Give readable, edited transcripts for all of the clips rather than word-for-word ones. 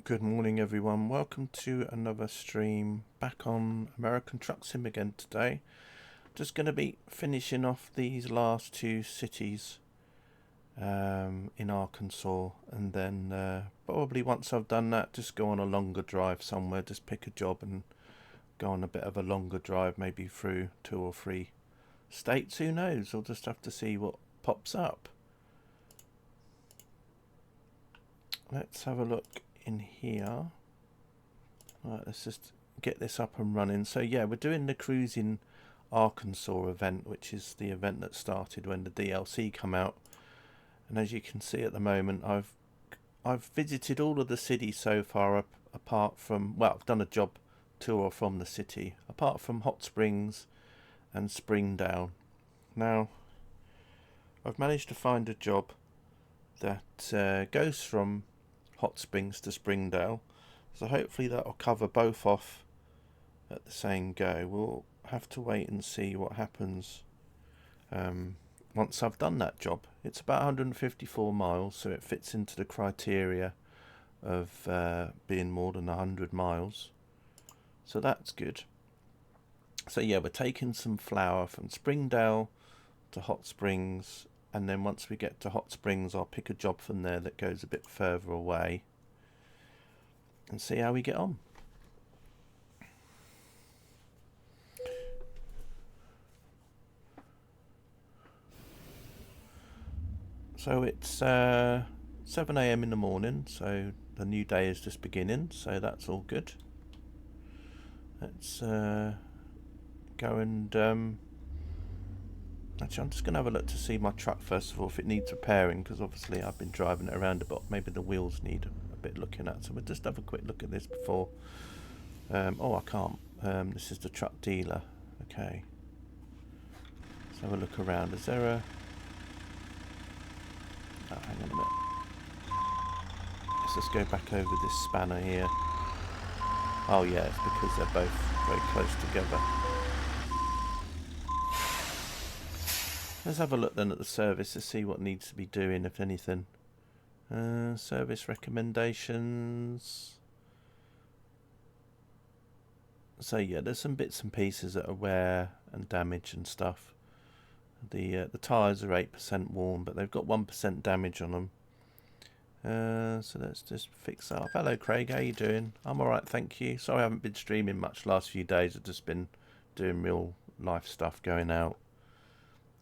Good morning, everyone. Welcome to another stream back on American Truck Sim again today. Just going to be finishing off these last two cities in Arkansas, and then probably once I've done that, just go on a longer drive somewhere. Just pick a job and go on a bit of a longer drive, maybe through 2 or 3 states. Who knows? We'll just have to see what pops up. Let's have a look in here. Right, let's just get this up and running. So yeah, we're doing the Cruising Arkansas event, which is the event that started when the DLC come out. And as you can see at the moment, I've visited all of the cities so far, apart from, well, I've done a job tour from the city, apart from Hot Springs and Springdale. Now, I've managed to find a job that goes from Hot Springs to Springdale, so hopefully that'll cover both off at the same go. We'll have to wait and see what happens once I've done that job. It's about 154 miles, so it fits into the criteria of being more than 100 miles, so that's good. So yeah, we're taking some flour from Springdale to Hot Springs, and then once we get to Hot Springs, I'll pick a job from there that goes a bit further away and see how we get on. So it's 7 a.m. in the morning, so the new day is just beginning, so that's all good. Let's go and actually, I'm just going to have a look to see my truck first of all, if it needs repairing, because obviously I've been driving it around a bit. Maybe the wheels need a bit looking at. So we'll just have a quick look at this before. Oh, I can't. This is the truck dealer. Okay. Let's have a look around. Is there a... Oh, hang on a minute. Let's just go back over this spanner here. Oh yeah, it's because they're both very close together. Let's have a look then at the service to see what needs to be doing, if anything. Service recommendations. So yeah, there's some bits and pieces that are wear and damage and stuff. The tyres are 8% worn, but they've got 1% damage on them. So let's just fix that up. Hello Craig, how you doing? I'm alright, thank you. Sorry I haven't been streaming much last few days. I've just been doing real life stuff, going out,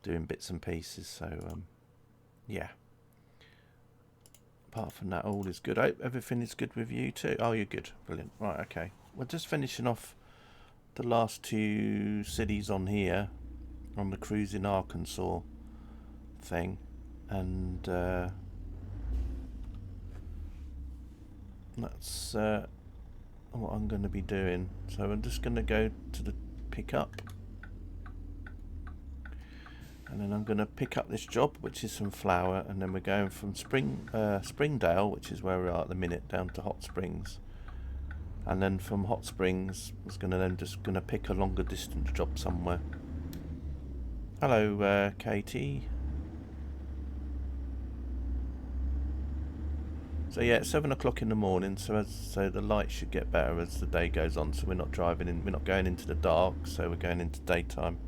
doing bits and pieces, so yeah. Apart from that, all is good. I hope everything is good with you too. Oh, you're good. Brilliant. Right, okay. We're just finishing off the last two cities on here, on the Cruising Arkansas thing, and that's what I'm going to be doing. So I'm just going to go to the pickup, and then I'm going to pick up this job, which is some flour, and then we're going from Springdale, which is where we are at the minute, down to Hot Springs, and then from Hot Springs I was just going to pick a longer distance job somewhere. Hello Katie. So yeah, it's 7 o'clock in the morning, so the light should get better as the day goes on, so we're not going into the dark, so we're going into daytime.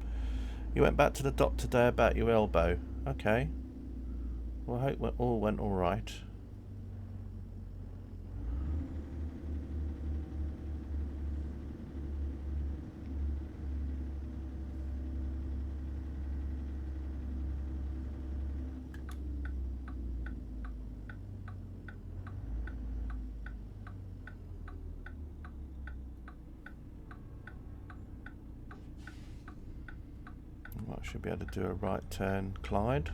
You went back to the doctor today about your elbow. Okay. Well, I hope it all went alright. I should be able to do a right turn, Clyde.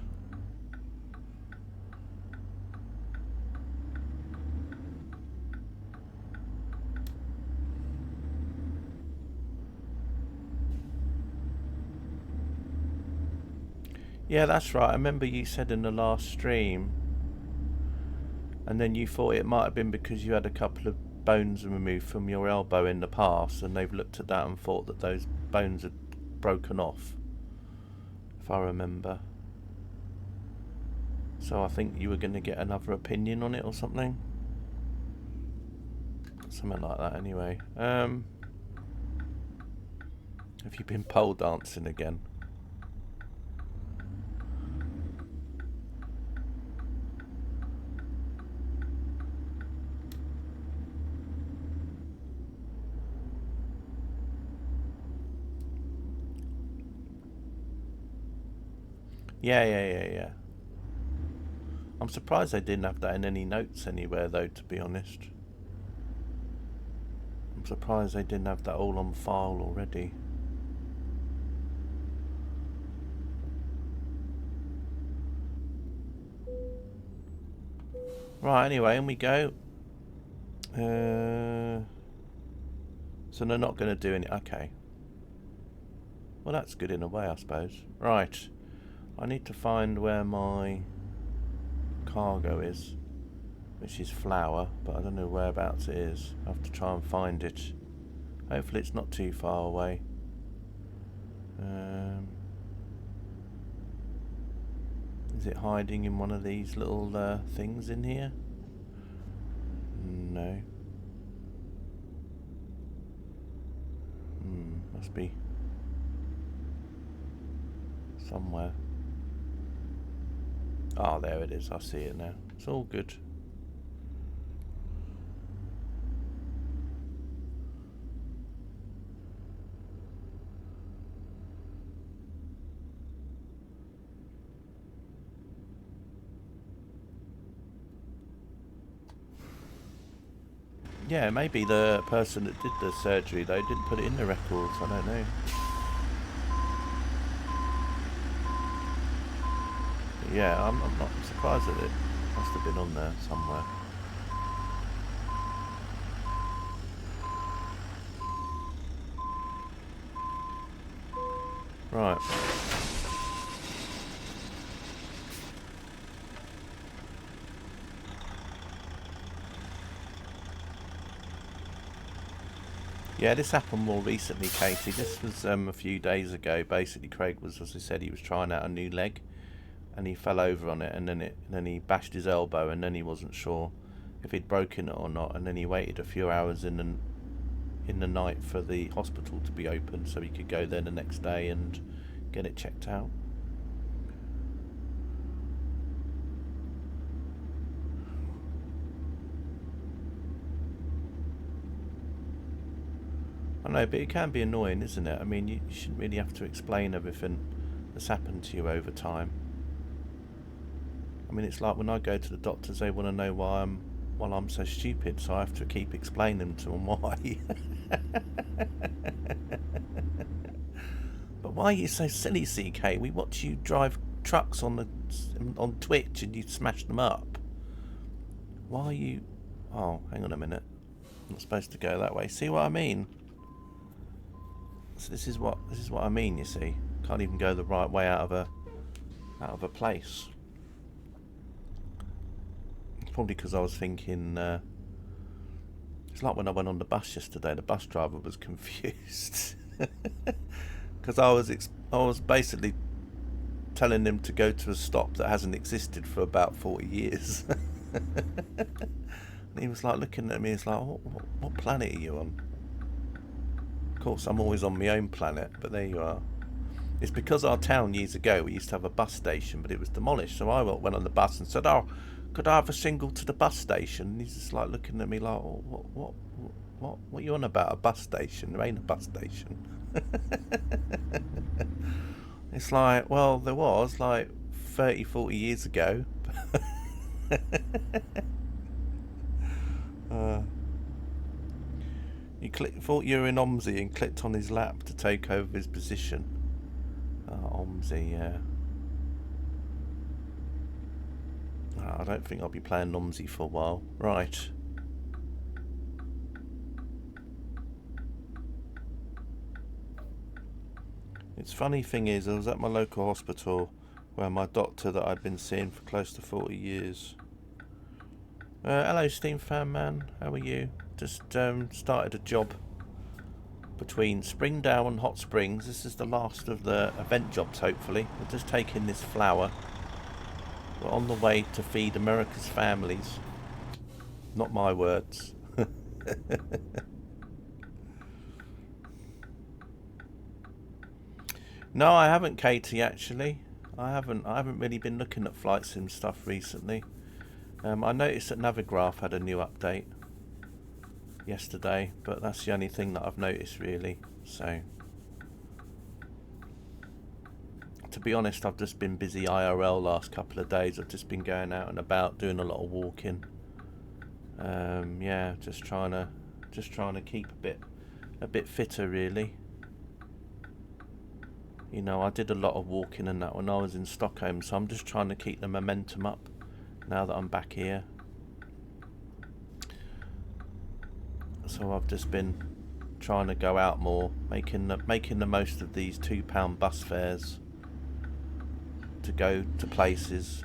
Yeah, that's right. I remember you said in the last stream, and then you thought it might have been because you had a couple of bones removed from your elbow in the past, and they've looked at that and thought that those bones had broken off, if I remember. So I think you were going to get another opinion on it or something. Something like that anyway. Have you been pole dancing again? Yeah. I'm surprised they didn't have that in any notes anywhere though, to be honest. I'm surprised they didn't have that all on file already. Right, anyway, in we go. So they're not going to do any... Okay. Well, that's good in a way, I suppose. Right. I need to find where my cargo is, which is flour, but I don't know whereabouts it is. I have to try and find it. Hopefully it's not too far away. Is it hiding in one of these little things in here? No. Must be somewhere. Oh, there it is. I see it now. It's all good. Yeah, maybe the person that did the surgery, though, didn't put it in the records. I don't know. But yeah, I'm not surprised that it must have been on there somewhere. Right. Yeah, this happened more recently, Katie. This was a few days ago. Basically, Craig was, as I said, he was trying out a new leg, and he fell over on it, and then he bashed his elbow, and then he wasn't sure if he'd broken it or not, and then he waited a few hours in the night for the hospital to be open so he could go there the next day and get it checked out. I know, but it can be annoying, isn't it? I mean, you shouldn't really have to explain everything that's happened to you over time. I mean, it's like when I go to the doctors, they want to know why I'm so stupid, so I have to keep explaining to them why. But why are you so silly, CK? We watch you drive trucks on Twitch and you smash them up. Why are you... Oh, hang on a minute. I'm not supposed to go that way. See what I mean? So this is what I mean, you see. Can't even go the right way out of a place. It's probably because I was thinking it's like when I went on the bus yesterday, the bus driver was confused. Because I was basically telling him to go to a stop that hasn't existed for about 40 years. And he was like looking at me, he's like, what planet are you on? Of course, I'm always on my own planet, but there you are. It's because our town years ago, we used to have a bus station, but it was demolished. So I went on the bus and said, oh, could I have a single to the bus station? And he's just like looking at me like, oh, what are you on about? A bus station? There ain't a bus station. It's like, well, there was like 30, 40 years ago. You thought you were in Omzi and clicked on his lap to take over his position. Omzi, yeah. I don't think I'll be playing Omzi for a while. Right. It's funny thing is, I was at my local hospital where my doctor that I'd been seeing for close to 40 years. Hello, Steam Fan Man. How are you? Just started a job between Springdale and Hot Springs. This is the last of the event jobs, hopefully. We're just taking this flour. We're on the way to feed America's families. Not my words. No, I haven't, Katie. Actually, I haven't really been looking at flight sim stuff recently. I noticed that Navigraph had a new update yesterday, but that's the only thing that I've noticed really. So, to be honest, I've just been busy IRL last couple of days. I've just been going out and about, doing a lot of walking. Yeah, just trying to keep a bit fitter really. You know, I did a lot of walking and that when I was in Stockholm, so I'm just trying to keep the momentum up now that I'm back here. So I've just been trying to go out more, making the most of these £2 bus fares to go to places.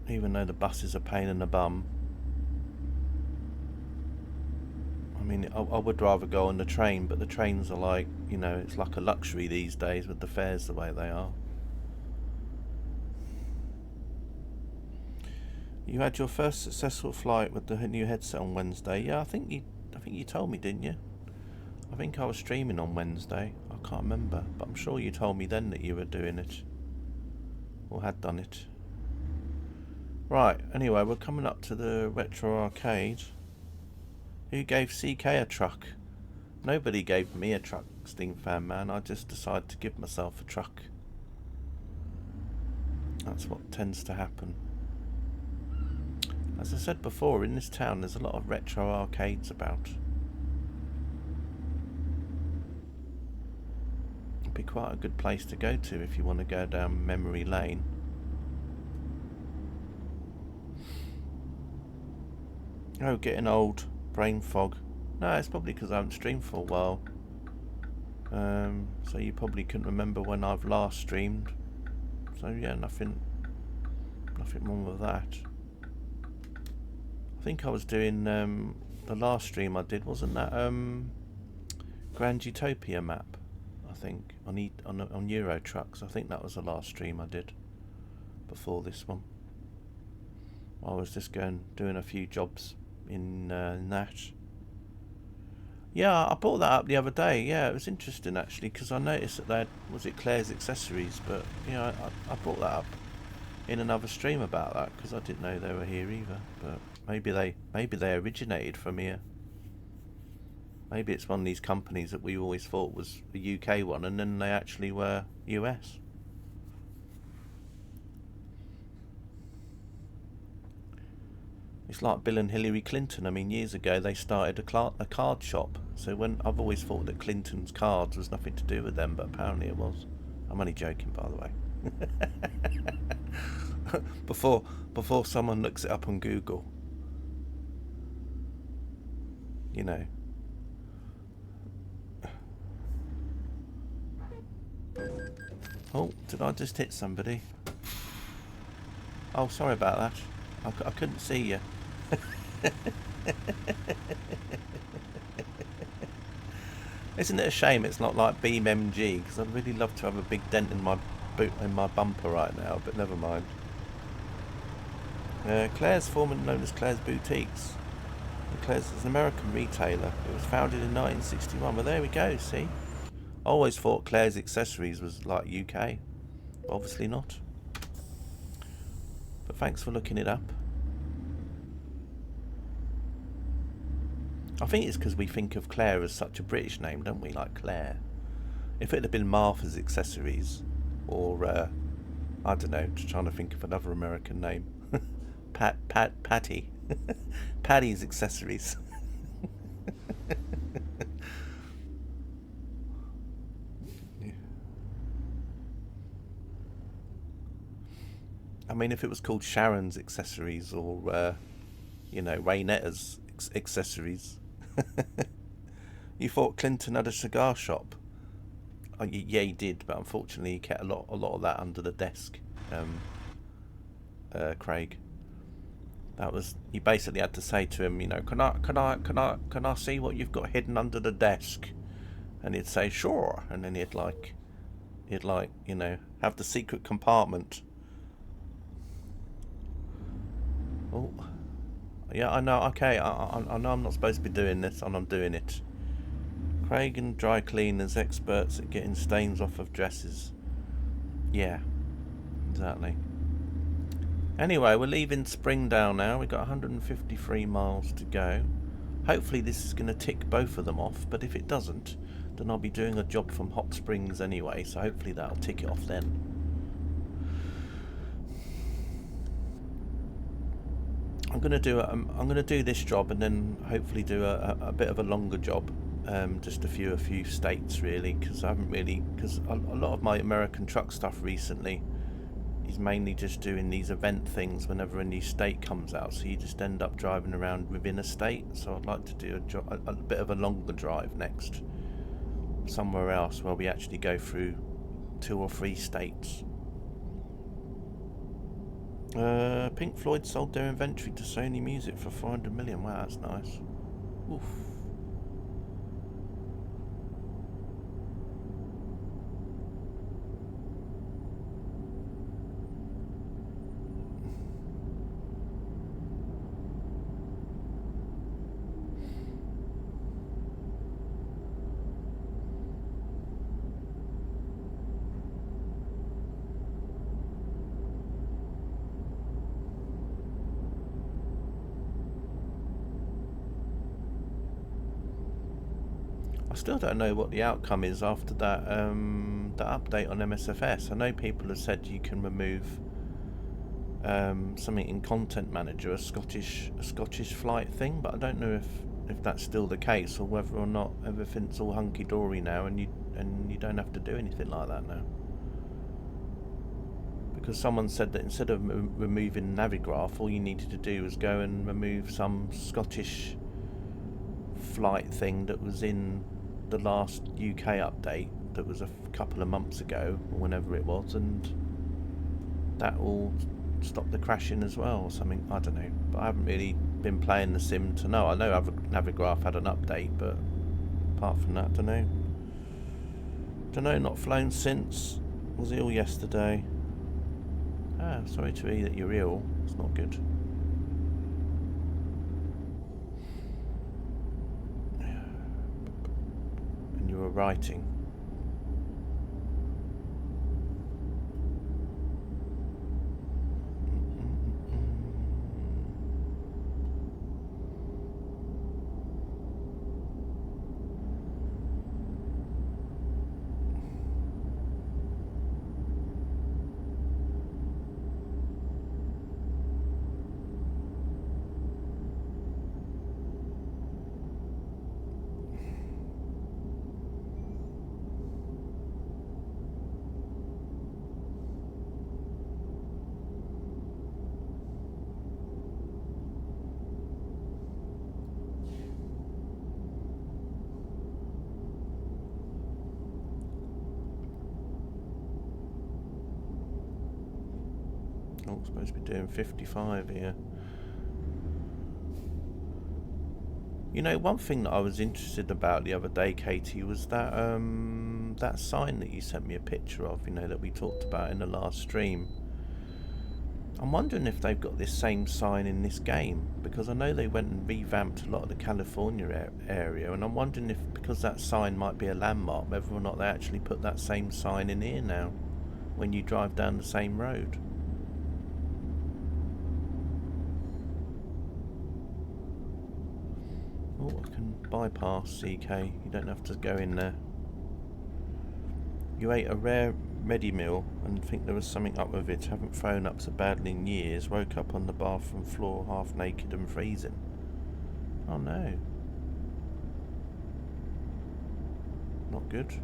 Even though the bus is a pain in the bum. I mean, I would rather go on the train, but the trains are like, you know, it's like a luxury these days with the fares the way they are. You had your first successful flight with the new headset on Wednesday. Yeah, I think you told me, didn't you? I think I was streaming on Wednesday. I can't remember, but I'm sure you told me then that you were doing it or had done it. Right. Anyway, we're coming up to the Retro Arcade. Who gave CK a truck? Nobody gave me a truck, Steam Fan Man. I just decided to give myself a truck. That's what tends to happen. As I said before, in this town there's a lot of retro arcades about. It'd be quite a good place to go to if you want to go down memory lane. Oh, getting old. Brain fog. No, it's probably because I haven't streamed for a while. So you probably couldn't remember when I've last streamed. So yeah, nothing wrong with that. I think I was doing the last stream I did, wasn't that Grand Utopia map? I think on Euro Trucks. I think that was the last stream I did before this one. I was just doing a few jobs in that. Yeah, I brought that up the other day. Yeah, it was interesting actually because I noticed that they had, was it Claire's Accessories, but you know, I brought that up in another stream about that because I didn't know they were here either. But maybe they originated from here. Maybe it's one of these companies that we always thought was a UK one, and then they actually were US. It's like Bill and Hillary Clinton. I mean, years ago they started a card shop. So when I've always thought that Clinton's cards was nothing to do with them, but apparently it was. I'm only joking, by the way. before someone looks it up on Google, you know. Oh, did I just hit somebody? Oh, sorry about that. I couldn't see you. Isn't it a shame it's not like Beam MG? Because I'd really love to have a big dent in my bumper right now, but never mind. Claire's, formerly known as Claire's Boutiques. Claire's is an American retailer. It was founded in 1961. Well, there we go. See, I always thought Claire's Accessories was like UK. Obviously not. But thanks for looking it up. I think it's because we think of Claire as such a British name, don't we? Like Claire. If it had been Martha's Accessories, or I don't know, just trying to think of another American name. Patty. Patty's Accessories. I mean, if it was called Sharon's Accessories or, you know, Raynetta's Accessories. You thought Clinton had a cigar shop? Oh, yeah, he did, but unfortunately he kept a lot of that under the desk. Craig. That was, you basically had to say to him, you know, can I see what you've got hidden under the desk? And he'd say sure, and then he'd like, you know, have the secret compartment Oh, yeah, I know. Okay, I know I'm not supposed to be doing this, and I'm doing it. Craig and dry cleaners, experts at getting stains off of dresses. Yeah, exactly. Anyway, we're leaving Springdale now. We've got 153 miles to go. Hopefully this is going to tick both of them off, but if it doesn't, then I'll be doing a job from Hot Springs anyway, so hopefully that'll tick it off then. I'm going to do this job and then hopefully do a bit of a longer job, just a few states really, because I haven't really, because a lot of my American truck stuff recently is mainly just doing these event things whenever a new state comes out, so you just end up driving around within a state. So I'd like to do a bit of a longer drive next, somewhere else where we actually go through 2 or 3 states. Pink Floyd sold their inventory to Sony Music for 400 million. Wow, that's nice. Oof. I still don't know what the outcome is after that that update on MSFS. I know people have said you can remove something in Content Manager, a Scottish flight thing, but I don't know if that's still the case or whether or not everything's all hunky dory now and you don't have to do anything like that now. Because someone said that instead of removing Navigraph, all you needed to do was go and remove some Scottish flight thing that was in the last UK update that was a couple of months ago or whenever it was, and that will stop the crashing as well or something. I don't know, but I haven't really been playing the sim to know. I know Navigraph had an update, but apart from that, don't know. Not flown since. Was ill yesterday. Sorry to hear that you're ill. It's not good. And you were writing. Oh, supposed to be doing 55 here. You know, one thing that I was interested about the other day, Katie, was that that sign that you sent me a picture of, you know, that we talked about in the last stream. I'm wondering if they've got this same sign in this game, because I know they went and revamped a lot of the California area, and I'm wondering if, because that sign might be a landmark, whether or not they actually put that same sign in here now when you drive down the same road. Oh, I can bypass CK. You don't have to go in there. You ate a rare ready meal and think there was something up with it. Haven't thrown up so badly in years. Woke up on the bathroom floor half naked and freezing. Oh no. Not good.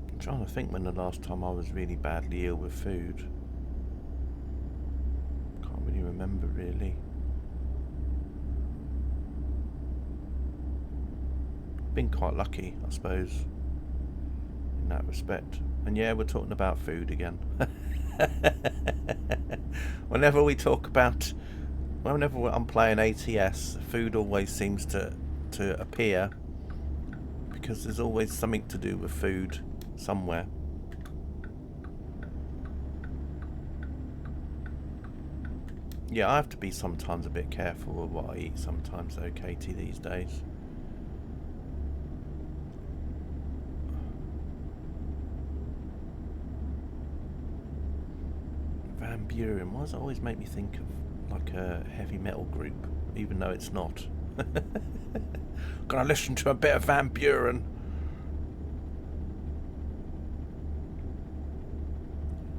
I'm trying to think when the last time I was really badly ill with food. Can't really remember really. Been quite lucky, I suppose, in that respect. And yeah, we're talking about food again. Whenever I'm playing ATS, food always seems to appear, because there's always something to do with food somewhere. Yeah, I have to be sometimes a bit careful with what I eat sometimes though, Katie, these days. Van Buren, why does it always make me think of like a heavy metal group, even though it's not? Gonna listen to a bit of Van Buren.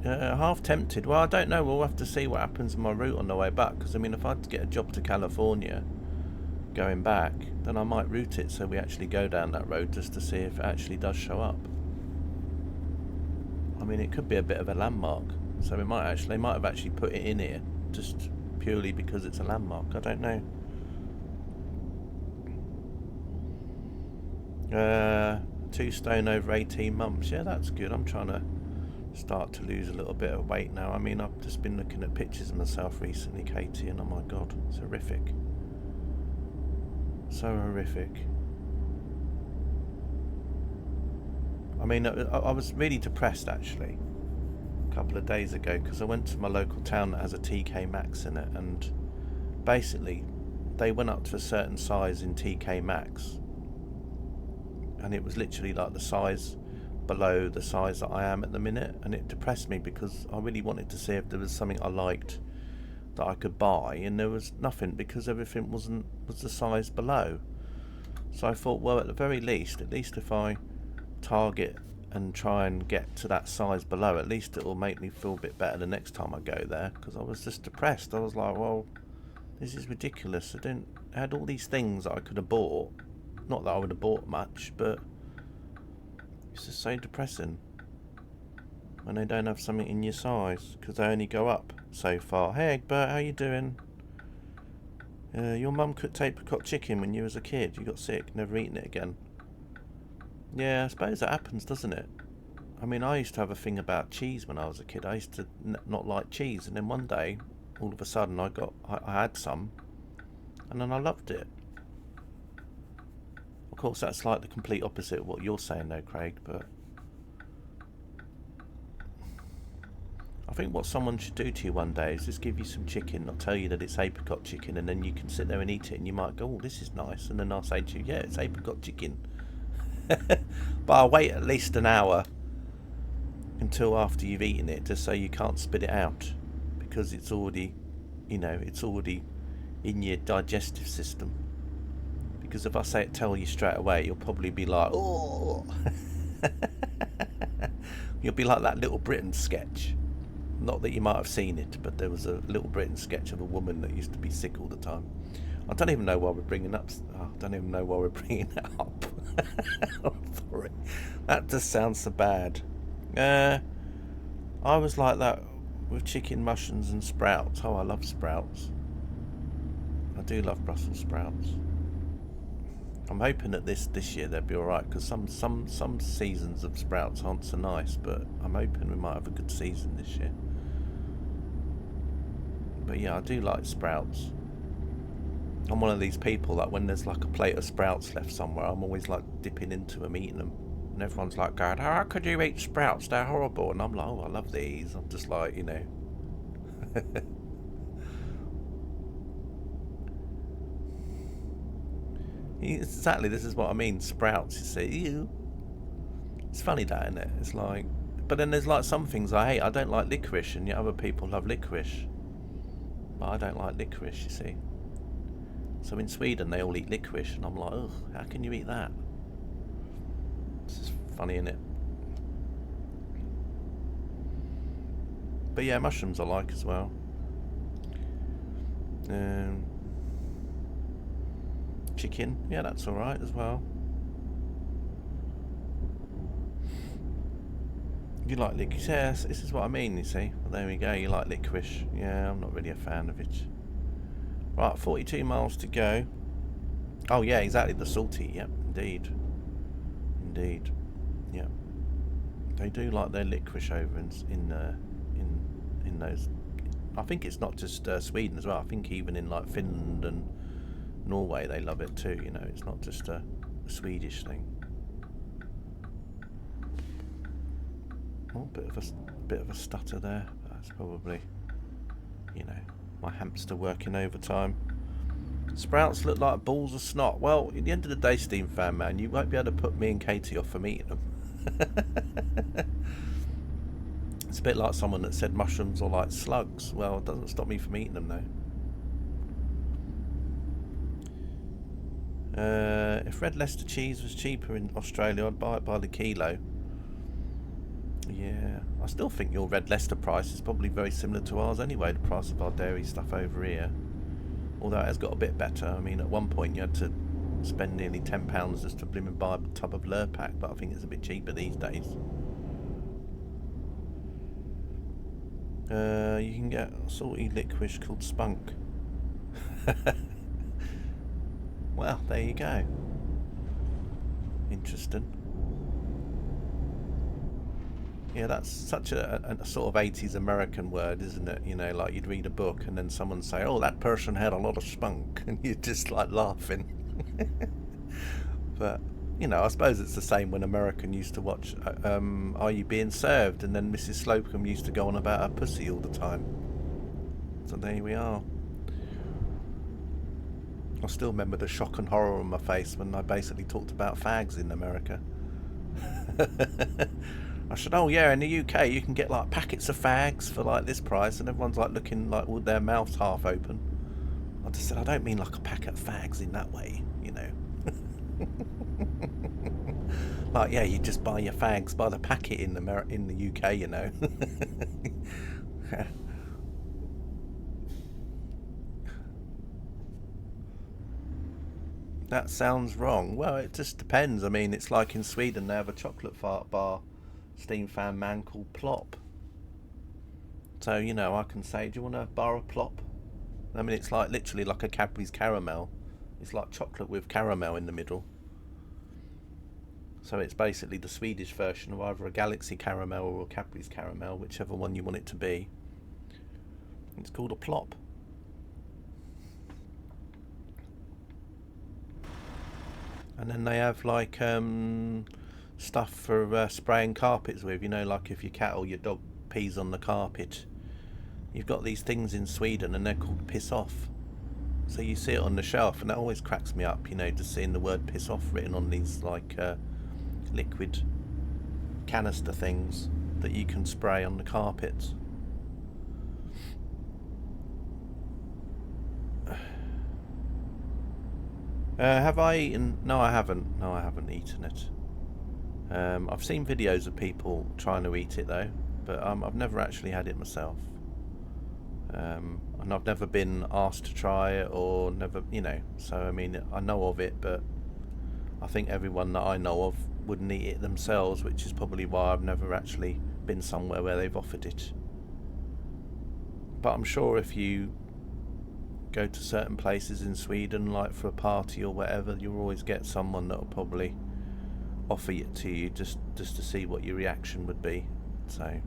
Half tempted. Well, I don't know. We'll have to see what happens in my route on the way back. Because, I mean, if I had to get a job to California going back, then I might route it so we actually go down that road just to see if it actually does show up. I mean, it could be a bit of a landmark. So they might have actually put it in here just purely because it's a landmark. I don't know. 2 stone over 18 months. Yeah, that's good. I'm trying to start to lose a little bit of weight now. I mean, I've just been looking at pictures of myself recently, Katie, and oh my god, it's horrific. So horrific. I mean, I was really depressed actually a couple of days ago because I went to my local town that has a TK Maxx in it, and basically they went up to a certain size in TK Maxx, and it was literally like the size below the size that I am at the minute, and it depressed me because I really wanted to see if there was something I liked that I could buy, and there was nothing because everything was the size below. So I thought, well, at the very least, if I target and try and get to that size below, at least it will make me feel a bit better the next time I go there, because I was just depressed. I was like, well, this is ridiculous. I had all these things that I could have bought, not that I would have bought much, but it's just so depressing when they don't have something in your size, because they only go up so far. Hey Egbert, how you doing? Your mum cooked apricot chicken when you was a kid. You got sick, never eaten it again. Yeah, I suppose that happens, doesn't it? I mean, I used to have a thing about cheese when I was a kid. I used to not like cheese, and then one day, all of a sudden, I had some, and then I loved it. Of course, that's like the complete opposite of what you're saying though, Craig, but I think what someone should do to you one day is just give you some chicken, not tell you that it's apricot chicken, and then you can sit there and eat it, and you might go, oh, this is nice, and then I'll say to you, yeah, it's apricot chicken. But I'll wait at least an hour until after you've eaten it, just so you can't spit it out, because it's already, it's already in your digestive system. Because if I tell you straight away, you'll probably be like, oh. You'll be like that Little Britain sketch. Not that you might have seen it, but there was a Little Britain sketch of a woman that used to be sick all the time. I don't even know why we're bringing up. I don't even know why we're bringing that up. Sorry, that just sounds so bad. I was like that with chicken, mushrooms, and sprouts. Oh, I love sprouts. I do love Brussels sprouts. I'm hoping that this year they'll be alright, because some seasons of sprouts aren't so nice, but I'm hoping we might have a good season this year. But yeah, I do like sprouts. I'm one of these people that when there's like a plate of sprouts left somewhere, I'm always like dipping into them, eating them. And everyone's like going, how could you eat sprouts? They're horrible. And I'm like, oh, I love these. I'm just like, Exactly, this is what I mean, sprouts, you see. Ew. It's funny that, isn't it? It's like, but then there's like some things I hate. I don't like licorice, and yet other people love licorice. But I don't like licorice, you see. So in Sweden they all eat licorice, and I'm like, ugh, how can you eat that? It's just funny, isn't it? But yeah, mushrooms I like as well. Chicken, yeah, that's alright as well. You like licorice? Yes, this is what I mean, you see. Well, there we go, you like licorice. Yeah, I'm not really a fan of it. Right, 42 miles to go. Oh yeah, exactly, the salty, yep, indeed. Indeed, yeah. They do like their licorice over in those. I think it's not just Sweden as well. I think even in like Finland and Norway they love it too. You know, it's not just a Swedish thing. Oh, bit of a stutter there. That's probably, you know, my hamster working overtime. Sprouts look like balls of snot. Well, at the end of the day, Steam Fan Man, you won't be able to put me and Katie off from eating them. It's a bit like someone that said mushrooms are like slugs. Well, it doesn't stop me from eating them though. If Red Leicester cheese was cheaper in Australia, I'd buy it by the kilo. Yeah, I still think your Red Leicester price is probably very similar to ours anyway, the price of our dairy stuff over here. Although it has got a bit better. I mean, at one point you had to spend nearly £10 just to blimmin' buy a tub of Lurpak, but I think it's a bit cheaper these days. You can get salty licorice called spunk. Well, there you go. Interesting. Yeah, that's such a sort of 80s American word, isn't it? You know, like you'd read a book and then someone say, oh, that person had a lot of spunk, and you're just like laughing. But, you know, I suppose it's the same when American used to watch Are You Being Served? And then Mrs. Slocum used to go on about her pussy all the time. So there we are. I still remember the shock and horror on my face when I basically talked about fags in America. I said, oh yeah, in the UK you can get like packets of fags for like this price, and everyone's like looking like with their mouths half open. I just said, I don't mean like a packet of fags in that way, you know. Like, yeah, you just buy your fags by the packet in the UK, you know. That sounds wrong. Well, it just depends. I mean, it's like in Sweden they have a chocolate fart bar, Steam Fan Man, called Plop. So, you know, I can say, do you want a bar of Plop? I mean, it's like literally like a Cadbury's caramel. It's like chocolate with caramel in the middle. So it's basically the Swedish version of either a Galaxy caramel or a Cadbury's caramel, whichever one you want it to be. It's called a Plop. And then they have like stuff for spraying carpets with, you know, like if your cat or your dog pees on the carpet. You've got these things in Sweden and they're called Piss Off. So you see it on the shelf, and that always cracks me up, you know, just seeing the word Piss Off written on these like liquid canister things that you can spray on the carpets. Have I eaten? No, I haven't. No, I haven't eaten it. I've seen videos of people trying to eat it though, but I've never actually had it myself. And I've never been asked to try it, or never, you know. So I mean, I know of it, but I think everyone that I know of wouldn't eat it themselves, which is probably why I've never actually been somewhere where they've offered it. But I'm sure if you go to certain places in Sweden, like for a party or whatever, you'll always get someone that'll probably offer it to you just to see what your reaction would be. So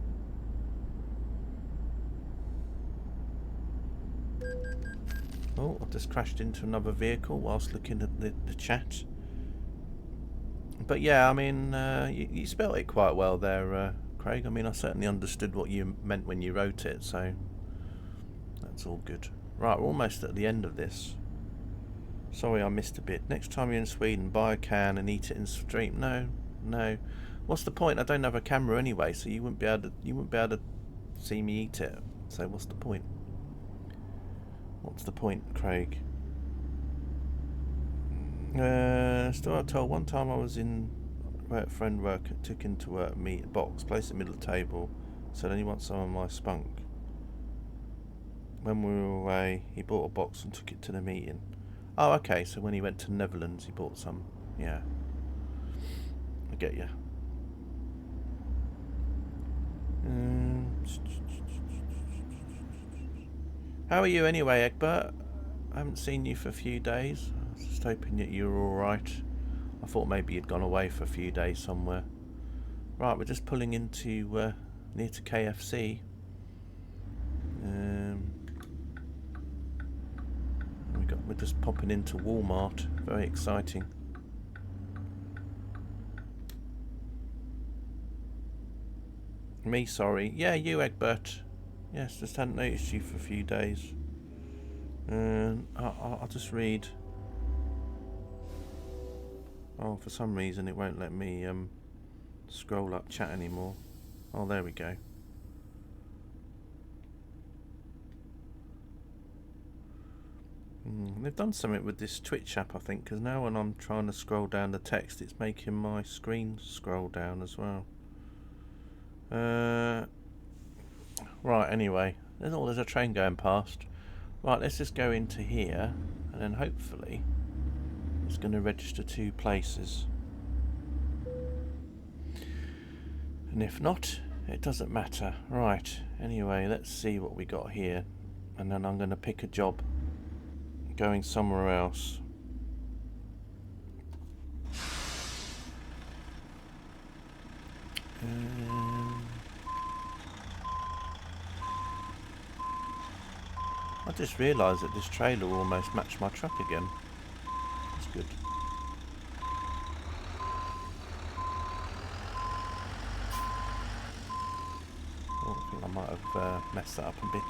oh, I've just crashed into another vehicle whilst looking at the chat. But yeah, I mean, you spelled it quite well there, Craig. I mean, I certainly understood what you meant when you wrote it, so that's all good. Right, we're almost at the end of this. Sorry I missed a bit. Next time you're in Sweden, buy a can and eat it in stream. No. What's the point? I don't have a camera anyway, so you wouldn't be able to see me eat it. So what's the point? What's the point, Craig? Still I told one time I was in a friend work, took into work meat box, placed it in the middle of the table, said, "Anyone want some of my spunk?" When we were away, he bought a box and took it to the meeting. Oh, okay, so when he went to the Netherlands, he bought some. Yeah. I get you. How are you anyway, Egbert? I haven't seen you for a few days. I was just hoping that you were alright. I thought maybe you'd gone away for a few days somewhere. Right, we're just pulling into near to KFC. We're just popping into Walmart. Very exciting. Me, sorry. Yeah, you, Egbert. Yes, just hadn't noticed you for a few days. I'll just read. Oh, for some reason it won't let me scroll up chat anymore. Oh, there we go. They've done something with this Twitch app, I think, because now when I'm trying to scroll down the text, it's making my screen scroll down as well. Right, anyway, there's a train going past. Right, let's just go into here, and then hopefully it's going to register 2 places. And if not, it doesn't matter. Right, anyway, let's see what we got here, and then I'm going to pick a job going somewhere else. I just realised that this trailer will almost match my truck again. That's good. Oh, I think I might have messed that up a bit.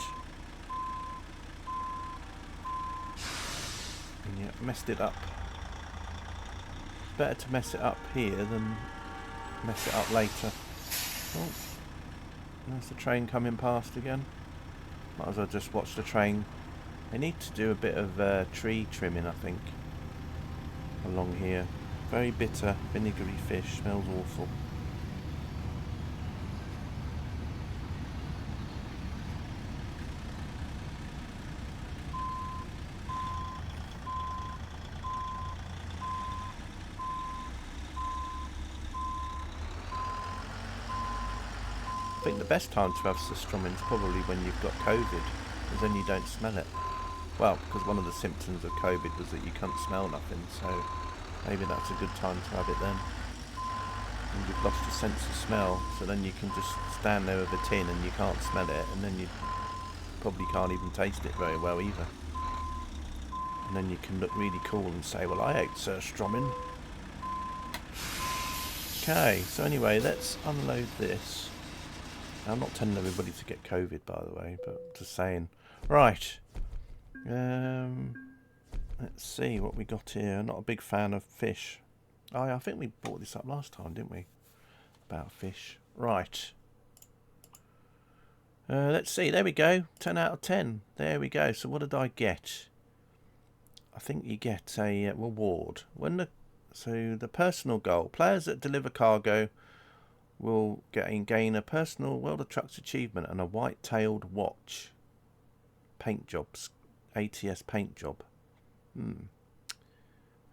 Yeah, messed it up. It's better to mess it up here than mess it up later. Oh, there's the train coming past again. Might as well just watch the train. They need to do a bit of tree trimming, I think, along here. Very bitter, vinegary fish, smells awful. I think the best time to have surströmming is probably when you've got COVID, because then you don't smell it. Well, because one of the symptoms of COVID was that you can't smell nothing, so maybe that's a good time to have it then. And you've lost your sense of smell, so then you can just stand there with a tin and you can't smell it, and then you probably can't even taste it very well either. And then you can look really cool and say, well, I ate surströmming. Okay, so anyway, let's unload this. I'm not telling everybody to get COVID, by the way, but just saying. Right. Let's see what we got here. I'm not a big fan of fish. Oh, yeah, I think we brought this up last time, didn't we? About fish. Right. Let's see. There we go. 10 out of 10. There we go. So what did I get? I think you get a reward. So the personal goal. Players that deliver cargo will gain a personal World of Trucks achievement and a white-tailed watch. Paint jobs. ATS paint job. And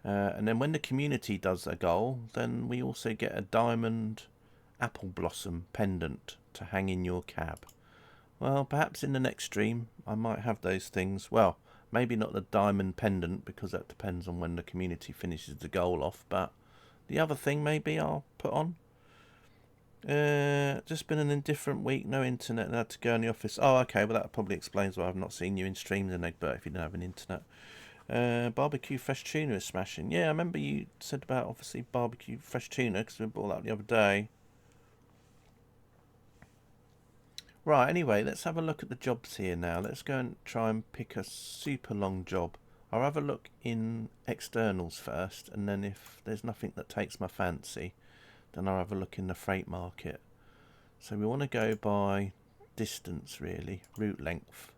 then when the community does a goal, then we also get a diamond apple blossom pendant to hang in your cab. Well, perhaps in the next stream I might have those things. Well, maybe not the diamond pendant, because that depends on when the community finishes the goal off, but the other thing maybe I'll put on. Just been an indifferent week, no internet, and had to go in the office. Oh, okay, well that probably explains why I've not seen you in streams and Egbert if you don't have an internet. Barbecue fresh tuna is smashing. Yeah, I remember you said about obviously barbecue fresh tuna because we bought that the other day. Right, anyway, let's have a look at the jobs here now. Let's go and try and pick a super long job. I'll have a look in externals first, and then if there's nothing that takes my fancy, then I'll have a look in the freight market. So we want to go by distance, really, route length.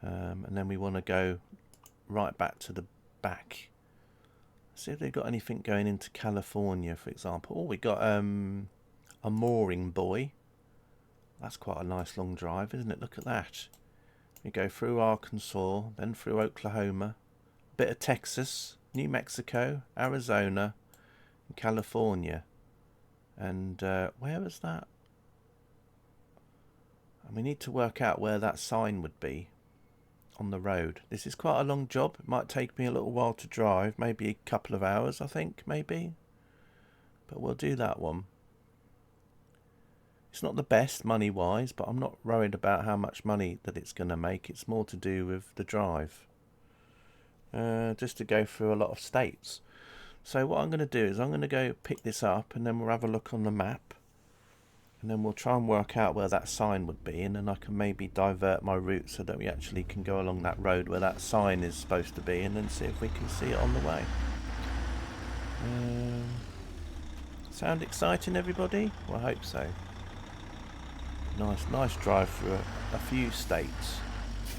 And then we want to go right back to the back. See if they've got anything going into California, for example. Oh, we got a mooring buoy. That's quite a nice long drive, isn't it? Look at that. We go through Arkansas, then through Oklahoma, a bit of Texas, New Mexico, Arizona, and California. And where was that? And we need to work out where that sign would be on the road. This is quite a long job. It might take me a little while to drive, maybe a couple of hours, I think, maybe. But we'll do that one. It's not the best money-wise, but I'm not worried about how much money that it's going to make. It's more to do with the drive. Just to go through a lot of states. So what I'm going to do is I'm going to go pick this up, and then we'll have a look on the map. And then we'll try and work out where that sign would be, and then I can maybe divert my route so that we actually can go along that road where that sign is supposed to be, and then see if we can see it on the way. Sound exciting, everybody? Well, I hope so. Nice drive through a few states.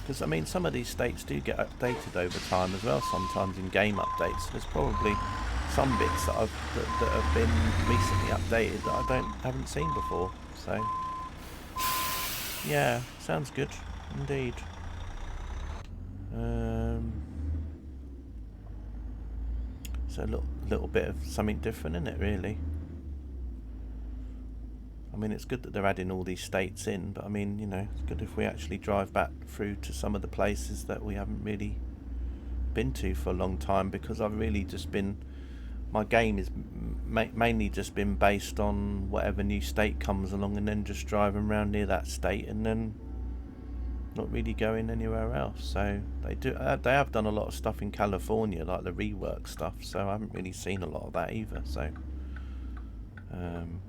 Because, I mean, some of these states do get updated over time as well, sometimes in game updates. There's probably some bits that have been recently updated that I haven't seen before. So, yeah, sounds good indeed. So a little bit of something different, isn't it, really? I mean, it's good that they're adding all these states in, but I mean, you know, it's good if we actually drive back through to some of the places that we haven't really been to for a long time, because I've really just been, my game is mainly just been based on whatever new state comes along, and then just driving around near that state, and then not really going anywhere else. So they have done a lot of stuff in California, like the rework stuff, so I haven't really seen a lot of that either. So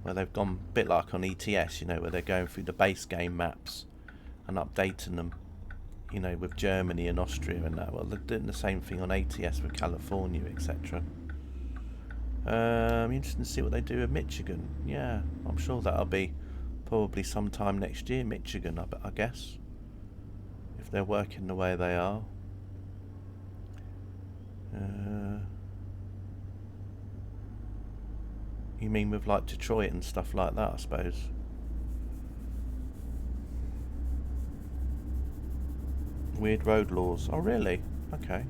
where they've gone a bit like on ETS, you know, where they're going through the base game maps and updating them, you know, with Germany and Austria and that. Well, they're doing the same thing on ATS with California, etc. Interesting to see what they do with Michigan. Yeah, I'm sure that'll be probably sometime next year, Michigan, I guess, if they're working the way they are. You mean with like Detroit and stuff like that, I suppose? Weird road laws. Oh, really? Okay.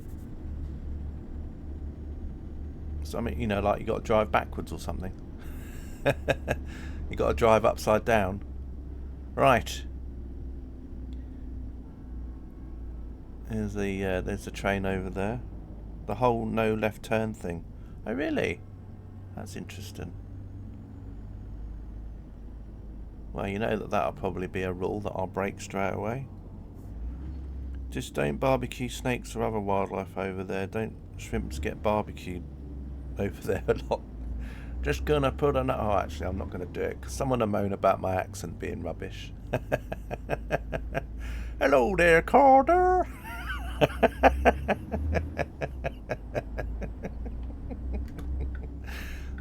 So, I mean, you know, like you got to drive backwards or something. You got to drive upside down. Right. There's the train over there. The whole no left turn thing. Oh, really? That's interesting. Well, you know that'll probably be a rule that I'll break straight away. Just don't barbecue snakes or other wildlife over there. Don't shrimps get barbecued over there a lot. Just gonna put an... Oh, actually, I'm not gonna do it, because someone will moan about my accent being rubbish. Hello there, Carter.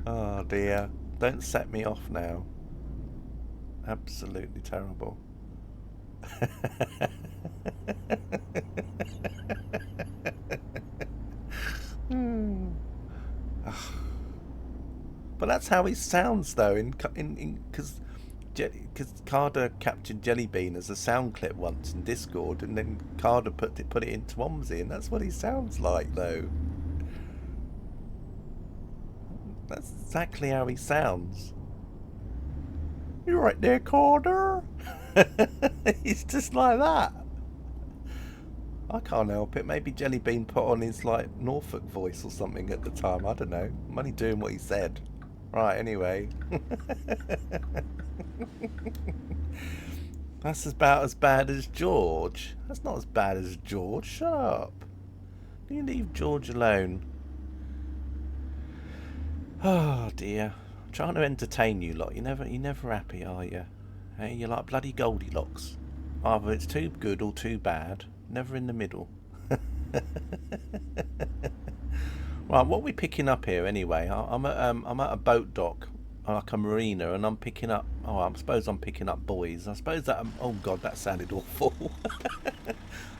Oh dear, don't set me off now. Absolutely terrible. But that's how he sounds, though, because Carter captured Jellybean as a sound clip once in Discord, and then Carter put it into Omzy, and that's what he sounds like, though. That's exactly how he sounds. You right there, Carter? He's just like that. I can't help it. Maybe Jellybean put on his like Norfolk voice or something at the time. I don't know. I'm only doing what he said. Right, anyway. That's about as bad as George. That's not as bad as George. Shut up. You leave George alone. Oh dear. I'm trying to entertain you lot. You're never happy, are you? Hey, you're like bloody Goldilocks. Either it's too good or too bad. Never in the middle. Right, what are we picking up here anyway? I'm at a boat dock, like a marina, and I'm picking up. Oh, I suppose I'm picking up buoys. I suppose that. Oh God, that sounded awful.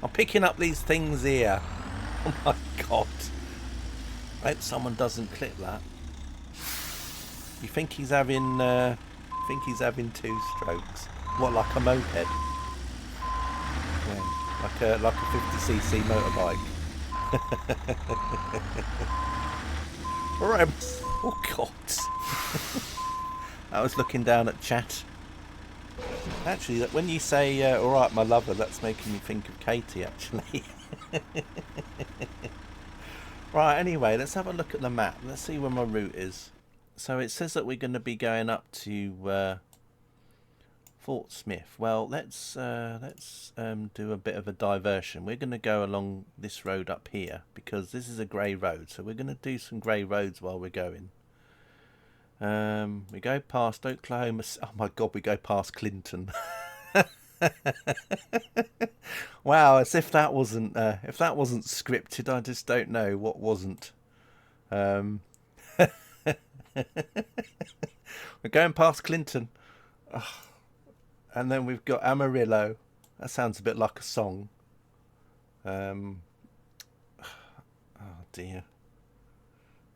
I'm picking up these things here. Oh my God! I hope someone doesn't clip that. You think he's having? Think he's having 2 strokes? What, like a moped? Yeah, like a 50cc motorbike. Alright. Oh God. I was looking down at chat. Actually, when you say alright my lover, that's making me think of Katie, actually. Right, anyway, let's have a look at the map. Let's see where my route is. So it says that we're going to be going up to Fort Smith. Well, let's do a bit of a diversion. We're going to go along this road up here because this is a grey road. So we're going to do some grey roads while we're going. We go past Oklahoma. Oh my God, we go past Clinton. Wow, as if that wasn't scripted. I just don't know what wasn't. We're going past Clinton. And then we've got Amarillo. That sounds a bit like a song. Oh dear.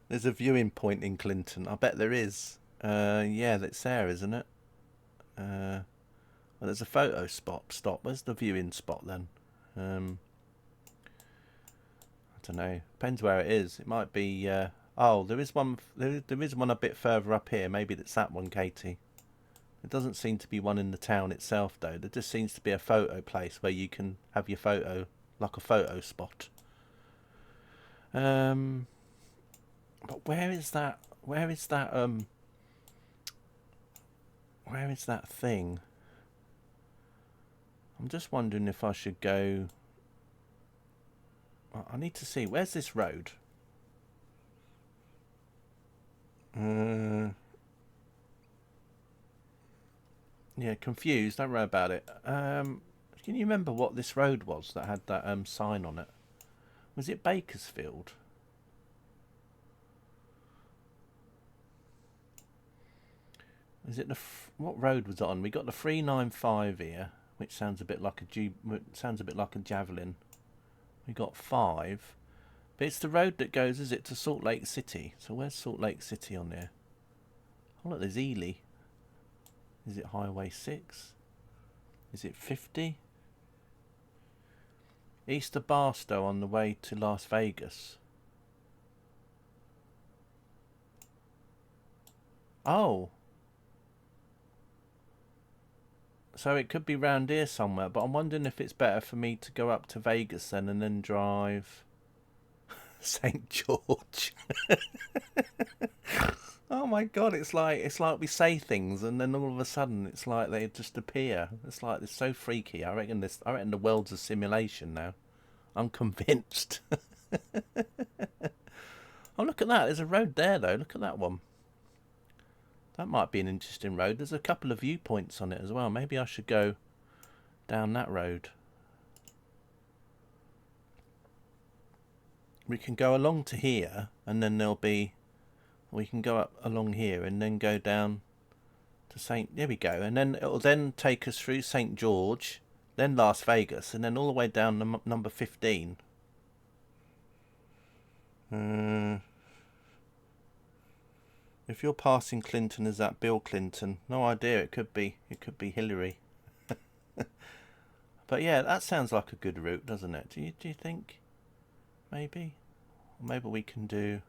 There's a viewing point in Clinton. I bet there is. Yeah, that's there, isn't it? Well, there's a photo spot. Stop. Where's the viewing spot then? I don't know. Depends where it is. It might be. Oh, there is one. There is one a bit further up here. Maybe it's that one, Katie. There doesn't seem to be one in the town itself, though. There just seems to be a photo place where you can have your photo, like a photo spot. But where is that? Where is that? Where is that thing? I'm just wondering if I should go. I need to see. Where's this road? Yeah, confused. Don't worry about it. Can you remember what this road was that had that sign on it? Was it Bakersfield? Is it the what road was it on? We got the 395 here, which sounds a bit like a javelin. We got 5, but it's the road that goes, is it, to Salt Lake City? So where's Salt Lake City on there? Oh look, there's Ely. Is it Highway 6? Is it 50? East of Barstow on the way to Las Vegas. Oh. So it could be round here somewhere, but I'm wondering if it's better for me to go up to Vegas then and then drive St. George. Oh my God, it's like we say things and then all of a sudden it's like they just appear. It's like it's so freaky. I reckon the world's a simulation now. I'm convinced. Oh, look at that. There's a road there though. Look at that one. That might be an interesting road. There's a couple of viewpoints on it as well. Maybe I should go down that road. We can go along to here and then there'll be, we can go up along here and then go down to there we go, and then it'll then take us through St. George, then Las Vegas, and then all the way down to number 15. If you're passing Clinton, is that Bill Clinton? No idea. It could be Hillary. But yeah, that sounds like a good route, doesn't it? Do you think? Maybe, or maybe we can do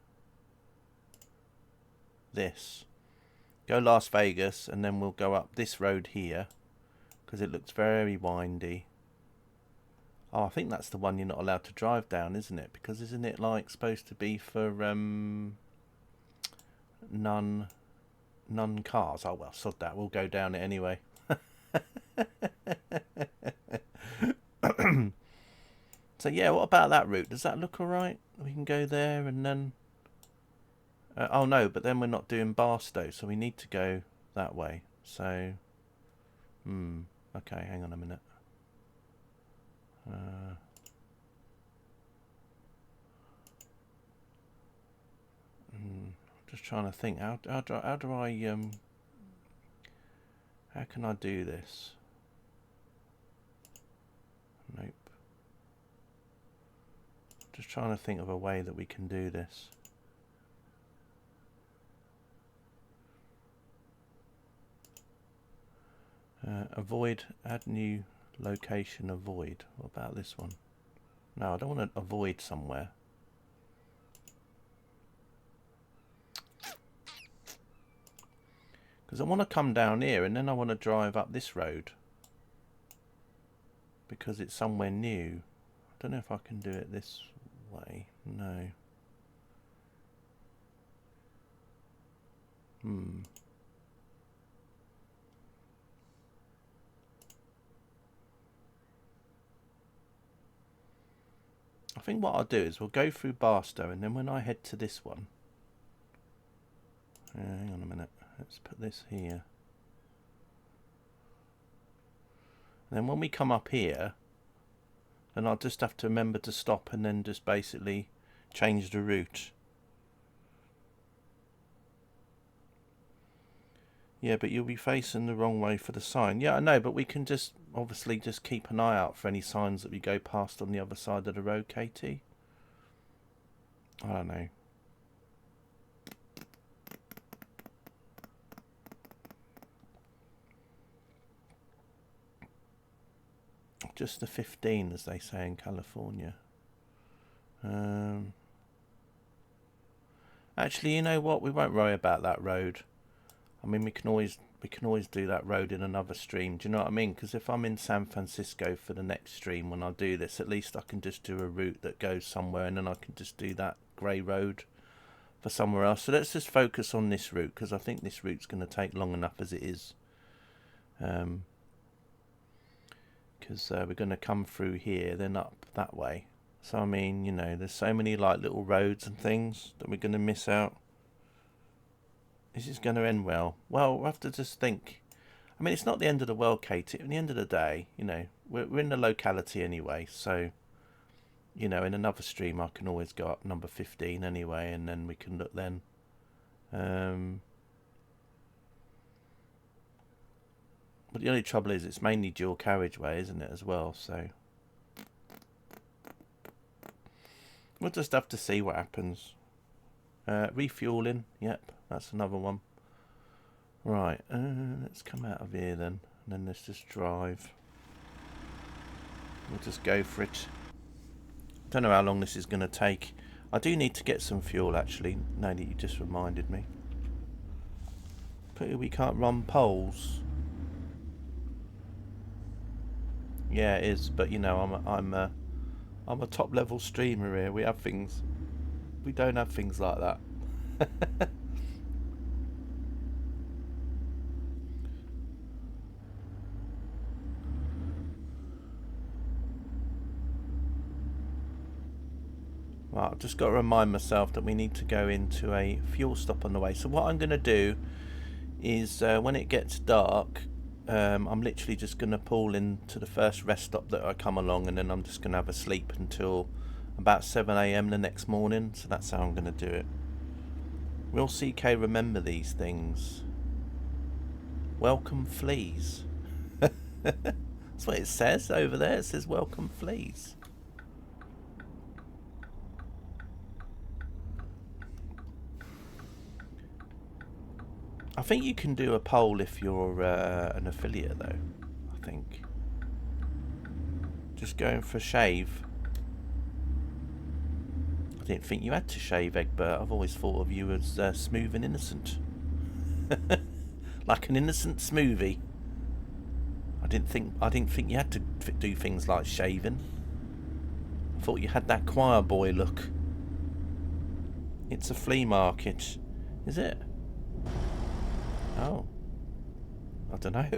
this. Go Las Vegas, and then we'll go up this road here because it looks very windy. Oh, I think that's the one you're not allowed to drive down, isn't it? Because isn't it like supposed to be for none cars? Oh well, sod that. We'll go down it anyway. So yeah, what about that route? Does that look alright? We can go there and then. Oh no, but then we're not doing Barstow, so we need to go that way. So, okay, hang on a minute. Just trying to think. How do I how can I do this? Nope. Just trying to think of a way that we can do this. Avoid, add new location, avoid. What about this one? No, I don't want to avoid somewhere. Because I want to come down here and then I want to drive up this road. Because it's somewhere new. I don't know if I can do it this way. No. I think what I'll do is we'll go through Barstow, and then when I head to this one, hang on a minute, let's put this here. And then when we come up here, then I'll just have to remember to stop and then just basically change the route. Yeah, but you'll be facing the wrong way for the sign. Yeah, I know, but we can just obviously just keep an eye out for any signs that we go past on the other side of the road, Katie. I don't know. Just the 15, as they say in California. Actually, you know what? We won't worry about that road. I mean, we can always do that road in another stream. Do you know what I mean? Because if I'm in San Francisco for the next stream when I do this, at least I can just do a route that goes somewhere, and then I can just do that grey road for somewhere else. So let's just focus on this route, because I think this route's going to take long enough as it is. Because we're going to come through here, then up that way. So I mean, you know, there's so many like little roads and things that we're going to miss out. This is going to end well. Well, we'll have to just think. I mean, it's not the end of the world, Katie. At the end of the day, you know, we're in the locality anyway. So, you know, in another stream, I can always go up number 15 anyway, and then we can look then. But the only trouble is it's mainly dual carriageway, isn't it, as well? So we'll just have to see what happens. Refueling, yep, that's another one. Right, let's come out of here then, and then let's just drive. We'll just go for it. Don't know how long this is going to take. I do need to get some fuel, actually, now that you just reminded me. But we can't run poles. Yeah, it is, but you know, I'm a top level streamer here. We have things. We don't have things like that. Right, I've just got to remind myself that we need to go into a fuel stop on the way. So what I'm going to do is when it gets dark, I'm literally just going to pull into the first rest stop that I come along, and then I'm just going to have a sleep until about 7 AM the next morning. So that's how I'm going to do it. Will CK remember these things? Welcome fleas. That's what it says over there. It says welcome fleas. I think you can do a poll if you're an affiliate, though. I think. Just going for a shave. I didn't think you had to shave, Egbert. I've always thought of you as smooth and innocent. Like an innocent smoothie. I didn't think you had to do things like shaving. I thought you had that choir boy look. It's a flea market. Is it? Oh. I don't know.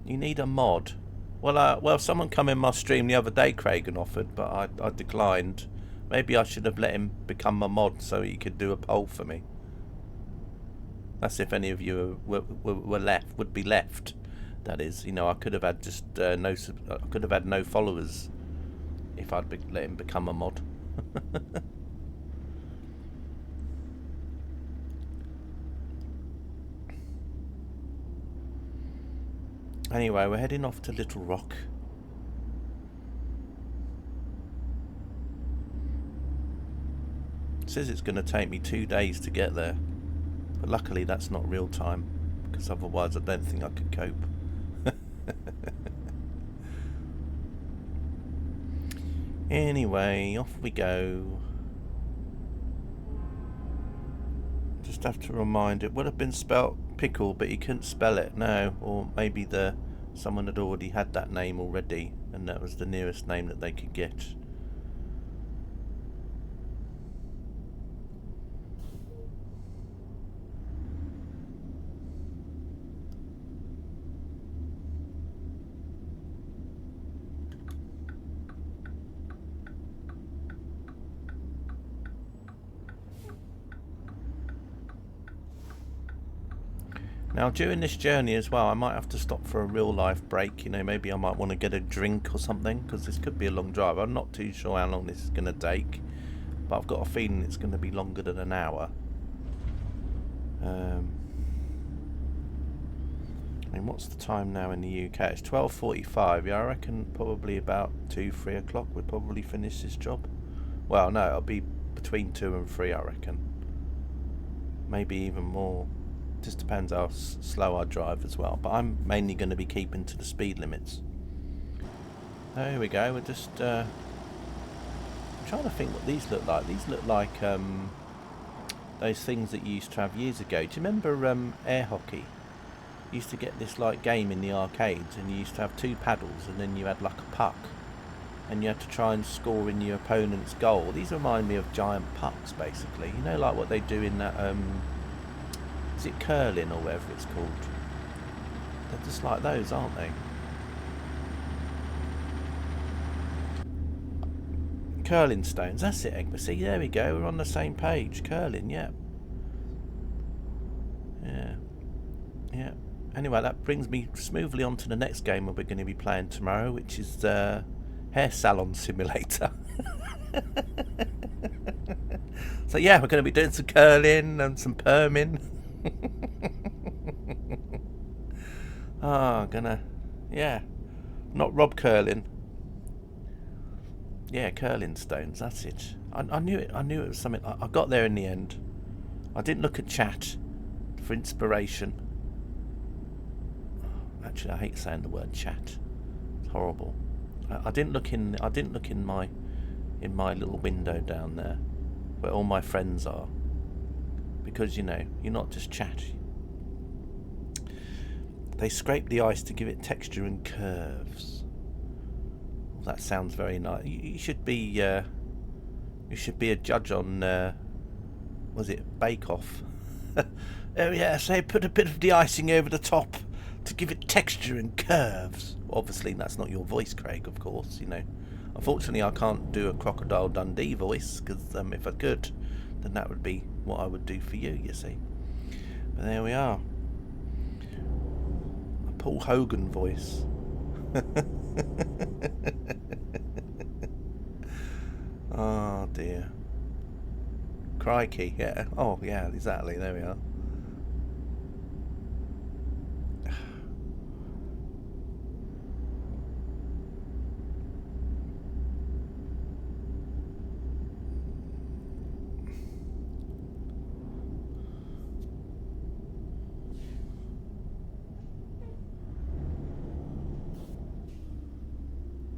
You need a mod. Well, someone come in my stream the other day, Craig, and offered, but I declined. Maybe I should have let him become a mod so he could do a poll for me. That's if any of you would be left. That is, you know, I could have had just I could have had no followers if I'd let him become a mod. Anyway, we're heading off to Little Rock. It says it's going to take me 2 days to get there. But luckily that's not real time, because otherwise I don't think I could cope. Anyway, off we go. Just have to remind, it would have been spelt pickle, but you couldn't spell it, no. Or maybe someone had already had that name already, and that was the nearest name that they could get. Now during this journey as well, I might have to stop for a real life break. You know, maybe I might want to get a drink or something, because this could be a long drive. I'm not too sure how long this is going to take, but I've got a feeling it's going to be longer than an hour. I mean, what's the time now in the UK? It's 12:45. Yeah, I reckon probably about 2-3 o'clock we'd probably finish this job. Well, no, it'll be between 2 and 3, I reckon. Maybe even more. Just depends how slow I drive as well. But I'm mainly going to be keeping to the speed limits. There we go. We're just I'm trying to think what these look like. These look like those things that you used to have years ago. Do you remember air hockey? You used to get this like game in the arcades, and you used to have 2 paddles, and then you had like a puck, and you had to try and score in your opponent's goal. These remind me of giant pucks, basically. You know, like what they do in that is it curling or whatever it's called? They're just like those, aren't they? Curling stones, that's it, Egbert. See, there we go, we're on the same page. Curling, yeah. Yeah. Anyway, that brings me smoothly on to the next game that we're going to be playing tomorrow, which is Hair Salon Simulator. So yeah, we're going to be doing some curling and some perming. Not Rob Curling. Yeah, curling stones, that's it. I knew it was something. I got there in the end. I didn't look at chat for inspiration. Actually, I hate saying the word chat. It's horrible. I didn't look in my little window down there where all my friends are, because you know, you're not just chat. They scrape the ice to give it texture and curves. Well, that sounds very nice. You should be a judge on was it Bake Off? Oh yeah, so put a bit of de-icing over the top to give it texture and curves. Obviously that's not your voice, Craig, of course, you know. Unfortunately I can't do a Crocodile Dundee voice, because if I could, then that would be what I would do for you, you see. But there we are. A Paul Hogan voice. Oh dear. Crikey, yeah. Oh yeah, exactly, there we are.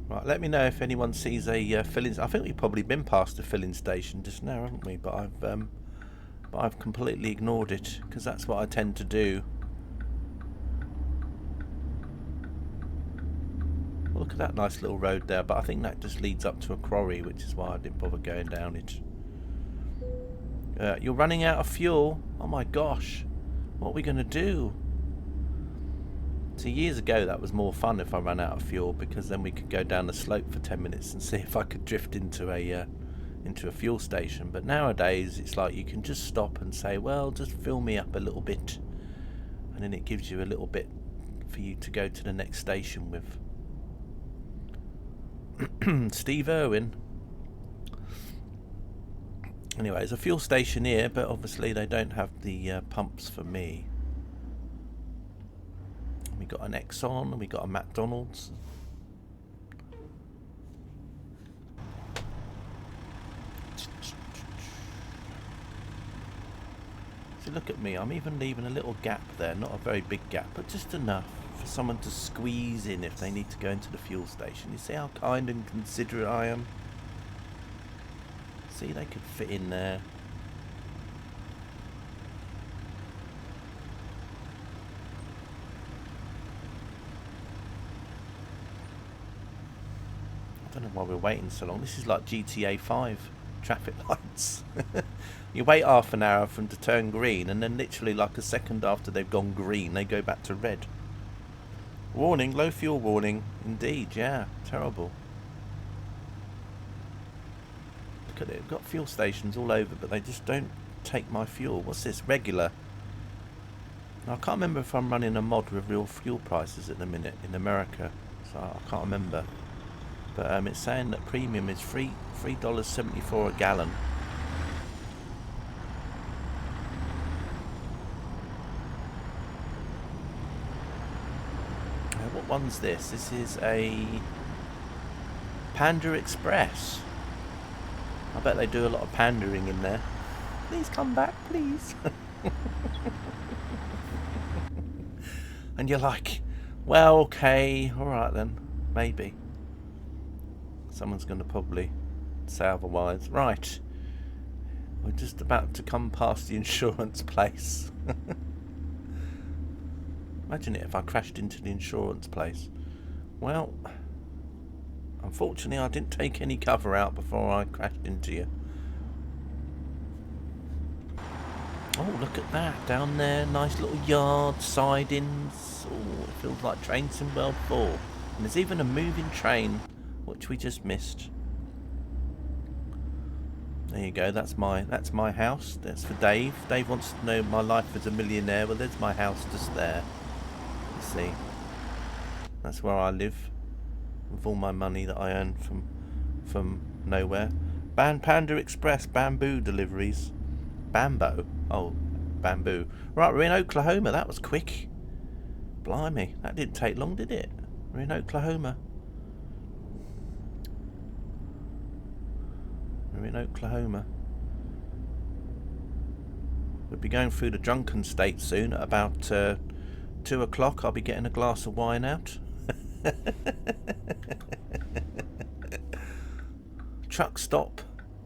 Right, let me know if anyone sees a filling. I think we've probably been past the filling station just now, haven't we? But I've completely ignored it, because that's what I tend to do. Well, look at that nice little road there, but I think that just leads up to a quarry, which is why I didn't bother going down it. You're running out of fuel. Oh my gosh, what are we going to do? So years ago that was more fun if I ran out of fuel, because then we could go down the slope for 10 minutes and see if I could drift into a fuel station. But nowadays it's like you can just stop and say, well, just fill me up a little bit, and then it gives you a little bit for you to go to the next station with. Steve Irwin. Anyway, there's a fuel station here, but obviously they don't have the pumps for me. We got an Exxon and we got a McDonald's. See, look at me, I'm even leaving a little gap there, not a very big gap, but just enough for someone to squeeze in if they need to go into the fuel station. You see how kind and considerate I am? See, they could fit in there. I don't know why we're waiting so long. This is like GTA 5 traffic lights. You wait half an hour for them to turn green, and then literally like a second after they've gone green, they go back to red. Warning, low fuel warning. Indeed, yeah, terrible. Look at it, we've got fuel stations all over, but they just don't take my fuel. What's this? Regular. I can't remember if I'm running a mod with real fuel prices at the minute in America, so I can't remember. But it's saying that premium is $3.74 a gallon. What one's this? This is a Panda Express. I bet they do a lot of pandering in there. Please come back, please. And you're like, well, okay, alright then, maybe. Someone's going to probably say otherwise. Right, we're just about to come past the insurance place. Imagine it if I crashed into the insurance place. Well, unfortunately I didn't take any cover out before I crashed into you. Oh, look at that, down there, nice little yard, sidings. Oh, it feels like Trains in World 4. And there's even a moving train, which we just missed. There you go, that's my house. That's for Dave. Dave wants to know my life as a millionaire. Well, there's my house just there. You see. That's where I live. With all my money that I earn from nowhere. Panda Express, bamboo deliveries. Bambo. Oh, bamboo. Right, we're in Oklahoma. That was quick. Blimey, that didn't take long, did it? We're in Oklahoma. We're in Oklahoma. We'll be going through the drunken state soon. At about 2 o'clock, I'll be getting a glass of wine out. Truck stop.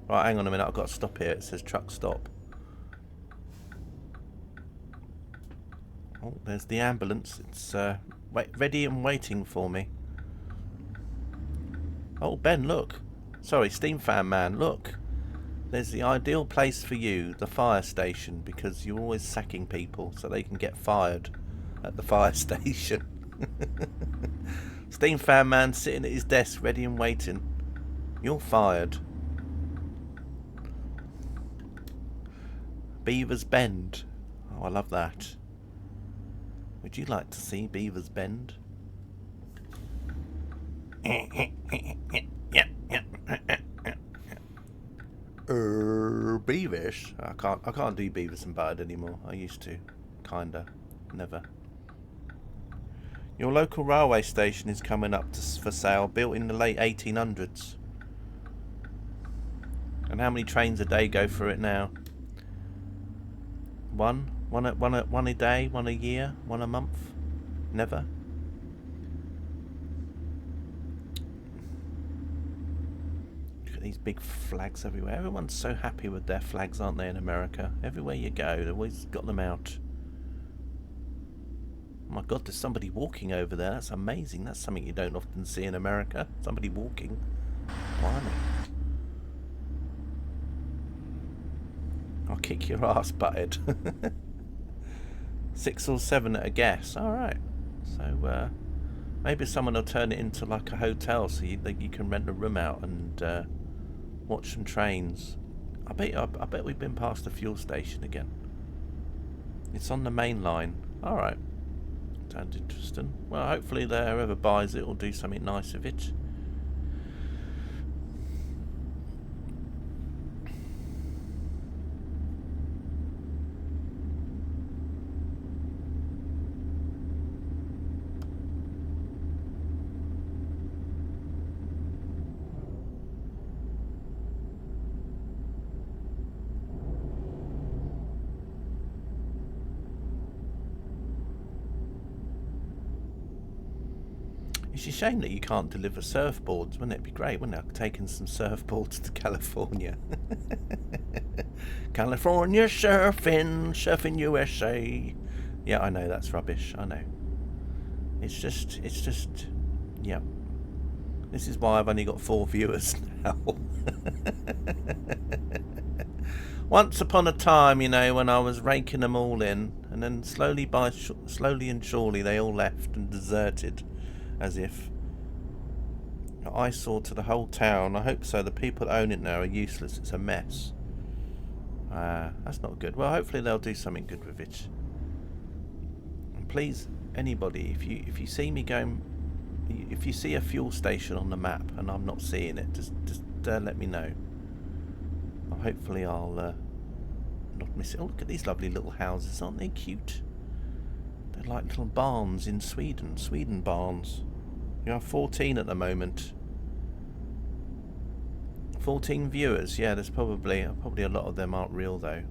Right, hang on a minute. I've got to stop here. It says truck stop. Oh, there's the ambulance. It's ready and waiting for me. Oh, Ben, look. Sorry, Steam Fan Man, look. There's the ideal place for you, the fire station, because you're always sacking people so they can get fired at the fire station. Steam Fan Man sitting at his desk, ready and waiting. You're fired. Beaver's Bend. Oh, I love that. Would you like to see Beaver's Bend? Beavish? I can't do Beavis and Bud anymore. I used to. Kinda. Never. Your local railway station is coming up for sale, built in the late 1800s. And how many trains a day go through it now? One a day, one a year, one a month? Never? Look at these big flags everywhere. Everyone's so happy with their flags, aren't they, in America? Everywhere you go, they've always got them out. Oh my god, there's somebody walking over there. That's amazing. That's something you don't often see in America. Somebody walking. Blimey. I'll kick your ass, butthead. 6 or 7 at a guess. Alright. So, maybe someone will turn it into like a hotel so you can rent a room out and watch some trains. I bet we've been past the fuel station again. It's on the main line. Alright. Sounds interesting. Well, hopefully whoever buys it will do something nice with it. It's a shame that you can't deliver surfboards, wouldn't it? It'd be great, wouldn't it? Taking some surfboards to California. California surfing USA. Yeah, I know, that's rubbish, I know. It's just, yeah. This is why I've only got 4 viewers now. Once upon a time, you know, when I was raking them all in, and then slowly and surely they all left and deserted. As if eyesore to the whole town. I hope so. The people that own it now are useless. It's a mess. That's not good. Well, hopefully they'll do something good with it. please, anybody, if you see me going, if you see a fuel station on the map and I'm not seeing it, just let me know. Hopefully I'll not miss it. Oh, look at these lovely little houses, aren't they cute? They're like little barns in Sweden barns. You have 14 at the moment. 14 viewers. Yeah, there's probably a lot of them aren't real though.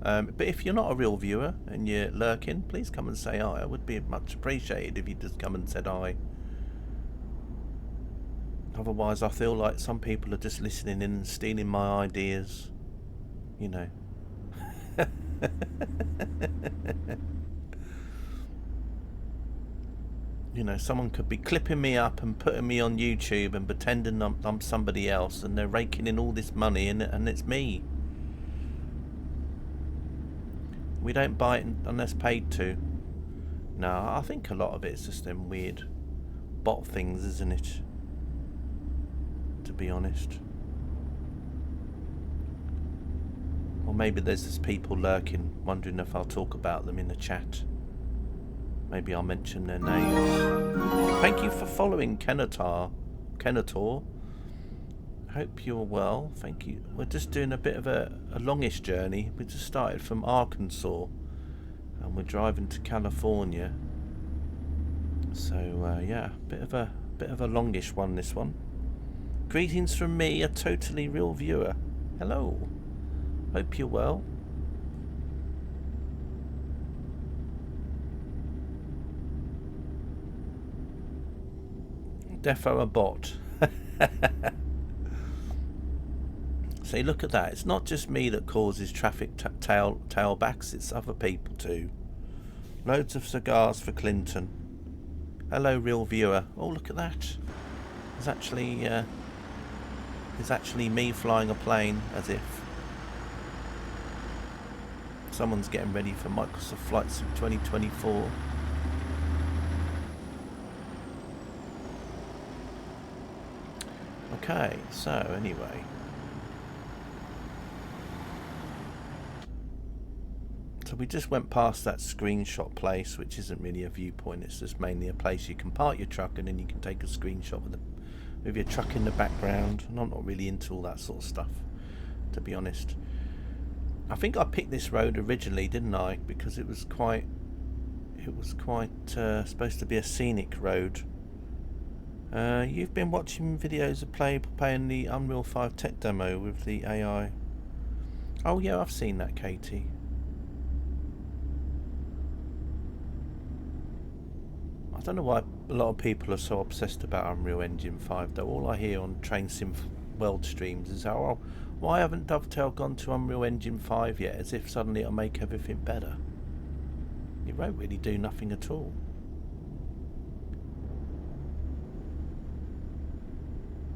But if you're not a real viewer and you're lurking, please come and say hi. It would be much appreciated if you just come and said hi. Otherwise, I feel like some people are just listening in and stealing my ideas. You know. You know, someone could be clipping me up and putting me on YouTube and pretending I'm somebody else, and they're raking in all this money, and it's me. We don't buy it unless paid to. No, I think a lot of it's just them weird bot things, isn't it? To be honest. Or maybe there's just people lurking, wondering if I'll talk about them in the chat. Maybe I'll mention their names. Thank you for following Kenator. Hope you're well. Thank you. We're just doing a bit of a longish journey. We just started from Arkansas and we're driving to California. So yeah, bit of a longish one, this one. Greetings from me, a totally real viewer. Hello. Hope you're well. Defo a bot. See, look at that. It's not just me that causes traffic tailbacks, it's other people too. Loads of cigars for Clinton. Hello, real viewer. Oh, look at that. It's actually me flying a plane, as if someone's getting ready for Microsoft Flight Sim 2024. Okay, so anyway. So we just went past that screenshot place, which isn't really a viewpoint, it's just mainly a place you can park your truck and then you can take a screenshot with your truck in the background. And I'm not really into all that sort of stuff, to be honest. I think I picked this road originally, didn't I? Because it was quite supposed to be a scenic road. You've been watching videos of playing the Unreal 5 tech demo with the AI. Oh yeah, I've seen that, Katie. I don't know why a lot of people are so obsessed about Unreal Engine 5 though. All I hear on Train Sim World streams is how, oh, why haven't Dovetail gone to Unreal Engine 5 yet, as if suddenly it'll make everything better. It won't really do nothing at all.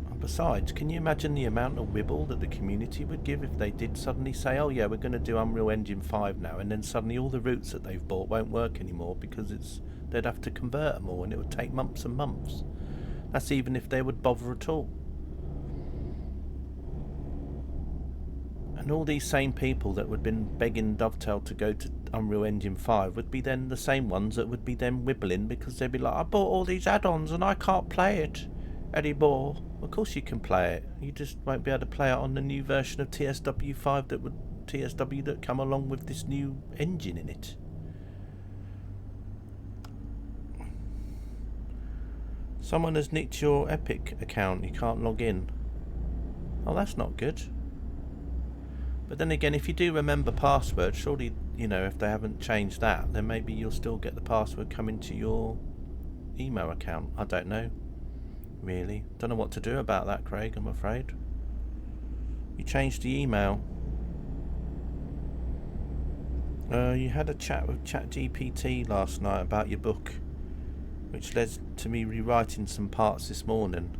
And besides, can you imagine the amount of wibble that the community would give if they did suddenly say, oh yeah, we're going to do Unreal Engine 5 now, and then suddenly all the routes that they've bought won't work anymore because they'd have to convert them all and it would take months and months. That's even if they would bother at all. And all these same people that would have been begging Dovetail to go to Unreal Engine 5 would be then the same ones that would be then wibbling because they'd be like, I bought all these add-ons and I can't play it anymore. Of course you can play it. You just won't be able to play it on the new version of TSW5 that come along with this new engine in it. Someone has nicked your Epic account. You can't log in. Oh, that's not good. But then again, if you do remember password, surely, you know, if they haven't changed that, then maybe you'll still get the password coming to your email account. I don't know. Really. Don't know what to do about that, Craig, I'm afraid. You changed the email. You had a chat with ChatGPT last night about your book, which led to me rewriting some parts this morning.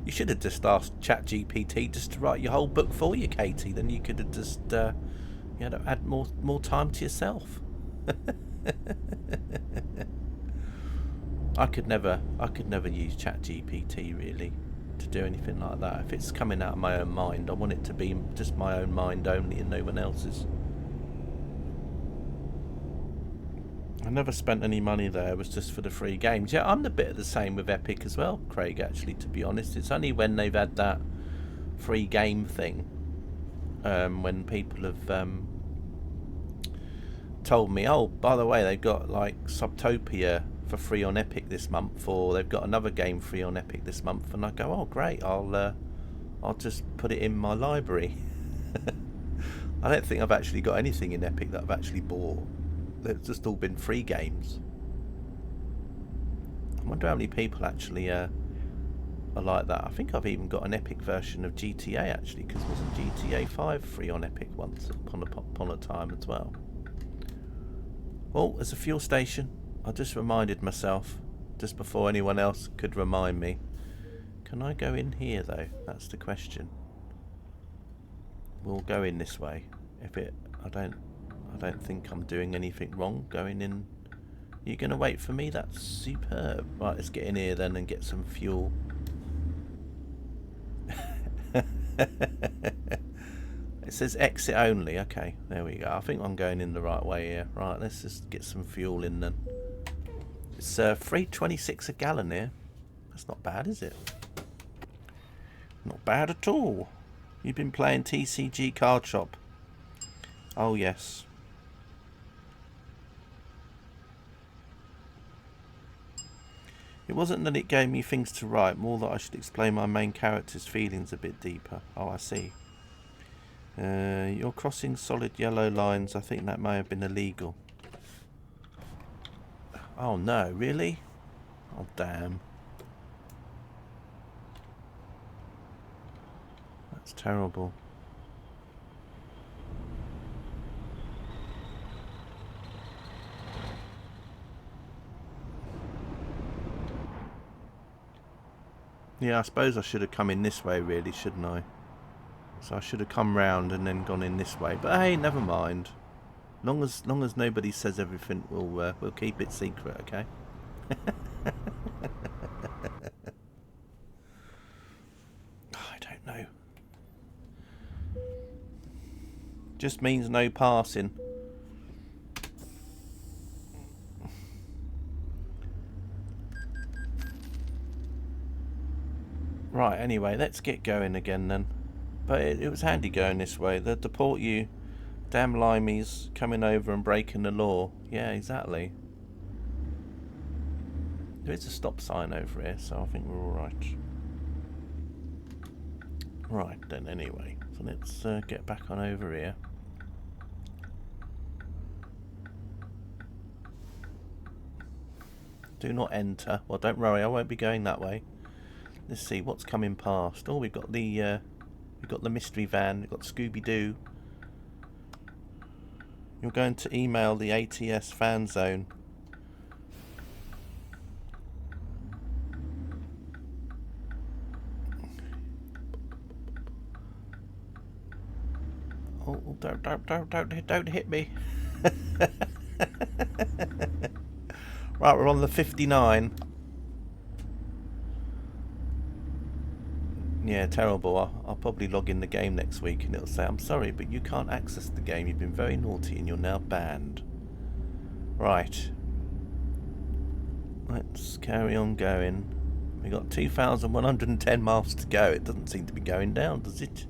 You should have just asked ChatGPT just to write your whole book for you, Katie. Then you could have just you had to add more time to yourself. I could never use ChatGPT really to do anything like that. If it's coming out of my own mind, I want it to be just my own mind only and no one else's. I never spent any money there. It was just for the free games. Yeah, I'm a bit of the same with Epic as well, Craig, actually, to be honest. It's only when they've had that free game thing, when people have told me, oh, by the way, they've got like Subtopia for free on Epic this month, or they've got another game free on Epic this month, and I go, oh, great, I'll just put it in my library. I don't think I've actually got anything in Epic that I've actually bought. They've just all been free games. I wonder how many people actually are like that. I think I've even got an Epic version of GTA actually, because wasn't GTA 5 free on Epic once upon a time as well? Oh, there's a fuel station. I just reminded myself, just before anyone else could remind me. Can I go in here though? That's the question. We'll go in this way. I don't think I'm doing anything wrong going in. You're going to wait for me? That's superb. Right, let's get in here then and get some fuel. It says exit only. Okay, there we go. I think I'm going in the right way here. Right, let's just get some fuel in then. It's $3.26 a gallon here. That's not bad, is it? Not bad at all. You've been playing TCG Card Shop. Oh, yes. It wasn't that it gave me things to write, more that I should explain my main character's feelings a bit deeper. Oh, I see. You're crossing solid yellow lines. I think that may have been illegal. Oh, no, really? Oh, damn. That's terrible. Yeah, I suppose I should have come in this way, really, shouldn't I? So I should have come round and then gone in this way. But hey, never mind. Long as nobody says everything, we'll keep it secret, okay? I don't know. Just means no passing. Right, anyway, let's get going again then. But it was handy going this way. They'll deport you. Damn limeys coming over and breaking the law. Yeah, exactly. There is a stop sign over here, so I think we're alright. Right then, anyway. So let's get back on over here. Do not enter. Well, don't worry, I won't be going that way. Let's see what's coming past. Oh, we've got the mystery van. We've got Scooby-Doo. You're going to email the ATS fan zone. Oh, don't hit me. Right, we're on the 59. Yeah, terrible. I'll probably log in the game next week and it'll say, I'm sorry, but you can't access the game. You've been very naughty and you're now banned. Right. Let's carry on going. We've got 2,110 miles to go. It doesn't seem to be going down, does it?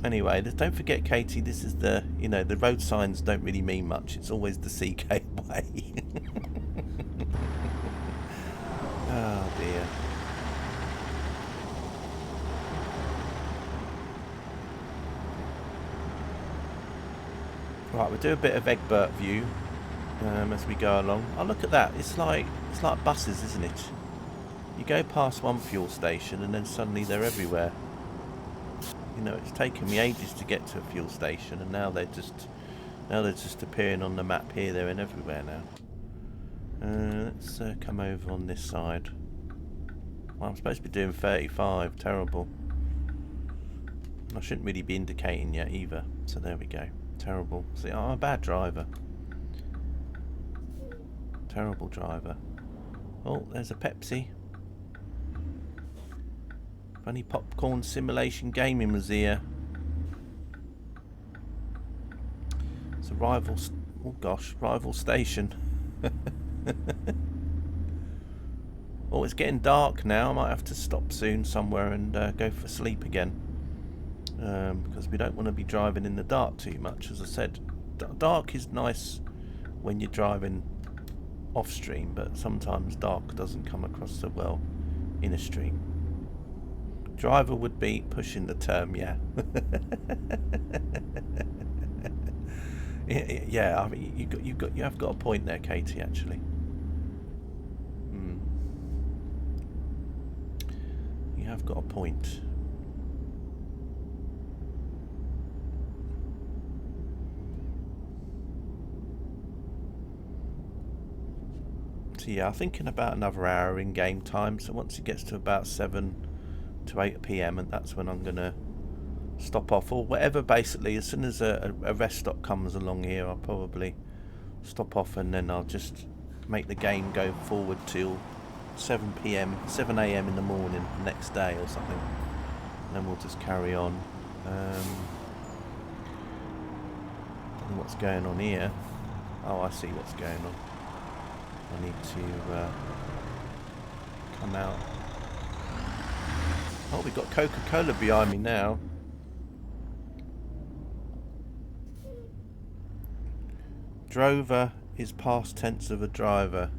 Anyway, don't forget, Katie, this is the road signs don't really mean much. It's always the CK way. Oh dear. Right, we'll do a bit of Egbert view as we go along. Oh, look at that. It's like buses, isn't it? You go past one fuel station and then suddenly they're everywhere. You know, it's taken me ages to get to a fuel station, and now they're just appearing on the map here, there, and everywhere now. Let's come over on this side. Well, I'm supposed to be doing 35. Terrible. I shouldn't really be indicating yet either. So there we go. Terrible. See, I'm a bad driver. Terrible driver. Oh, there's a Pepsi. Funny popcorn simulation gaming was here. rival... Oh gosh, rival station. Oh, it's getting dark now. I might have to stop soon somewhere and go for sleep again. Because we don't want to be driving in the dark too much. As I said, dark is nice when you're driving off stream, but sometimes dark doesn't come across so well in a stream. Driver would be pushing the term, yeah. Yeah, I mean, you have got a point there, Katie. Actually, you have got a point. So yeah, I'm thinking about another hour in game time. So once it gets to about 7 to 8 p.m, and that's when I'm gonna stop off or whatever. Basically, as soon as a rest stop comes along here, I'll probably stop off, and then I'll just make the game go forward till 7 a.m. in the morning the next day or something, and then we'll just carry on. Don't know what's going on here. Oh, I see what's going on. I need to come out. Oh, we've got Coca-Cola behind me now. Drover is past tense of a driver.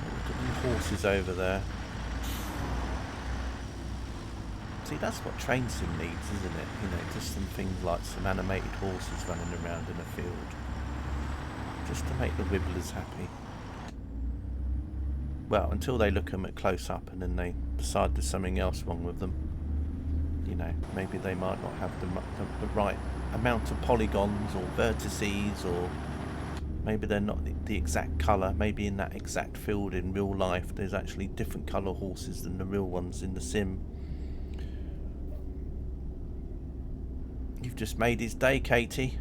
Look at the horses over there. See, that's what train sim needs, isn't it? You know, just some things like some animated horses running around in a field. Just to make the wibblers happy. Well, until they look at them at close up and then they decide there's something else wrong with them. You know, maybe they might not have the right amount of polygons or vertices, or maybe they're not the exact colour. Maybe in that exact field in real life there's actually different colour horses than the real ones in the sim. You've just made his day, Katie.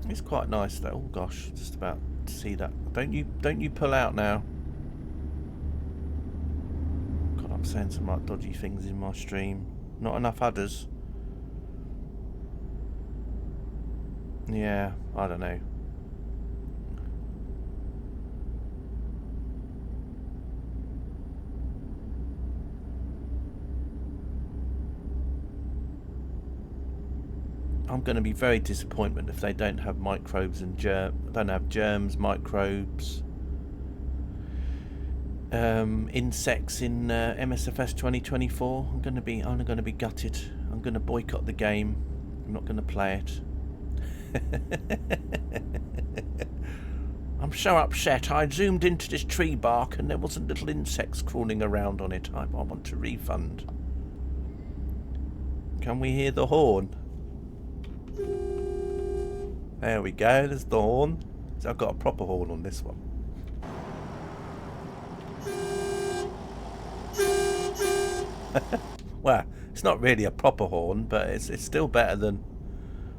It's quite nice though. Oh gosh, just about to see that. Don't you pull out now. God, I'm saying some like dodgy things in my stream. Not enough udders. Yeah, I don't know. I'm going to be very disappointed if they don't have microbes and don't have germs, microbes, insects in MSFS 2024. I'm going to be gutted. I'm going to boycott the game. I'm not going to play it. I'm so upset. I zoomed into this tree bark and there wasn't little insects crawling around on it. I want a refund. Can we hear the horn? There we go, there's the horn. So I've got a proper horn on this one. Well, it's not really a proper horn, but it's still better than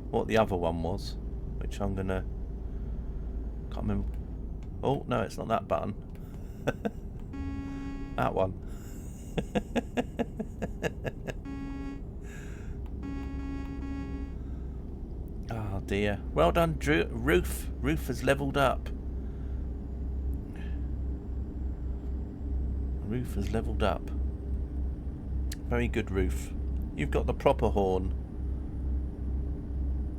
what the other one was, which I'm gonna... Can't remember. Oh, no, it's not that button. That one. Oh dear. Well done, Drew. Roof has leveled up. Roof has leveled up. Very good, Roof. You've got the proper horn.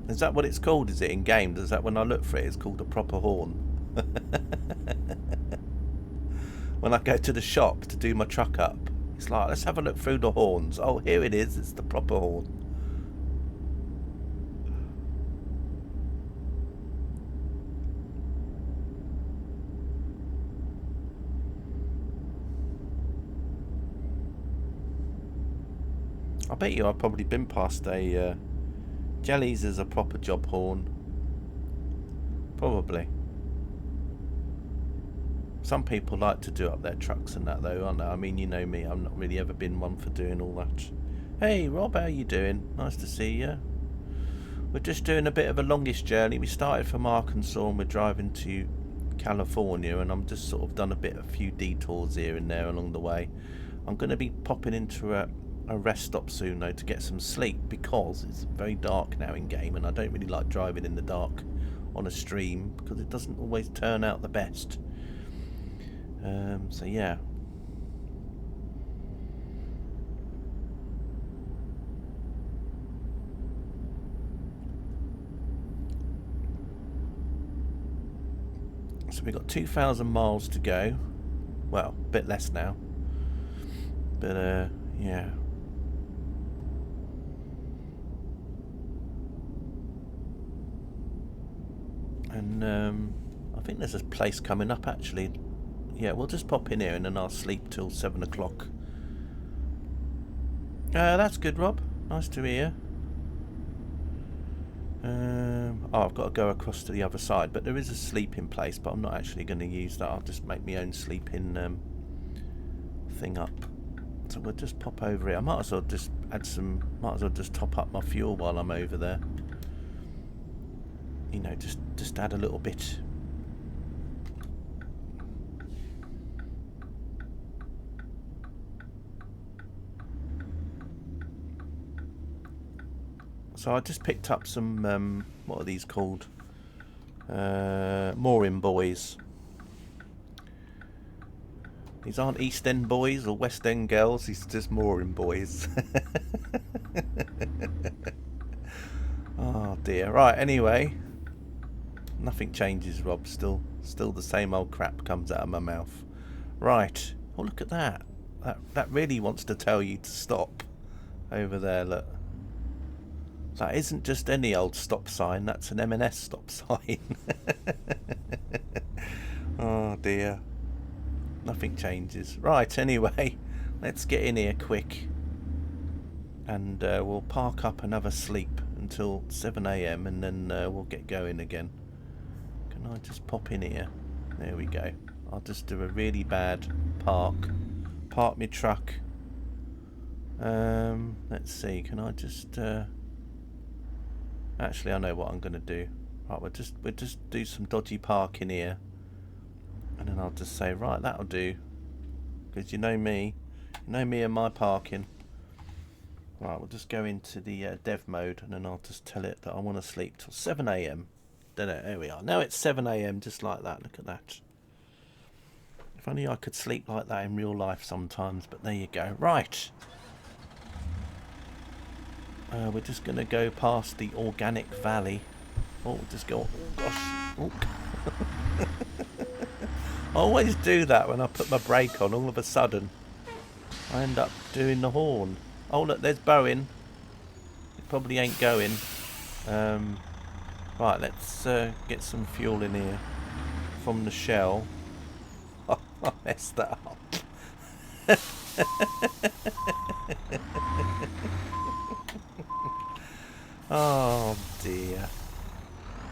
Is that what it's called? Is it in game? Is that when I look for it, it's called a proper horn? When I go to the shop to do my truck up, it's like, let's have a look through the horns. Oh, here it is. It's the proper horn. I bet you I've probably been past a Jellies is a proper job horn. Probably. Some people like to do up their trucks and that though, aren't they? I mean, you know me, I've not really ever been one for doing all that. Hey Rob, how you doing? Nice to see you. We're just doing a bit of a longish journey. We started from Arkansas and we're driving to California, and I'm just sort of done a few detours here and there along the way. I'm going to be popping into a rest stop soon though to get some sleep, because it's very dark now in game, and I don't really like driving in the dark on a stream because it doesn't always turn out the best. So yeah. So we've got 2,000 miles to go. Well, a bit less now. But yeah. And I think there's a place coming up actually. Yeah, we'll just pop in here and then I'll sleep till 7 o'clock. That's good, Rob. Nice to hear. Oh, I've got to go across to the other side, but there is a sleeping place, but I'm not actually going to use that. I'll just make my own sleeping thing up. So we'll just pop over here. I might as well just top up my fuel while I'm over there. You know, just add a little bit. So I just picked up some, what are these called? Mooring buoys. These aren't East End boys or West End girls, these are just mooring buoys. Oh dear. Right, anyway. Nothing changes, Rob. Still the same old crap comes out of my mouth. Right. Oh, look at that. That really wants to tell you to stop. Over there, look. That isn't just any old stop sign, that's an M&S stop sign. Oh dear. Nothing changes. Right, anyway, let's get in here quick. And we'll park up another sleep until 7 AM and then we'll get going again. Can I just pop in here? There we go. I'll just do a really bad park my truck. Let's see, can I just... Actually, I know what I'm going to do. Right, we'll just do some dodgy parking here. And then I'll just say, right, that'll do. Because you know me and my parking. Right, we'll just go into the dev mode and then I'll just tell it that I want to sleep till 7 AM. There we are. Now it's 7 AM, just like that. Look at that. If only I could sleep like that in real life sometimes, but there you go. Right. We're just going to go past the organic valley. Oh, just go... Oh, gosh. Oh. I always do that when I put my brake on. All of a sudden, I end up doing the horn. Oh, look, there's Bowen. It probably ain't going. Right, let's get some fuel in here from the Shell. Oh, I messed that up. Oh dear.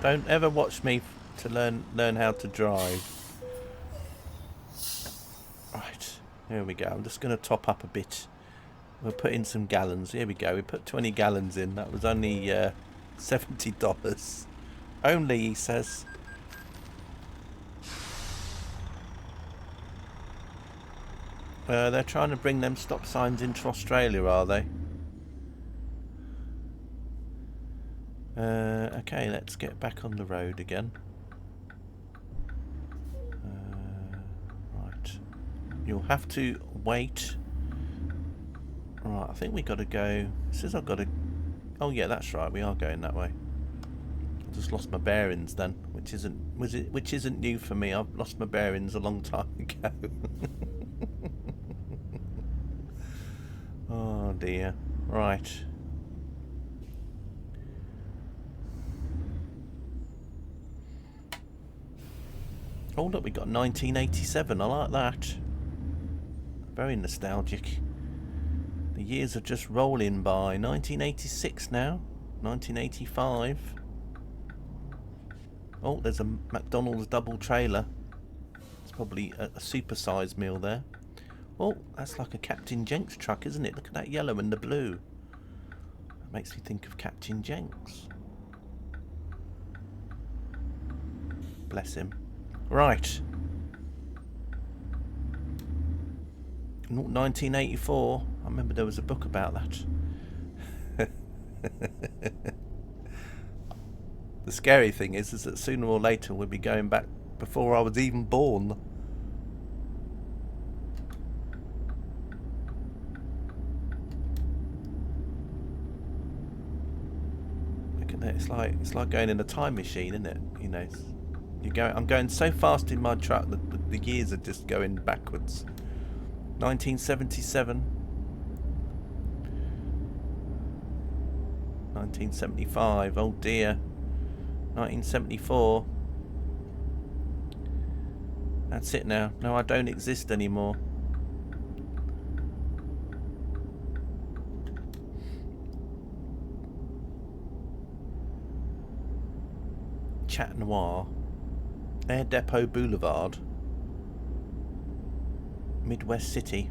Don't ever watch me to learn how to drive. Right, here we go. I'm just going to top up a bit. We'll put in some gallons. Here we go. We put 20 gallons in. That was only $70. Only, he says. They're trying to bring them stop signs into Australia, are they? Okay, let's get back on the road again. Right. You'll have to wait. Right, I think we got to go... It says I've got to... Oh yeah, that's right, we are going that way. I just lost my bearings then, which isn't new for me. I've lost my bearings a long time ago. Oh dear. Right. Oh look, we got 1987. I like that. Very nostalgic. The years are just rolling by. 1986 now. 1985. Oh, there's a McDonald's double trailer. It's probably a super-sized meal there. Oh, that's like a Captain Jenks truck, isn't it? Look at that yellow and the blue. That makes me think of Captain Jenks. Bless him. Right. 1984. I remember there was a book about that. The scary thing is that sooner or later we'll be going back before I was even born. Look at that. It's like going in a time machine, isn't it? You know, I'm going so fast in my truck that the years are just going backwards. 1977. 1975. Oh dear. 1974. That's it now. No, I don't exist anymore. Chat Noir. Air Depot Boulevard. Midwest City.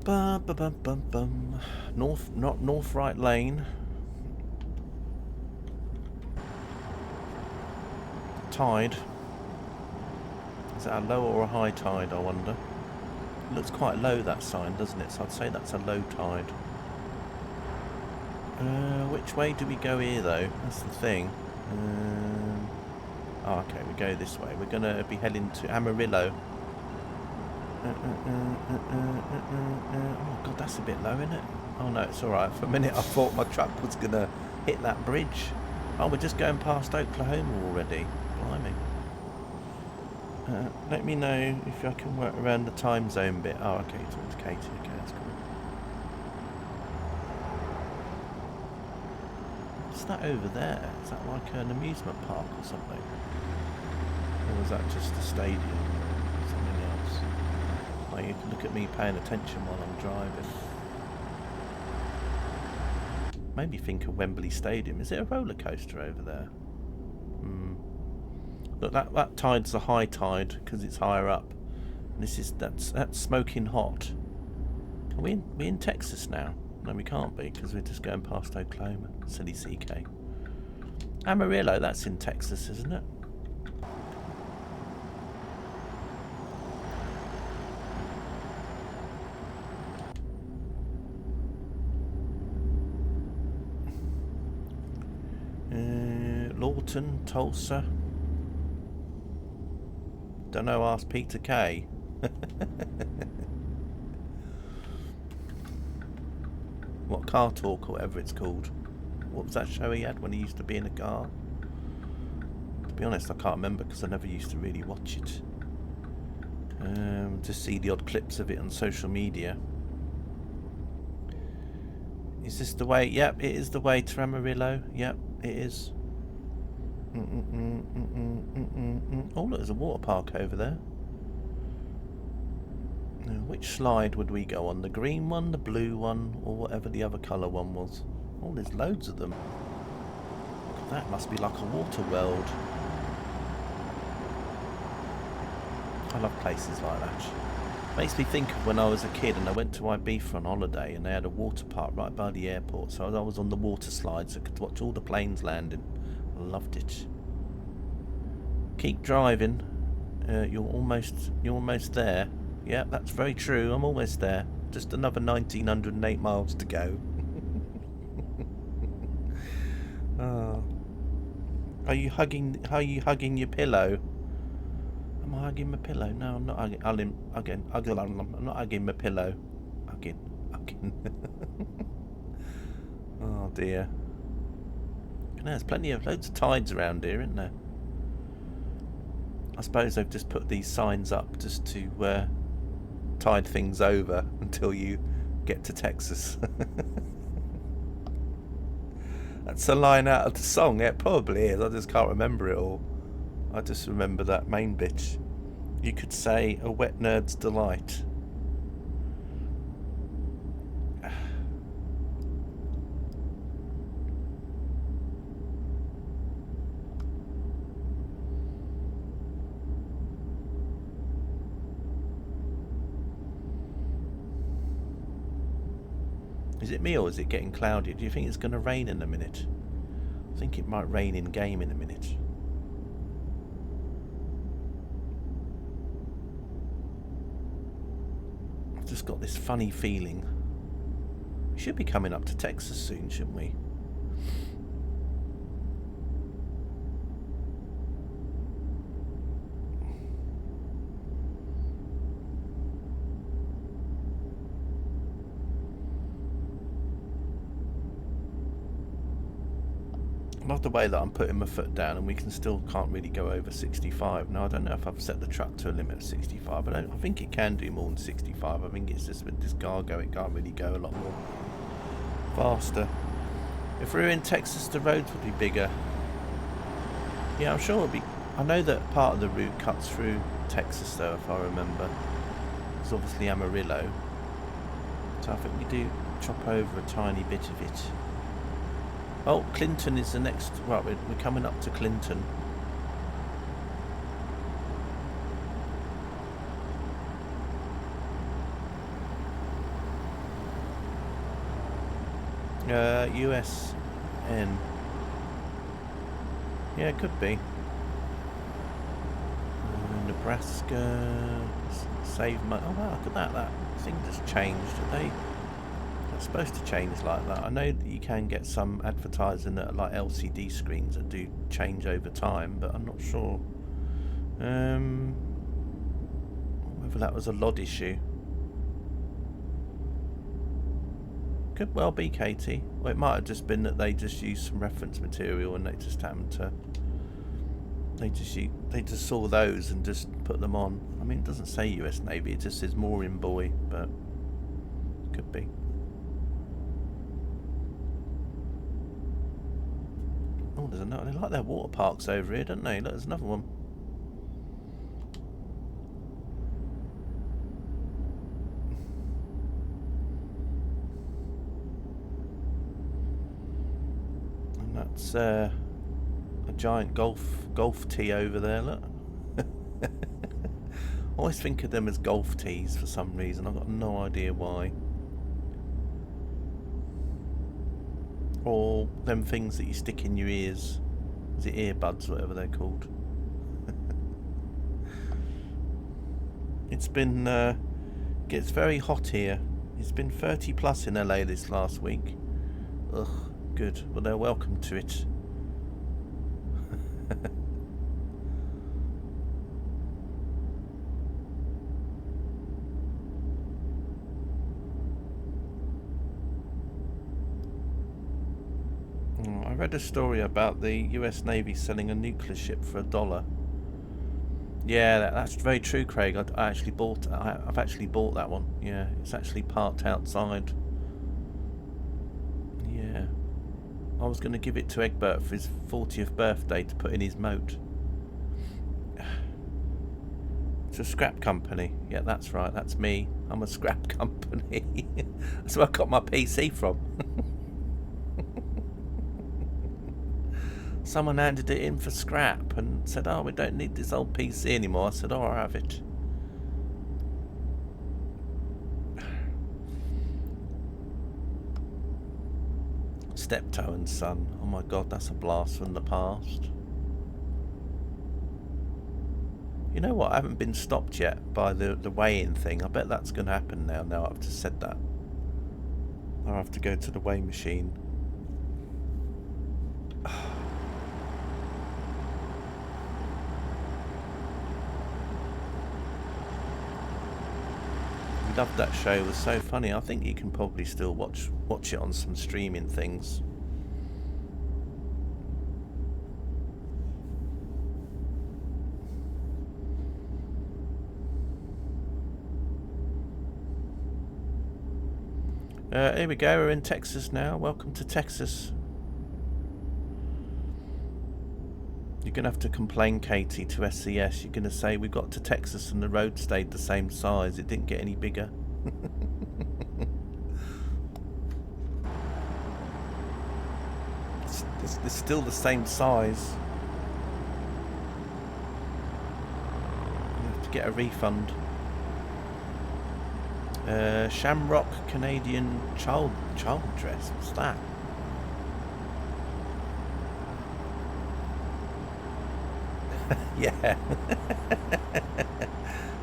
Bum, bum, bum, bum, bum. North Right Lane. Tide. Is that a low or a high tide, I wonder? It looks quite low, that sign, doesn't it? So I'd say that's a low tide. Which way do we go here, though? That's the thing. Oh, okay, we go this way. We're going to be heading to Amarillo. Oh, God, that's a bit low, isn't it? Oh, no, it's alright. For a minute, I thought my truck was going to hit that bridge. Oh, we're just going past Oklahoma already. Blimey. Let me know if I can work around the time zone bit. Oh, okay, towards Katie. Okay, that's cool. What's that over there? Is that like an amusement park or something? Or is that just a stadium or something else? Oh, you can look at me paying attention while I'm driving. Made me think of Wembley Stadium. Is it a roller coaster over there? Look, that tide's the high tide because it's higher up. And that's smoking hot. Are we in Texas now? No, we can't be because we're just going past Oklahoma. Silly CK. Amarillo, that's in Texas, isn't it? Lawton, Tulsa. Don't know, ask Peter Kay. What, Car Talk or whatever it's called. What was that show he had when he used to be in a car? To be honest, I can't remember because I never used to really watch it. Just see the odd clips of it on social media. Is this the way? Yep, it is the way to Amarillo. Yep, it is. Oh, look, there's a water park over there. Now, which slide would we go on? The green one, the blue one, or whatever the other colour one was? Oh, there's loads of them. That must be like a water world. I love places like that. Makes me think of when I was a kid and I went to Ibiza on holiday and they had a water park right by the airport. So I was on the water slide so I could watch all the planes landing. I loved it. Keep driving. You're almost there. Yeah, that's very true. I'm almost there. Just another 1,908 miles to go. Oh. Are you hugging your pillow? Am I hugging my pillow? No, I'm not hugging. I'm not hugging my pillow. Hugging. Oh dear. There's loads of tides around here, isn't there? I suppose they've just put these signs up just to tide things over until you get to Texas. That's a line out of the song. It probably is. I just can't remember it all. I just remember that main bit. You could say a wet nerd's delight. Is it me or is it getting cloudy? Do you think it's going to rain in a minute? I think it might rain in game in a minute. I've just got this funny feeling. We should be coming up to Texas soon, shouldn't we? I love the way that I'm putting my foot down and we can't really go over 65. Now I don't know if I've set the truck to a limit of 65, but I think it can do more than 65. I think it's just with this cargo it can't really go a lot more faster. If we were in Texas the roads would be bigger. Yeah, I'm sure it'll be. I know that part of the route cuts through Texas though, if I remember. It's obviously Amarillo. So I think we do chop over a tiny bit of it. Oh, Clinton is the next. Right, we're coming up to Clinton. USN. Yeah, it could be. Nebraska. Save money. Oh wow, look at that. That thing just changed. Are they? It's supposed to change like that. I know that you can get some advertising that are like LCD screens that do change over time, but I'm not sure whether that was a LOD issue. Could well be, Katie. Well, it might have just been that they just used some reference material and they just happened to. They just saw those and just put them on. I mean, it doesn't say US Navy. It just says Mooring Buoy, but could be. Oh, there's another. They like their water parks over here, don't they? Look, there's another one. And that's a giant golf tee over there. Look. I always think of them as golf tees for some reason. I've got no idea why. Or them things that you stick in your ears. Is it earbuds, whatever they're called? It's been gets very hot here. It's been 30 plus in LA this last week. Ugh, good. Well, they're welcome to it. I read a story about the US Navy selling a nuclear ship for $1. Yeah, that's very true, Craig. I actually bought. I've actually bought that one. Yeah, it's actually parked outside. Yeah, I was going to give it to Egbert for his 40th birthday to put in his moat. It's a scrap company. Yeah, that's right. That's me. I'm a scrap company. That's where I got my PC from. Someone handed it in for scrap and said, oh, we don't need this old PC anymore. I said, oh, I'll have it. Steptoe and Son. Oh my god, that's a blast from the past. You know what? I haven't been stopped yet by the weigh-in thing. I bet that's going to happen now I've just said that. I'll have to go to the weigh machine. Loved that show. It was so funny. I think you can probably still watch it on some streaming things. Here we go. We're in Texas now. Welcome to Texas. You're going to have to complain, Katie, to SCS. You're going to say we got to Texas and the road stayed the same size. It didn't get any bigger. It's still the same size. You have to get a refund. Shamrock Canadian child dress. What's that? Yeah.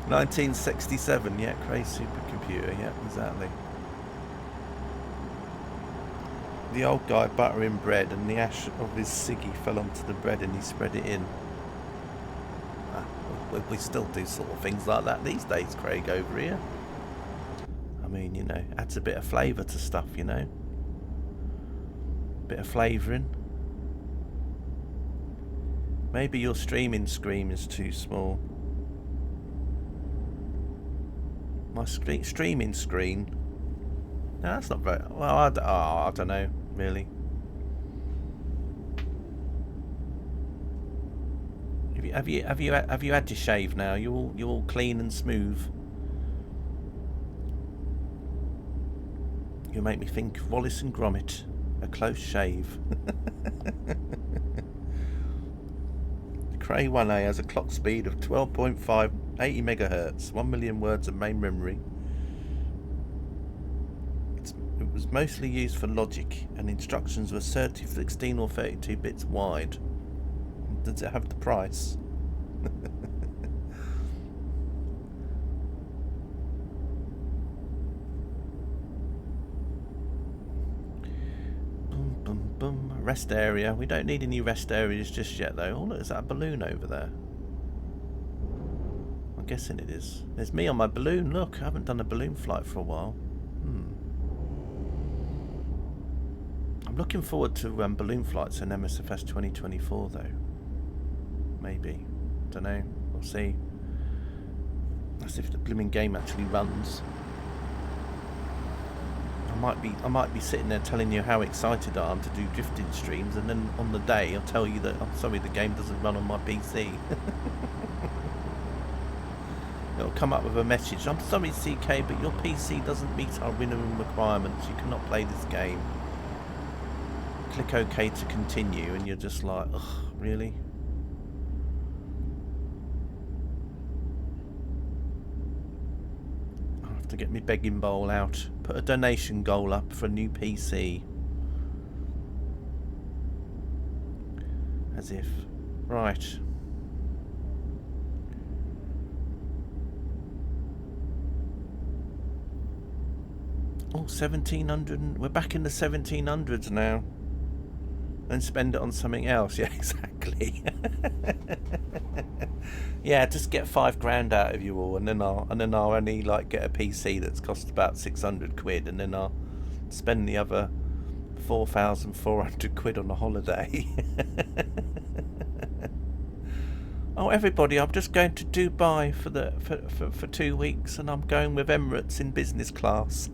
1967. Yeah, Cray supercomputer. Yeah, exactly. The old guy buttering bread, and the ash of his ciggy fell onto the bread, and he spread it in. We still do sort of things like that these days, Craig, over here. I mean, you know, adds a bit of flavour to stuff, you know. Bit of flavouring. Maybe your streaming screen is too small. My streaming screen? No, that's not very... Well, I don't know, really. Have you had your shave now? You're all clean and smooth. You make me think of Wallace and Gromit. A close shave. The Cray 1A has a clock speed of 12.5, 80 megahertz, 1 million words of main memory. It was mostly used for logic, and instructions were 16 or 32 bits wide. Does it have the price? Boom, boom, boom. Rest area. We don't need any rest areas just yet, though. Oh, look, is that a balloon over there? I'm guessing it is. There's me on my balloon. Look, I haven't done a balloon flight for a while. I'm looking forward to balloon flights in MSFS 2024, though. Maybe. Don't know. We'll see. That's if the blooming game actually runs. I might be sitting there telling you how excited I am to do drifting streams, and then on the day I'll tell you that I'm sorry, the game doesn't run on my PC. It'll come up with a message. I'm sorry, CK, but your PC doesn't meet our minimum requirements. You cannot play this game. Click OK to continue, and you're just like, ugh, really? I'll have to get my begging bowl out. Put a donation goal up for a new PC. As if. Right. Oh, 1700. We're back in the 1700s now. And spend it on something else. Yeah, exactly. Yeah, just get $5,000 out of you all, and then I'll only like get a PC that's cost about 600 quid, and then I'll spend the other 4,400 quid on a holiday. Oh, everybody, I'm just going to Dubai for 2 weeks, and I'm going with Emirates in business class.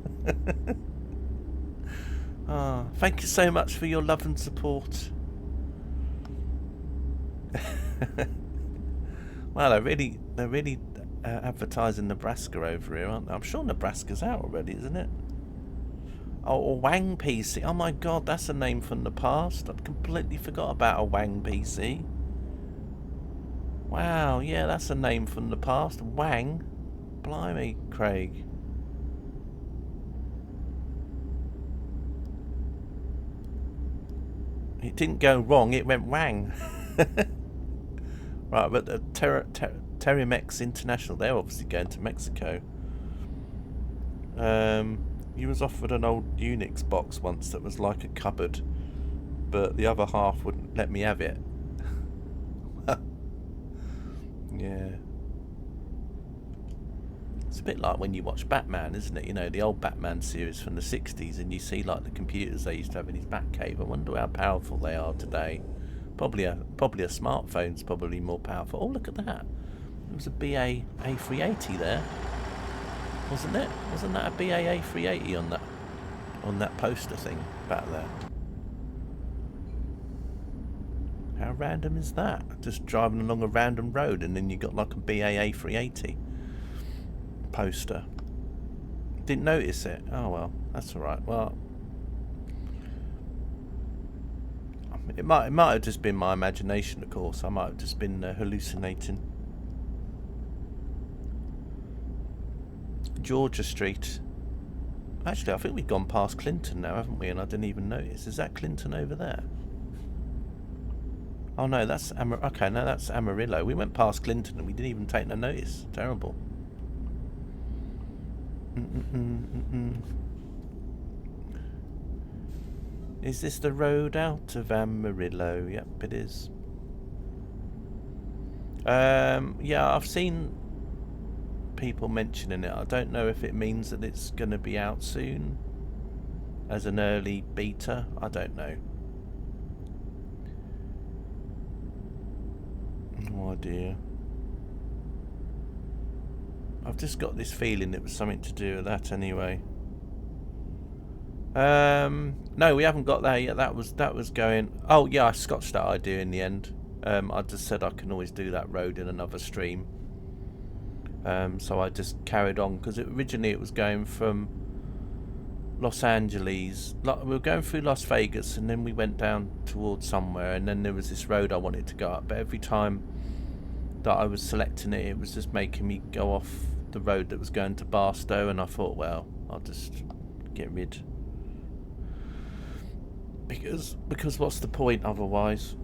Thank you so much for your love and support. Well, they're really advertising Nebraska over here, aren't they? I'm sure Nebraska's out already, isn't it? Oh, a Wang PC. Oh my god, that's a name from the past. I'd completely forgot about a Wang PC. Wow, yeah, that's a name from the past. Wang. Blimey, Craig. It didn't go wrong, it went wang. Right, but the Terimex International, they're obviously going to Mexico. You was offered an old Unix box once that was like a cupboard, but the other half wouldn't let me have it. Yeah. It's a bit like when you watch Batman, isn't it? You know, the old Batman series from the 60s, and you see like the computers they used to have in his Batcave. I wonder how powerful they are today. Probably a smartphone's probably more powerful. Oh, look at that. There was a BA A380 there. Wasn't it? Wasn't that a BA A380 on that poster thing back there? How random is that? Just driving along a random road and then you got like a BA A380 poster. Didn't notice it. Oh well, that's alright. Well, it might have just been my imagination, of course. I might have just been hallucinating. Georgia Street. Actually, I think we've gone past Clinton now, haven't we? And I didn't even notice. Is that Clinton over there? Oh no, that's okay. No, that's Amarillo. We went past Clinton and we didn't even take no notice. Terrible. Is this the road out of Amarillo? Yep, it is. Yeah, I've seen people mentioning it. I don't know if it means that it's going to be out soon as an early beta. I don't know. No idea. I've just got this feeling it was something to do with that anyway. No, we haven't got there yet. That was going. Oh yeah, I scotched that idea in the end. I just said I can always do that road in another stream. So I just carried on because originally it was going from Los Angeles. We were going through Las Vegas and then we went down towards somewhere and then there was this road I wanted to go up. But every time that I was selecting it, it was just making me go off the road that was going to Barstow, and I thought, well, I'll just get rid. Because what's the point otherwise?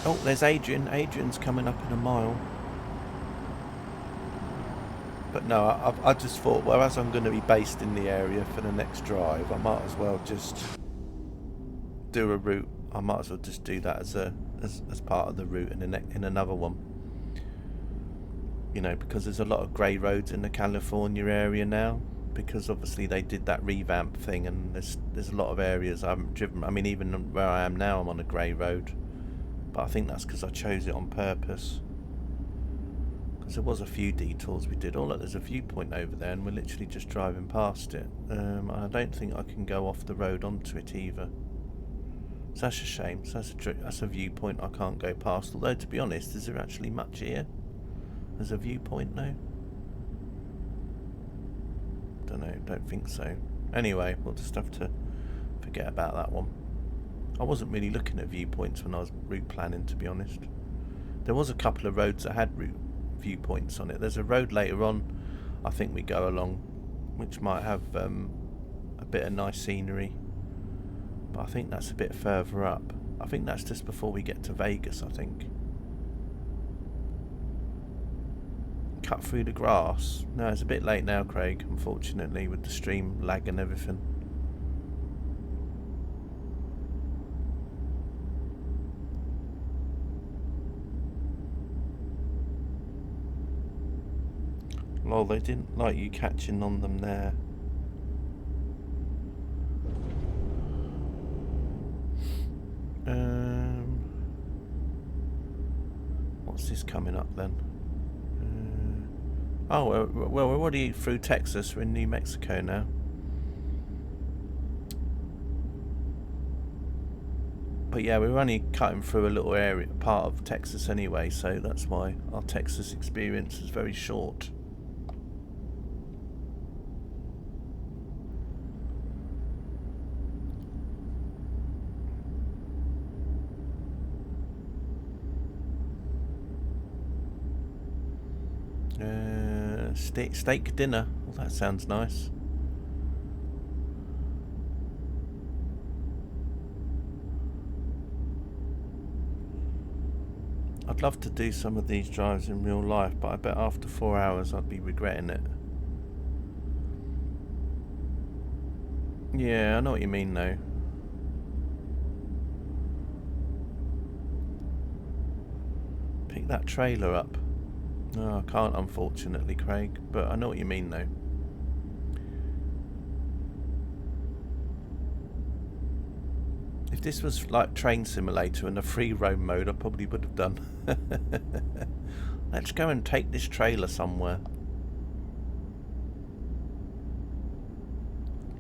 Oh, there's Adrian. Adrian's coming up in a mile. But no, I just thought, well, as I'm going to be based in the area for the next drive, I might as well just do a route. I might as well just do that as part of the route in another one. You know, because there's a lot of grey roads in the California area now. Because obviously they did that revamp thing, and there's a lot of areas I haven't driven. I mean, even where I am now, I'm on a grey road. But I think that's because I chose it on purpose. Because there was a few detours we did. Oh look, there's a viewpoint over there and we're literally just driving past it. I don't think I can go off the road onto it either. So that's a shame. So that's a viewpoint I can't go past. Although, to be honest, is there actually much here? There's a viewpoint now? Don't know, don't think so. Anyway, we'll just have to forget about that one. I wasn't really looking at viewpoints when I was route planning, to be honest. There was a couple of roads that had route viewpoints on it. There's a road later on I think we go along which might have a bit of nice scenery, but I think that's a bit further up. I think that's just before we get to Vegas, I think. Cut through the grass. No, it's a bit late now, Craig, unfortunately, with the stream lag and everything. Lol, they didn't like you catching on them there. What's this coming up then? Oh, well, we're already through Texas. We're in New Mexico now. But yeah, we're only cutting through a little area, part of Texas anyway, so that's why our Texas experience is very short. Steak dinner. Well, that sounds nice. I'd love to do some of these drives in real life, but I bet after 4 hours I'd be regretting it. Yeah, I know what you mean though. Pick that trailer up. No, I can't, unfortunately, Craig, but I know what you mean though. If this was like Train Simulator and a free roam mode, I probably would have done. Let's go and take this trailer somewhere.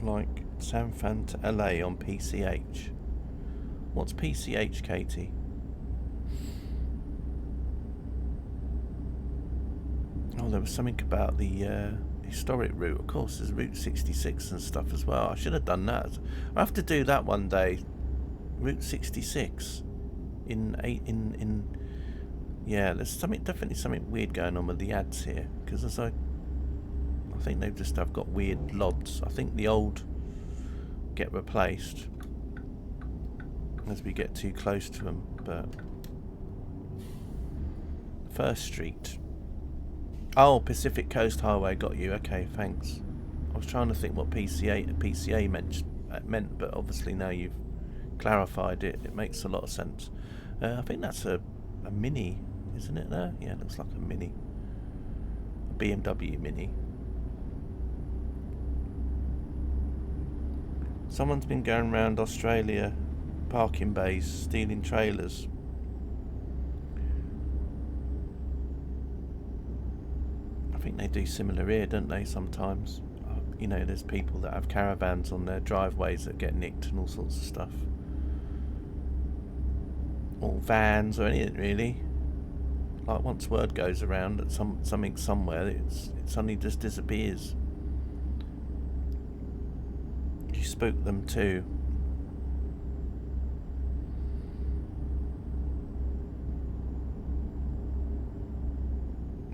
Like San Fran to LA on PCH. What's PCH, Katie? Oh, there was something about the historic route. Of course, there's Route 66 and stuff as well. I should have done that. I have to do that one day. Route 66. Yeah, there's definitely something weird going on with the ads here, because I think they've just have got weird LODs. I think the old get replaced as we get too close to them. But First Street. Oh, Pacific Coast Highway, got you. Okay, thanks. I was trying to think what PCA meant, but obviously now you've clarified it. It makes a lot of sense. I think that's a Mini, isn't it there? Yeah, it looks like a Mini. A BMW Mini. Someone's been going around Australia parking bays stealing trailers. I think they do similar here, don't they, sometimes? You know, there's people that have caravans on their driveways that get nicked and all sorts of stuff. Or vans or anything, really. Like, once word goes around that something somewhere, it suddenly just disappears. You spook them too.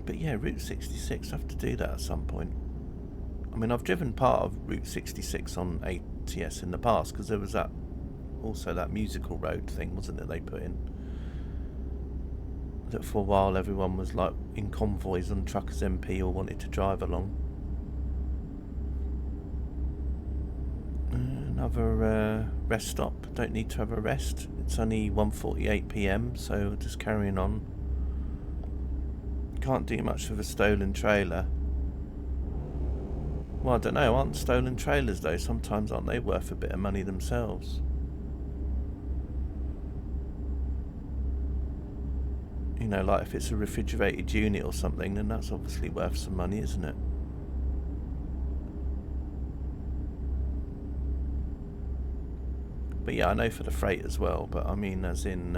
But yeah, Route 66, I have to do that at some point. I mean, I've driven part of Route 66 on ATS in the past, because there was also that musical road thing, wasn't it, they put in? That for a while everyone was like in convoys on Truckers MP or wanted to drive along. Another rest stop. Don't need to have a rest. It's only 1:48 PM, so just carrying on. Can't do much with a stolen trailer. Well, I don't know. Aren't stolen trailers, though, sometimes aren't they worth a bit of money themselves? You know, like if it's a refrigerated unit or something, then that's obviously worth some money, isn't it? But yeah, I know for the freight as well, but I mean as in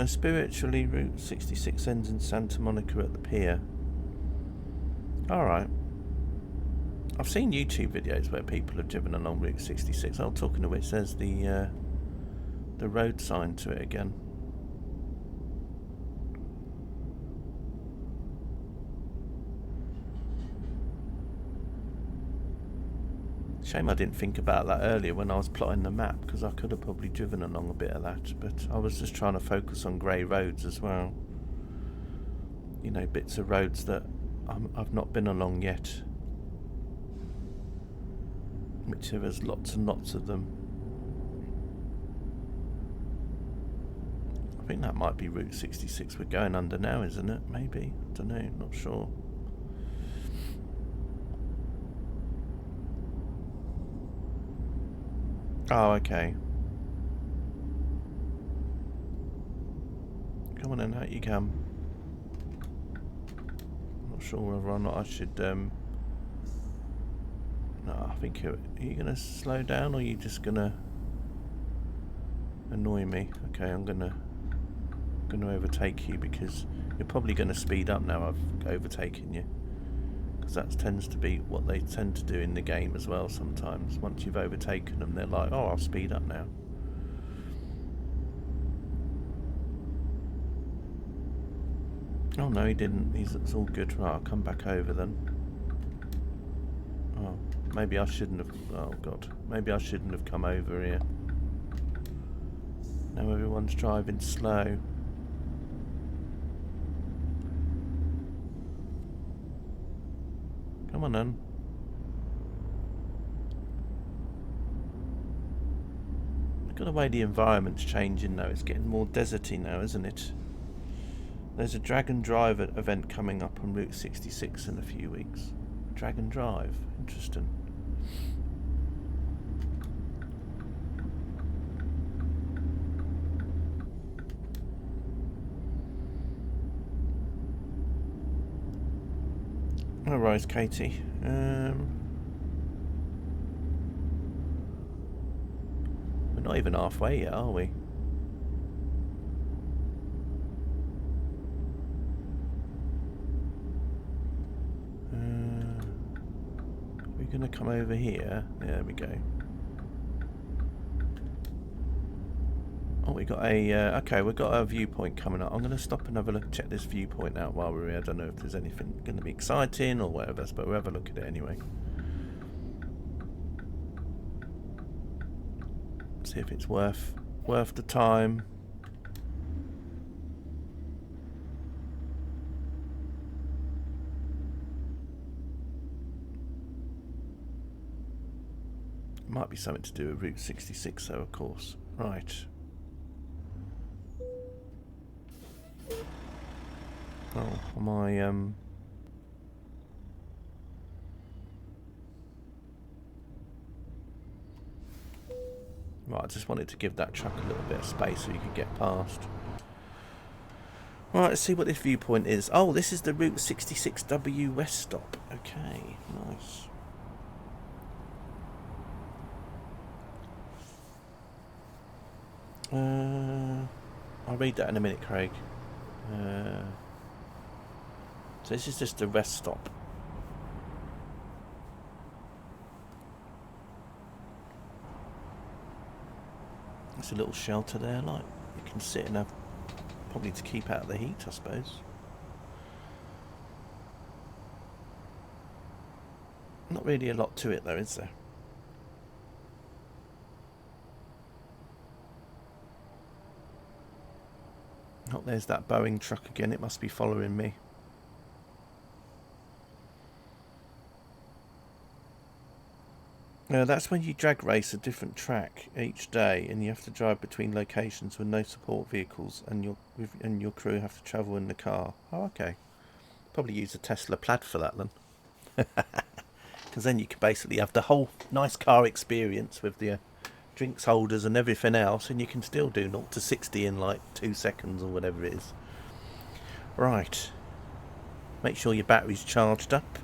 spiritually, Route 66 ends in Santa Monica at the pier. Alright. I've seen YouTube videos where people have driven along Route 66. Oh, talking of which, there's the road sign to it again. Shame I didn't think about that earlier when I was plotting the map, because I could have probably driven along a bit of that, but I was just trying to focus on grey roads as well. You know, bits of roads that I've not been along yet, which there's lots and lots of them. I think that might be Route 66 we're going under now, isn't it? Maybe. I don't know, not sure. Oh, okay. Come on then, out you come. I'm not sure whether or not I should, No, I think are you going to slow down, or are you just going to annoy me? Okay, I'm going to overtake you, because you're probably going to speed up now I've overtaken you. Because that tends to be what they tend to do in the game as well sometimes. Once you've overtaken them, they're like, oh, I'll speed up now. Oh no, he didn't. It's all good. Right, I'll come back over then. Oh, maybe I shouldn't have. Oh god, maybe I shouldn't have come over here. Now everyone's driving slow. Come on then. Look at the way the environment's changing now. It's getting more deserty now, isn't it? There's a Dragon Drive event coming up on Route 66 in a few weeks. Dragon Drive. Interesting. No worries, Katie. We're not even halfway yet, are we? We're going to come over here. There we go. Oh, we got a okay. We've got a viewpoint coming up. I'm going to stop and have a look, check this viewpoint out while we're here. I don't know if there's anything going to be exciting or whatever, but we'll have a look at it anyway. See if it's worth the time. Might be something to do with Route 66 though, of course. Right. Oh, am I right, I just wanted to give that truck a little bit of space so you could get past. Right, let's see what this viewpoint is. Oh, this is the Route 66W West stop. Okay, nice. I'll read that in a minute, Craig. So this is just the rest stop. There's a little shelter there, like you can sit and have, probably to keep out the heat, I suppose. Not really a lot to it though, is there? Oh, there's that Boeing truck again. It must be following me. That's when you drag race a different track each day, and you have to drive between locations with no support vehicles, and your crew have to travel in the car. Oh, okay. Probably use a Tesla Plaid for that then, because then you can basically have the whole nice car experience with the drinks holders and everything else, and you can still do 0 to 60 in like 2 seconds or whatever it is. Right. Make sure your battery's charged up.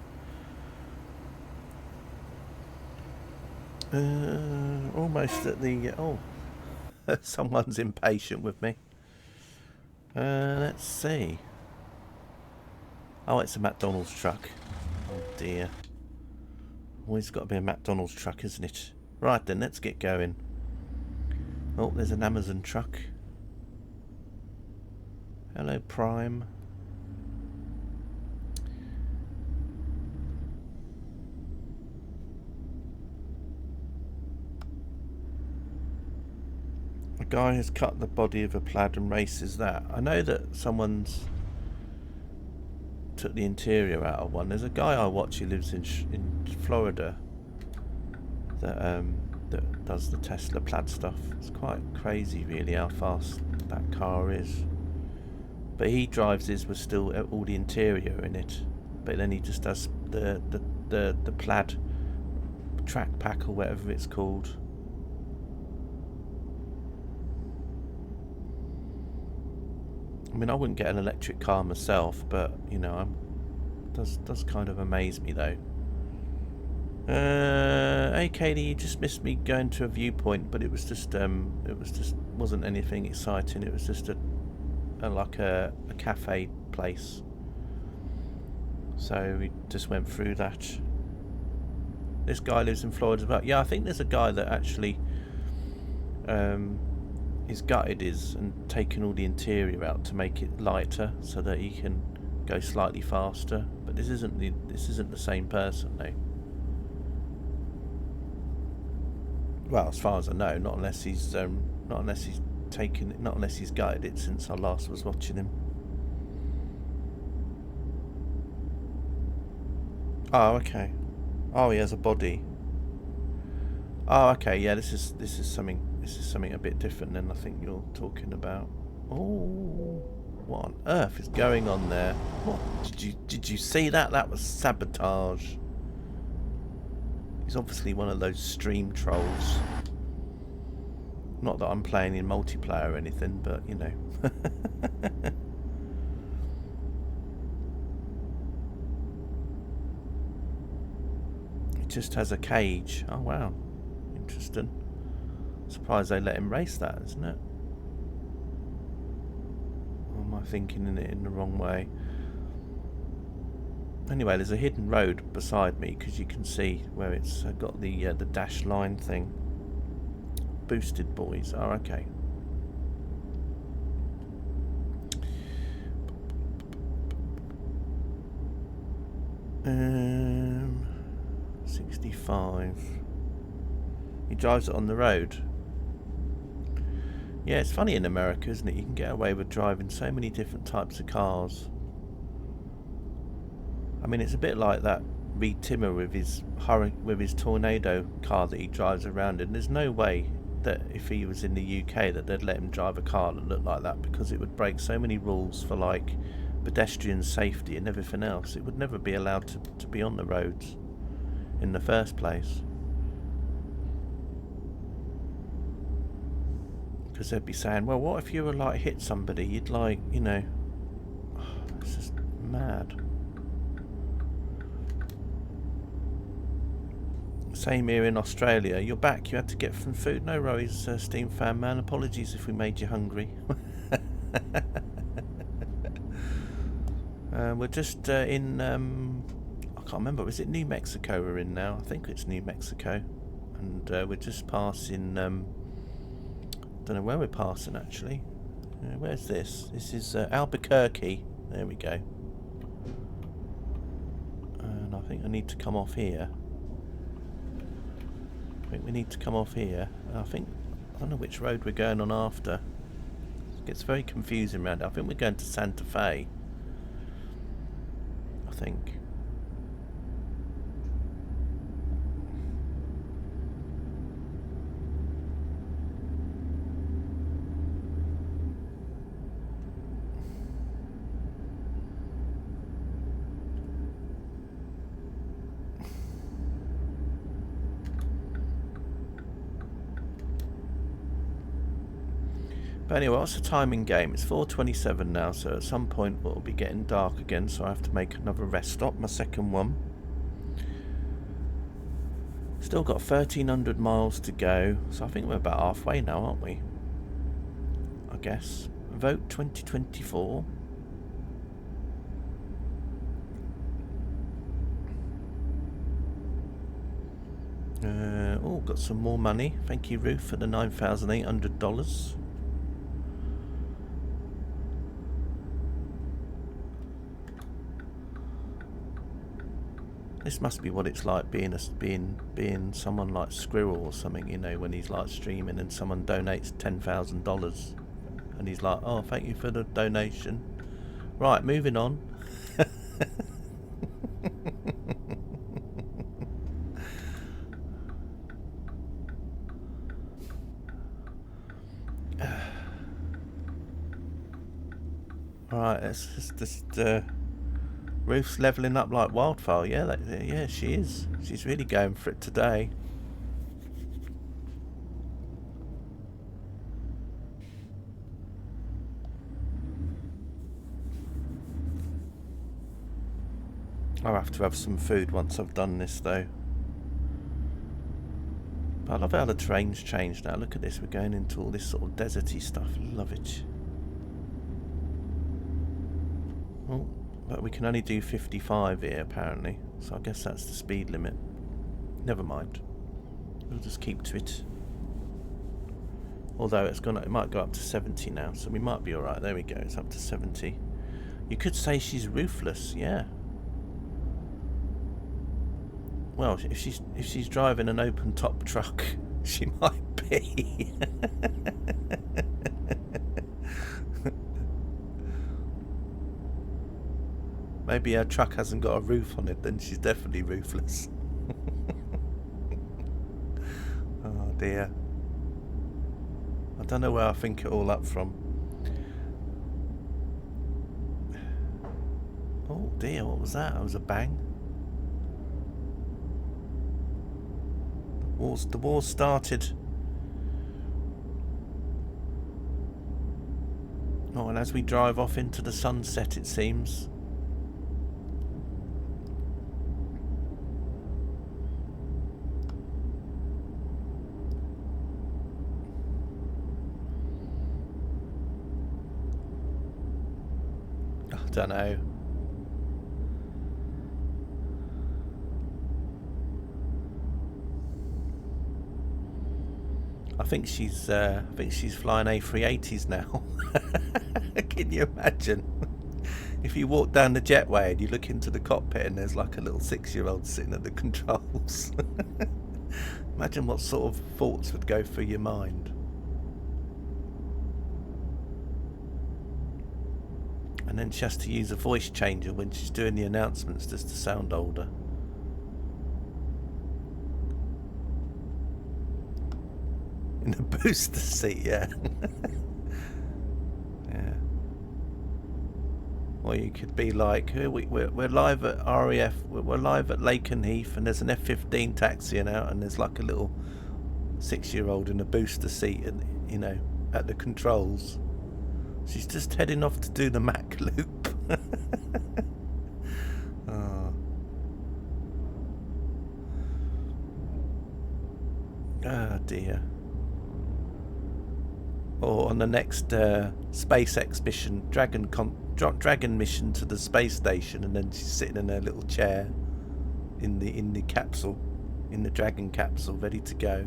Almost at the... oh, someone's impatient with me. Let's see. Oh, it's a McDonald's truck. Oh dear. Always got to be a McDonald's truck, isn't it? Right then, let's get going. Oh, there's an Amazon truck. Hello, Prime. A guy has cut the body of a Plaid and races that. I know that someone's took the interior out of one. There's a guy I watch who lives in Florida that does the Tesla Plaid stuff. It's quite crazy really how fast that car is. But he drives his with still all the interior in it. But then he just does the Plaid track pack or whatever it's called. I mean, I wouldn't get an electric car myself, but you know, does kind of amaze me though. Hey Katie, you just missed me going to a viewpoint, but it was just wasn't anything exciting. It was just like a cafe place. So we just went through that. This guy lives in Florida as well. Yeah, I think there's a guy that actually is gutted and taken all the interior out to make it lighter so that he can go slightly faster. But this isn't the same person though. Well, as far as I know, not unless he's taken it, not unless he's gutted it since I last was watching him. Oh, okay. Oh, he has a body. Oh, okay. Yeah, this is something a bit different than I think you're talking about. Oh, what on earth is going on there? What did you see that? That was sabotage. He's obviously one of those stream trolls. Not that I'm playing in multiplayer or anything, but you know. It just has a cage. Oh wow, interesting. Surprised they let him race that, isn't it? Or am I thinking in it in the wrong way? Anyway, there's a hidden road beside me because you can see where it's got the dash line thing. Boosted boys. Oh, okay. 65. He drives it on the road. Yeah, it's funny in America, isn't it? You can get away with driving so many different types of cars. I mean, it's a bit like that Reed Timmer with his Tornado car that he drives around in. There's no way that if he was in the UK that they'd let him drive a car that looked like that, because it would break so many rules for like pedestrian safety and everything else. It would never be allowed to be on the roads in the first place, because they'd be saying, well, what if you were like hit somebody? You'd like, you know, it's just mad. Same here in Australia. You're back. You had to get some food. No worries, Steam Fan Man. Apologies if we made you hungry. We're just in... I can't remember. Is it New Mexico we're in now? I think it's New Mexico. And we're just passing... don't know where we're passing, actually. Where's this? This is Albuquerque. There we go. And I think I need to come off here. I think we need to come off here. I don't know which road we're going on after. It gets very confusing around it. I think we're going to Santa Fe. I think. But anyway, what's the timing game? It's 4:27 now, so at some point it'll be getting dark again, so I have to make another rest stop, my second one. Still got 1,300 miles to go, so I think we're about halfway now, aren't we? I guess. Vote 2024. Oh, got some more money. Thank you, Ruth, for the $9,800. This must be what it's like being someone like Squirrel or something, you know, when he's like streaming and someone donates $10,000 and he's like, oh, thank you for the donation. Right, moving on. Right, let's just Ruth's levelling up like wildfire. Yeah, she is. She's really going for it today. I'll have to have some food once I've done this, though. But I love how the terrain's changed now. Look at this. We're going into all this sort of deserty stuff. Love it. Oh. But we can only do 55 here, apparently. So I guess that's the speed limit. Never mind. We'll just keep to it. Although it might go up to 70 now, so we might be alright. There we go, it's up to 70. You could say she's ruthless, yeah. Well, if she's driving an open top truck, she might be. Maybe her truck hasn't got a roof on it, then she's definitely ruthless. Oh dear. I don't know where I think it all up from. Oh dear, what was that? That was a bang. The war started. Oh, and as we drive off into the sunset, it seems. I don't know. I think she's flying A380s now. Can you imagine? If you walk down the jetway and you look into the cockpit and there's like a little 6-year-old sitting at the controls. Imagine what sort of thoughts would go through your mind. And then she has to use a voice changer when she's doing the announcements just to sound older. In a booster seat, yeah. Yeah. Or you could be like, we're live at RAF, we're live at Lakenheath, and there's an F-15 taxiing out, and there's like a little 6-year-old in a booster seat, and you know, at the controls. She's just heading off to do the Mac loop. Oh. Oh dear. Or on the next SpaceX mission, Dragon mission to the space station, and then she's sitting in her little chair in the capsule, in the Dragon capsule, ready to go.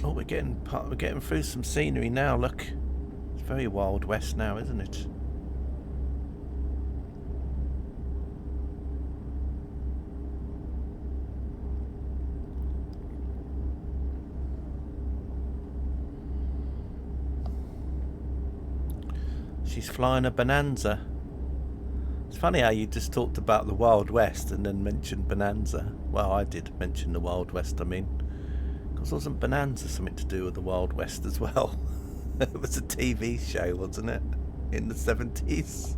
Oh, we're getting through some scenery now. Look, it's very Wild West now, isn't it? She's flying a Bonanza. It's funny how you just talked about the Wild West and then mentioned Bonanza. Well, I did mention the Wild West, I mean. Because wasn't Bonanza something to do with the Wild West as well? It was a TV show, wasn't it? In the 70s?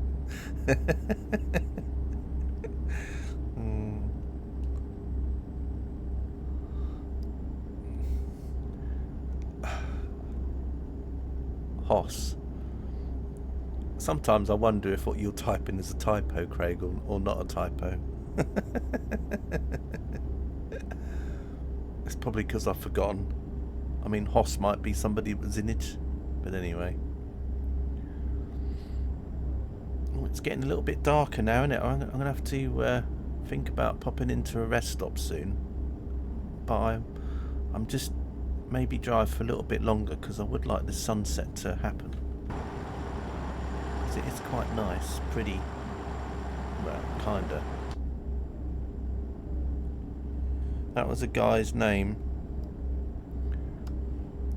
Hoss. Sometimes I wonder if what you're typing is a typo, Craig, or not a typo. It's probably because I've forgotten. I mean, Hoss might be somebody that was in it. But anyway. Oh, it's getting a little bit darker now, isn't it? I'm going to have to think about popping into a rest stop soon. But I'm just maybe drive for a little bit longer because I would like the sunset to happen. Because it is quite nice, pretty, well, kinda. That was a guy's name.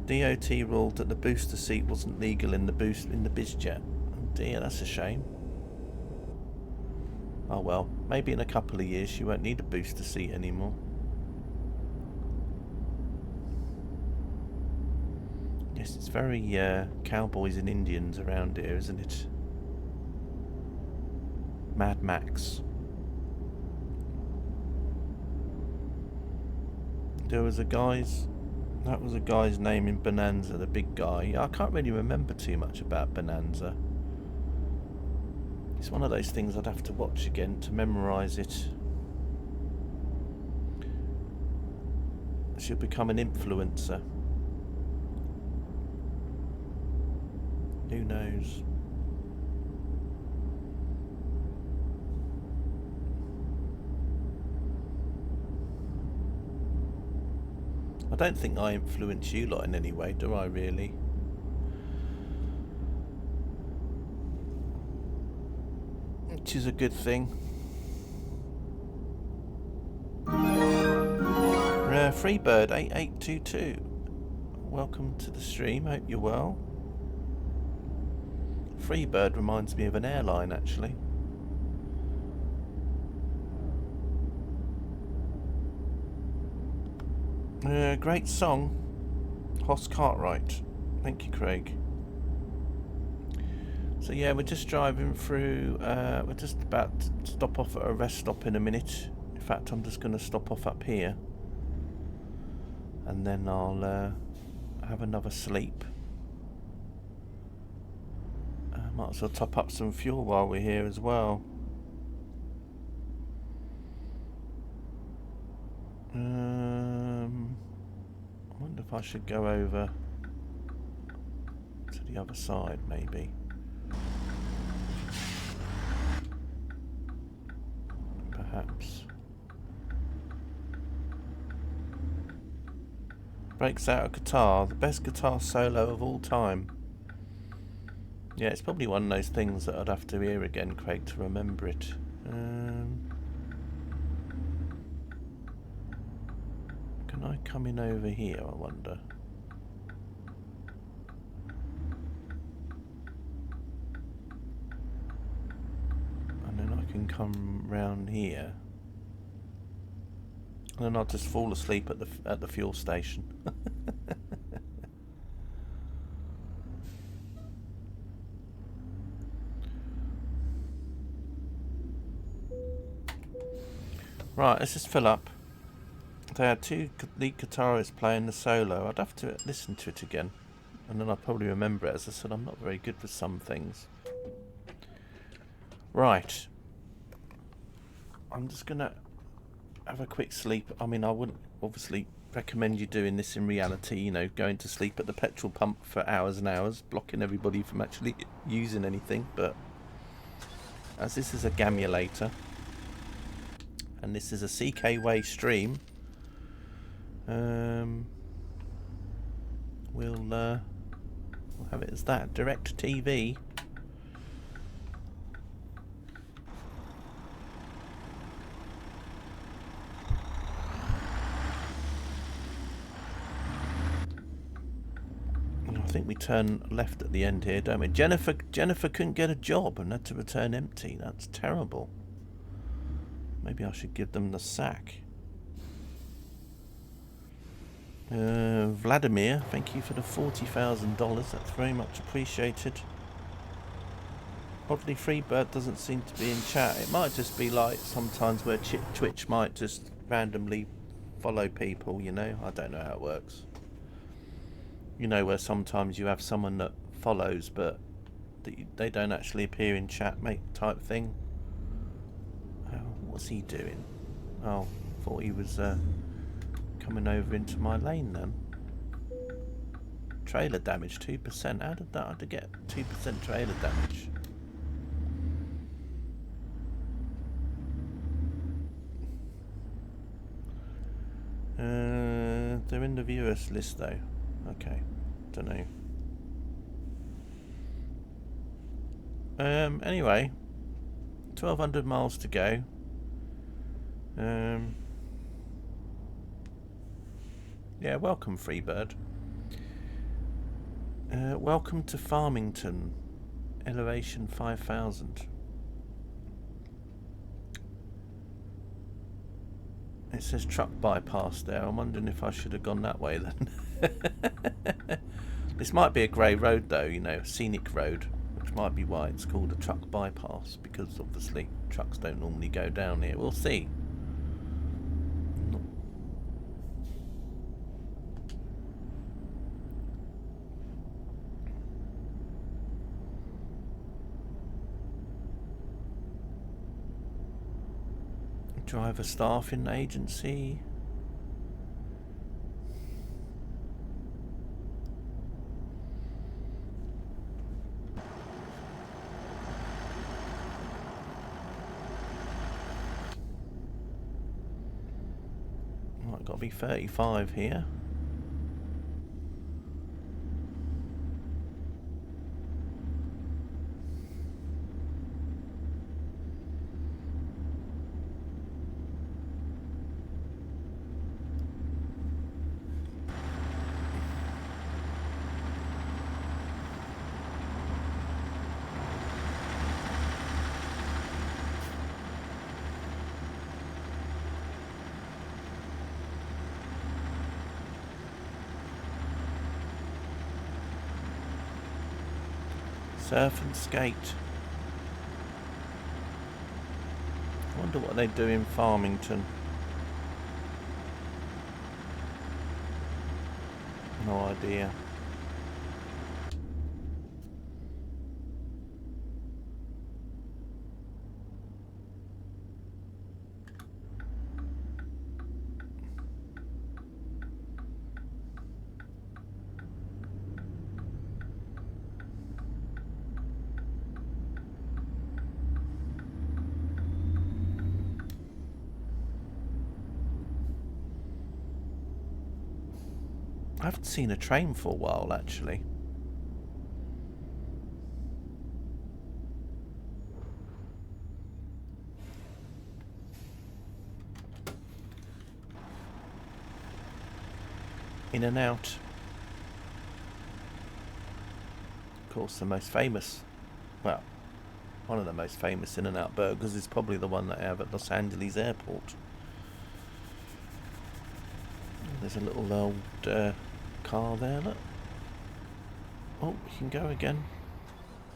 DOT ruled that the booster seat wasn't legal in the BizJet. Oh dear, that's a shame. Oh well, maybe in a couple of years you won't need a booster seat anymore. Yes, it's very cowboys and Indians around here, isn't it? Mad Max. There was a guy's... That was a guy's name in Bonanza, the big guy. I can't really remember too much about Bonanza. It's one of those things I'd have to watch again to memorise it. I should become an influencer. Who knows? I don't think I influence you lot in any way, do I really? Which is a good thing. Freebird 8822. Welcome to the stream, hope you're well. Freebird reminds me of an airline, actually. Great song. Hoss Cartwright. Thank you, Craig. So yeah, we're just driving through, we're just about to stop off at a rest stop in a minute. In fact, I'm just going to stop off up here. And then I'll have another sleep. Might as well top up some fuel while we're here as well. I wonder if I should go over to the other side, maybe. Breaks out a guitar, the best guitar solo of all time. Yeah, it's probably one of those things that I'd have to hear again, Craig, to remember it. Can I come in over here, I wonder? And then I can come round here. And then I'll just fall asleep at the fuel station. Right, let's just fill up. They had two lead guitarists playing the solo. I'd have to listen to it again, and then I'll probably remember it. As I said, I'm not very good with some things. Right. I'm just gonna have a quick sleep. I mean, I wouldn't obviously recommend you doing this in reality, you know, going to sleep at the petrol pump for hours and hours, blocking everybody from actually using anything, but as this is a gamulator and this is a CK-Way stream, we'll have it as that. Direct TV. I think we turn left at the end here, don't we? Jennifer couldn't get a job and had to return empty. That's terrible. Maybe I should give them the sack. Vladimir, thank you for the $40,000. That's very much appreciated. Oddly, Freebird doesn't seem to be in chat. It might just be like sometimes where Twitch might just randomly follow people, you know? I don't know how it works. You know, where sometimes you have someone that follows but they don't actually appear in chat, mate, type thing. What's he doing? Oh, thought he was coming over into my lane then. Trailer damage, 2%. How did that get 2% trailer damage? They're in the viewers list though. Okay, don't know. Anyway, 1,200 miles to go. Yeah, welcome, Freebird. Welcome to Farmington, elevation 5,000. It says truck bypass there. I'm wondering if I should have gone that way then. This might be a grey road though, you know, a scenic road, which might be why it's called a truck bypass, because obviously trucks don't normally go down here. We'll see. Driver staffing agency. Might got to be 35 here. Surf and skate. I wonder what they do in Farmington. No idea. I haven't seen a train for a while, actually. In and Out. Of course, the most famous, well, one of the most famous In and Out burgers is probably the one that they have at Los Angeles Airport. There's a little old car there, look. Oh, you can go again.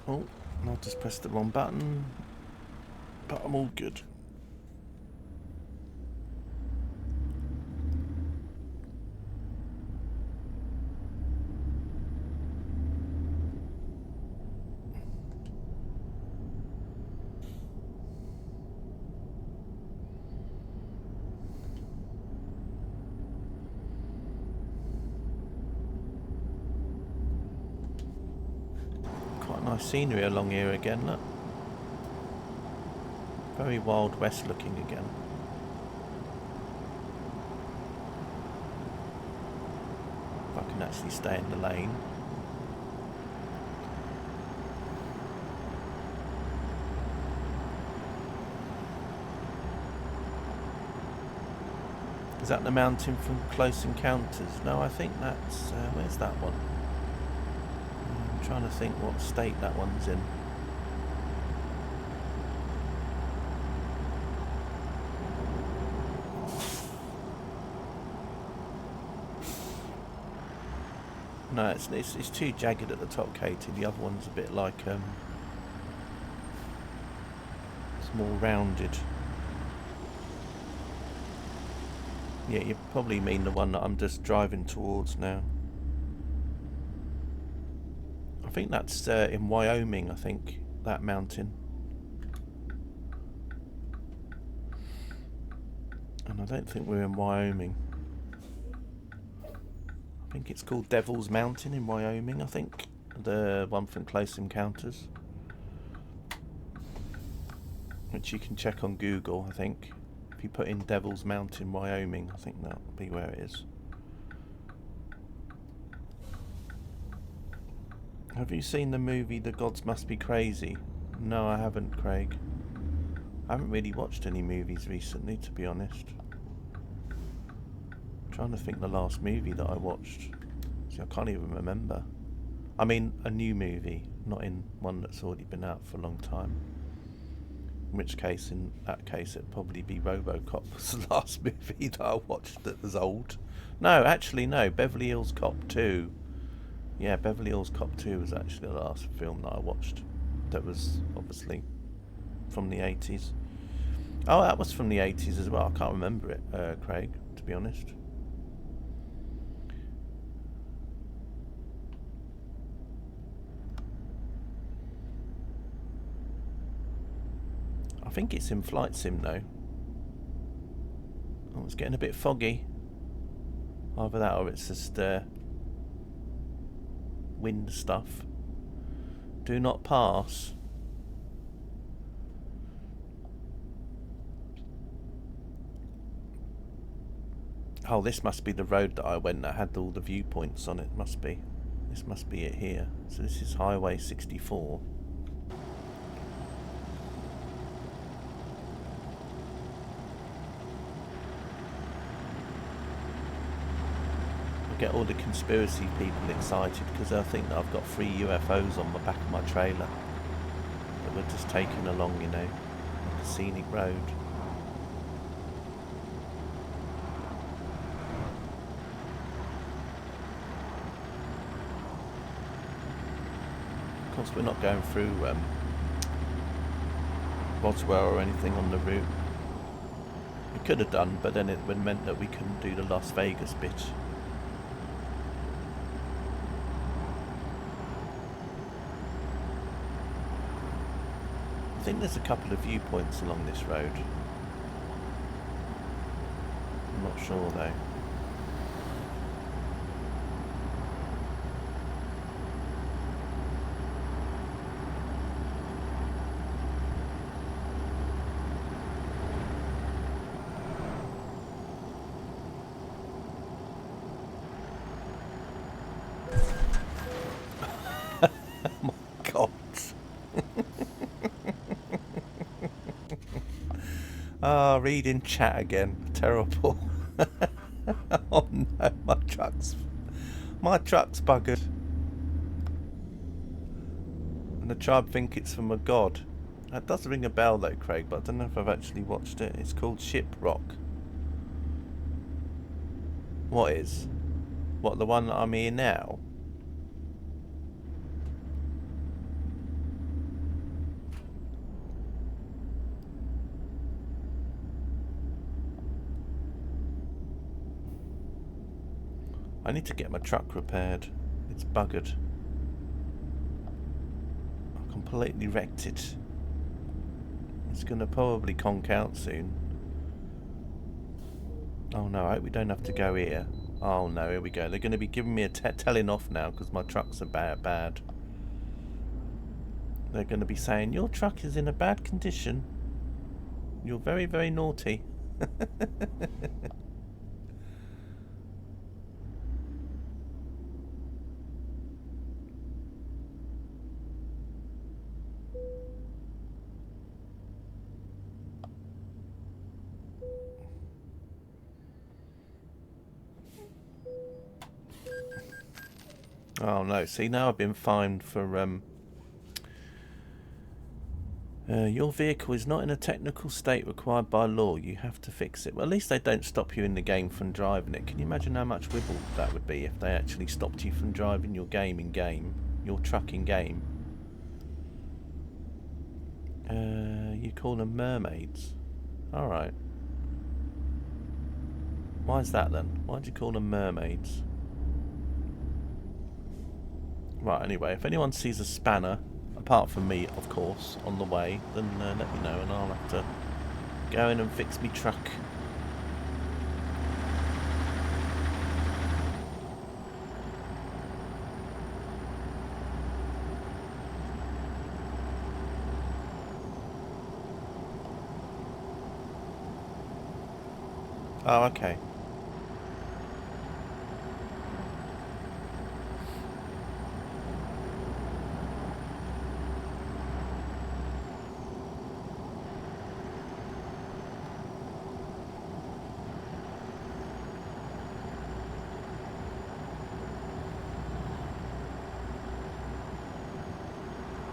Oh, I just pressed the wrong button. But I'm all good. Quite nice scenery along here again, look. Very Wild West looking again. If I can actually stay in the lane. Is that the mountain from Close Encounters? No, I think that's... where's that one? I'm trying to think what state that one's in. No, it's too jagged at the top, Katie. The other one's a bit like... it's more rounded. Yeah, you probably mean the one that I'm just driving towards now. I think that's in Wyoming, I think, that mountain. And I don't think we're in Wyoming. I think it's called Devil's Mountain in Wyoming, I think. The one from Close Encounters. Which you can check on Google, I think. If you put in Devil's Mountain, Wyoming, I think that'll be where it is. Have you seen the movie The Gods Must Be Crazy? No, I haven't, Craig. I haven't really watched any movies recently, to be honest. I'm trying to think the last movie that I watched. See, I can't even remember. I mean, a new movie, not in one that's already been out for a long time. In which case, in that case, it'd probably be RoboCop was the last movie that I watched that was old. No, actually, no. Beverly Hills Cop 2. Yeah, Beverly Hills Cop 2 was actually the last film that I watched. That was, obviously, from the 80s. Oh, that was from the 80s as well. I can't remember it, Craig, to be honest. I think it's in Flight Sim though. Oh, it's getting a bit foggy. Either that or it's just wind stuff. Do not pass. Oh, this must be the road that I went that had all the viewpoints on it. Must be. This must be it here. So this is Highway 64. Get all the conspiracy people excited because I think that I've got 3 UFOs on the back of my trailer that we're just taking along, you know, like a scenic road. Of course, we're not going through Roswell or anything on the route. We could have done, but then it would have meant that we couldn't do the Las Vegas bit. I think there's a couple of viewpoints along this road. I'm not sure though. Ah, reading chat again. Terrible. Oh no, my truck's buggered. And the tribe think it's from a god. That does ring a bell though, Craig, but I don't know if I've actually watched it. It's called Shiprock. What is? What, the one that I'm here now? I need to get my truck repaired. It's buggered. I completely wrecked it. It's going to probably conk out soon. Oh no, I hope we don't have to go here. Oh no, here we go. They're going to be giving me a telling off now because my trucks are bad. They're going to be saying, your truck is in a bad condition. You're very, very naughty. Oh no, see now I've been fined for your vehicle is not in a technical state required by law. You have to fix it. Well, at least they don't stop you in the game from driving it. Can you imagine how much wibble that would be if they actually stopped you from driving your game in game, your truck in game? You call them mermaids. Alright. Why is that then? Why'd you call them mermaids? Right, anyway, if anyone sees a spanner, apart from me, of course, on the way, then let me know and I'll have to go in and fix me truck. Oh, okay.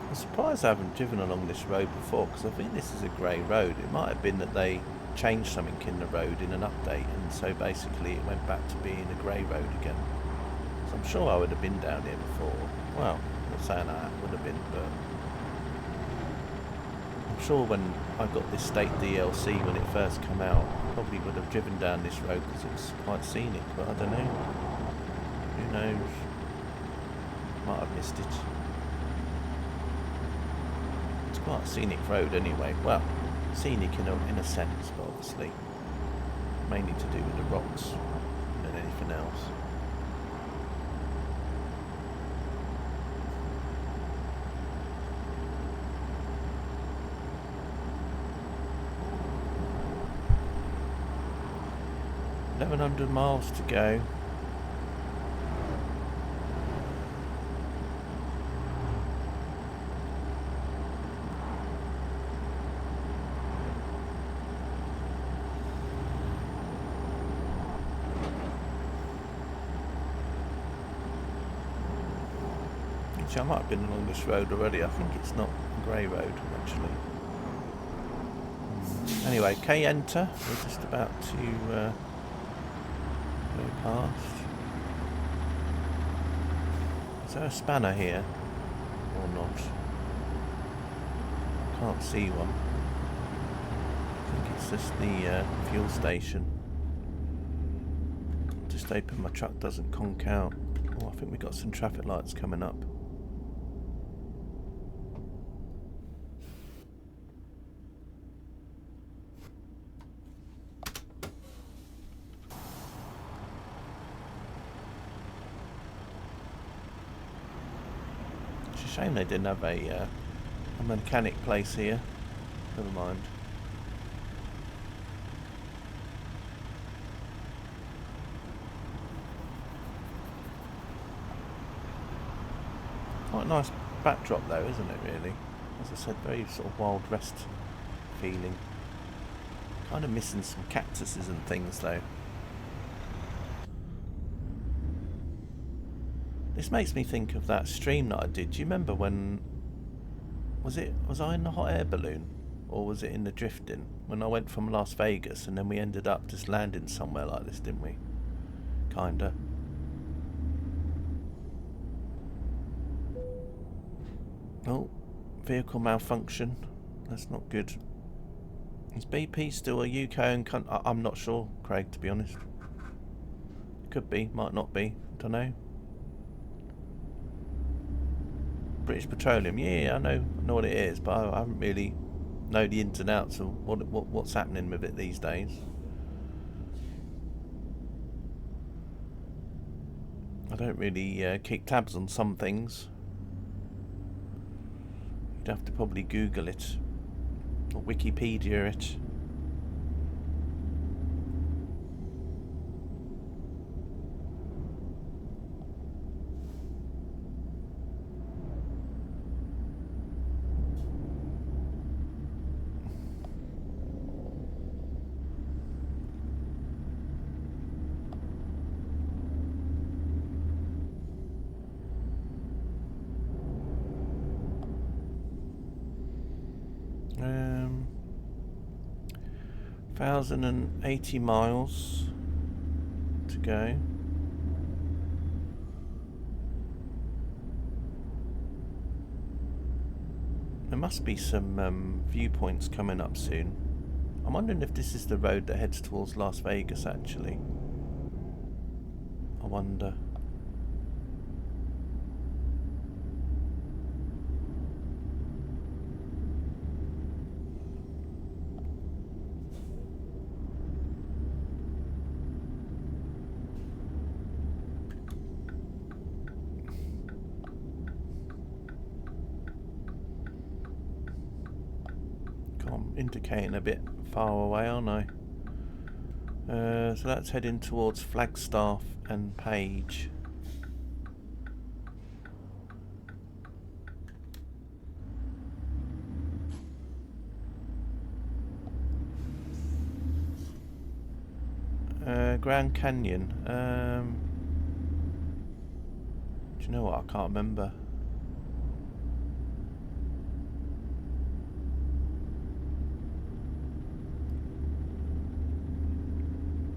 I'm surprised I haven't driven along this road before, because I think this is a grey road. It might have been that they changed something in the road in an update, and so basically it went back to being a grey road again. So I'm sure I would have been down here before. Well, I'm not saying I would have been, but I'm sure when I got this State DLC when it first came out, I probably would have driven down this road because it's quite scenic, but I don't know. Who knows? Might have missed it. Quite a scenic road anyway. Well, scenic in a sense, but obviously mainly to do with the rocks than anything else. $1,100 miles to go. I might have been along this road already. I think it's not a grey road, actually. Anyway, K enter. We're just about to go past. Is there a spanner here? Or not? Can't see one. I think it's just the fuel station. Just hoping my truck doesn't conk out. Oh, I think we've got some traffic lights coming up. Shame they didn't have a mechanic place here. Never mind. Quite a nice backdrop though, isn't it really? As I said, very sort of Wild West feeling. Kind of missing some cactuses and things though. This makes me think of that stream that I did. Do you remember when... Was I in the hot air balloon? Or was it in the drifting? When I went from Las Vegas and then we ended up just landing somewhere like this, didn't we? Kinda. Oh, vehicle malfunction. That's not good. Is BP still a UK owned country? I'm not sure, Craig, to be honest. Could be, might not be. Don't know. British Petroleum, yeah, I know what it is, but I haven't really know the ins and outs of what's happening with it these days. I don't really keep tabs on some things. You'd have to probably Google it or Wikipedia it. Um, 1,080 miles to go. There must be some viewpoints coming up soon. I'm wondering if this is the road that heads towards Las Vegas, actually. I wonder. I'm indicating a bit far away, aren't I? So that's heading towards Flagstaff and Page. Grand Canyon. Do you know what? I can't remember.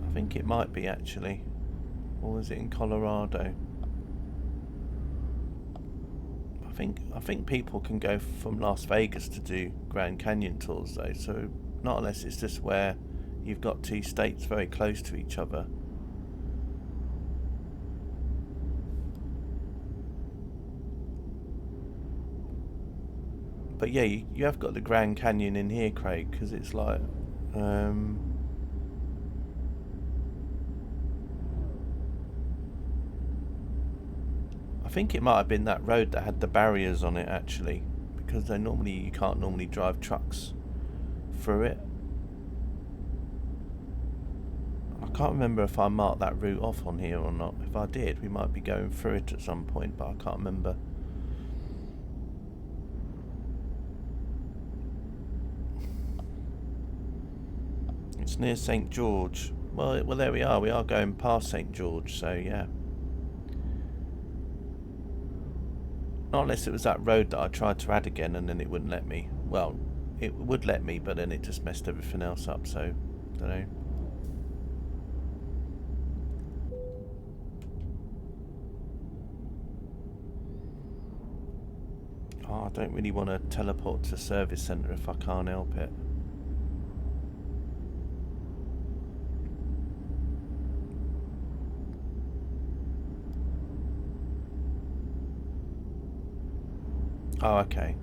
I think it might be actually. Or is it in Colorado? I think people can go from Las Vegas to do Grand Canyon tours though, so not unless it's just where you've got two states very close to each other. But yeah, you have got the Grand Canyon in here, Craig, because it's like I think it might have been that road that had the barriers on it actually, because you can't normally drive trucks through it. I can't remember if I marked that route off on here or not. If I did, we might be going through it at some point, but I can't remember. It's near St. George. Well, there we are. We are going past St. George, so yeah. Not unless it was that road that I tried to add again and then it wouldn't let me. Well, it would let me, but then it just messed everything else up, so don't know. Oh, I don't really want to teleport to the service centre if I can't help it. Oh, okay.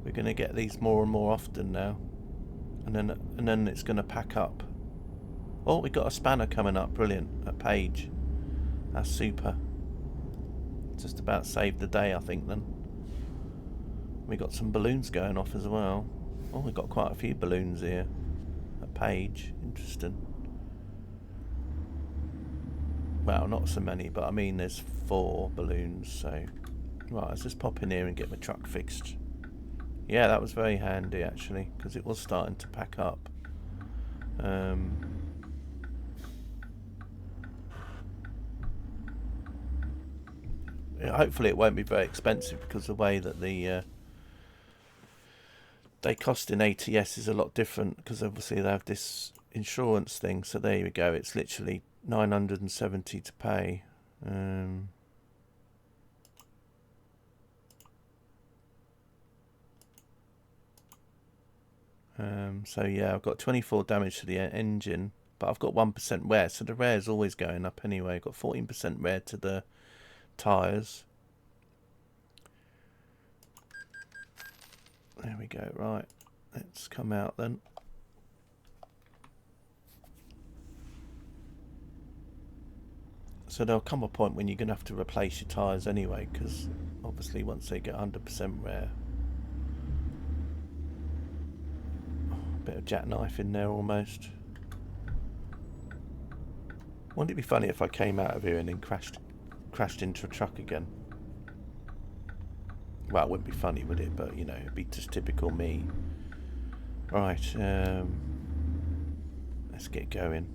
We're going to get these more and more often now, and then it's going to pack up. Oh, we got a spanner coming up, brilliant, at Page. That's super. Just about saved the day, I think, then. We got some balloons going off as well. Oh, we got quite a few balloons here. A page. Interesting. Well, not so many, but I mean there's 4 balloons, so... Right, let's just pop in here and get my truck fixed. Yeah, that was very handy, actually, because it was starting to pack up. Hopefully it won't be very expensive, because the way that the... they cost in ATS is a lot different, because obviously they have this insurance thing, so there you go, it's literally 970 to pay. So yeah, I've got 24 damage to the engine, but I've got 1% wear, so the wear is always going up anyway. I've got 14% wear to the tyres. There we go, right, let's come out then. So there'll come a point when you're going to have to replace your tyres anyway, because obviously once they get 100% wear. Bit of jackknife in there almost. Wouldn't it be funny if I came out of here and then crashed into a truck again? Well, it wouldn't be funny, would it? But, you know, it'd be just typical me. Right, let's get going.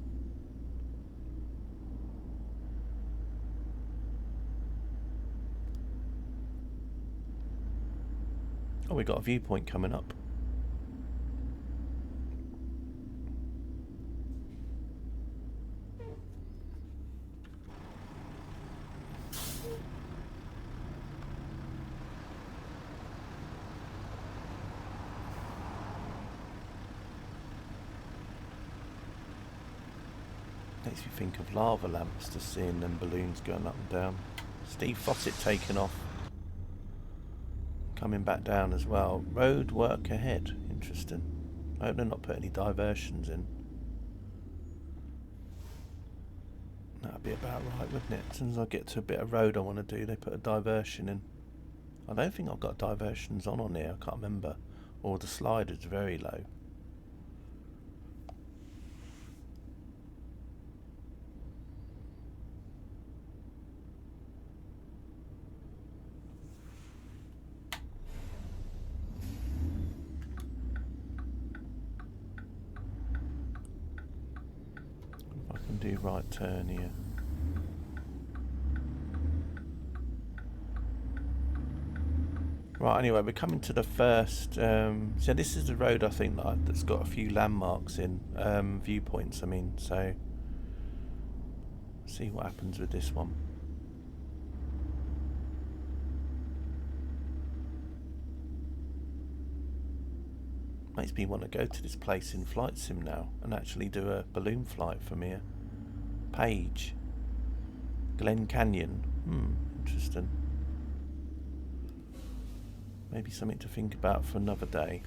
Oh, we got a viewpoint coming up. Makes me think of lava lamps, just seeing them balloons going up and down. Steve Fossett taking off. Coming back down as well. Road work ahead. Interesting. I hope they're not putting any diversions in. That'd be about right, wouldn't it? As soon as I get to a bit of road I want to do, they put a diversion in. I don't think I've got diversions on here, I can't remember. Or the slider's very low. If I can do right turn here. Right, anyway, we're coming to the first... so this is the road, I think, that's got a few landmarks in. Viewpoints, I mean, so... See what happens with this one. Makes me want to go to this place in Flight Sim now and actually do a balloon flight from here. Page. Glen Canyon. Interesting. Maybe something to think about for another day.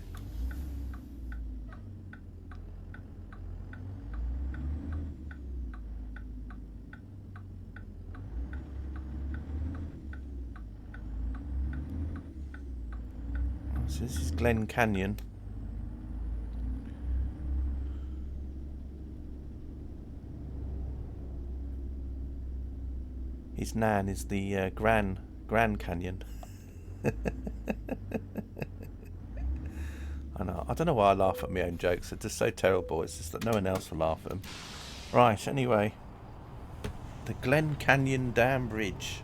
So this is Glen Canyon. His nan is the Grand Canyon. I know. I don't know why I laugh at my own jokes. They're just so terrible. It's just that no one else will laugh at them. Right, anyway. The Glen Canyon Dam Bridge.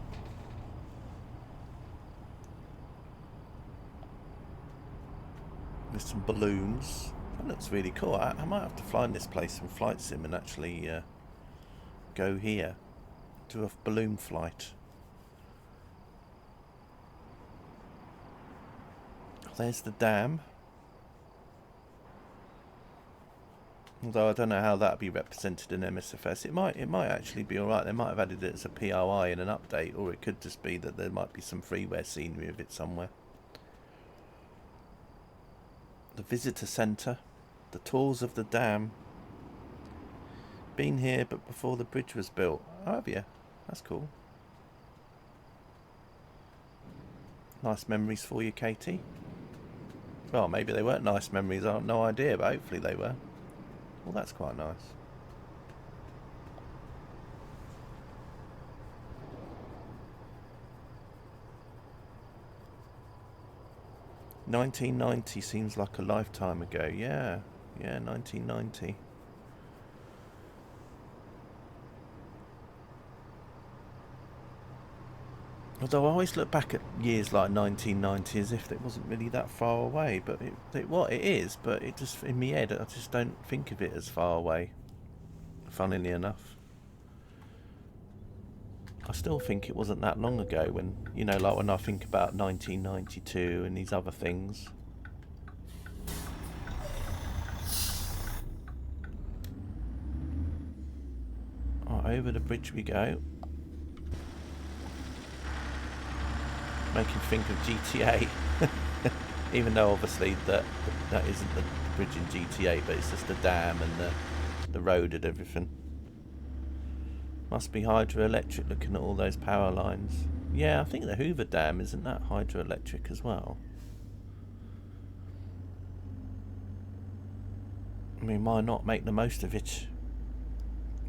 With some balloons. That looks really cool. I might have to find this place in Flight Sim and actually go here. Do a balloon flight. There's the dam. Although I don't know how that'd be represented in MSFS. It might actually be alright. They might have added it as a POI in an update, or it could just be that there might be some freeware scenery of it somewhere. The visitor centre. The tours of the dam. Been here but before the bridge was built. Oh, have you? That's cool. Nice memories for you, Katie. Well, maybe they weren't nice memories, I have no idea, but hopefully they were. Well, that's quite nice. $1990 seems like a lifetime ago. Yeah, 1990. Although I always look back at years like 1990 as if it wasn't really that far away, but it is, but it just, in my head, I just don't think of it as far away, funnily enough. I still think it wasn't that long ago when, you know, like when I think about 1992 and these other things. Right, over the bridge we go. Making think of GTA. Even though obviously that isn't the bridge in GTA, but it's just the dam and the road and everything. Must be hydroelectric looking at all those power lines. Yeah, I think the Hoover Dam, isn't that hydroelectric as well? I mean, why not make the most of it?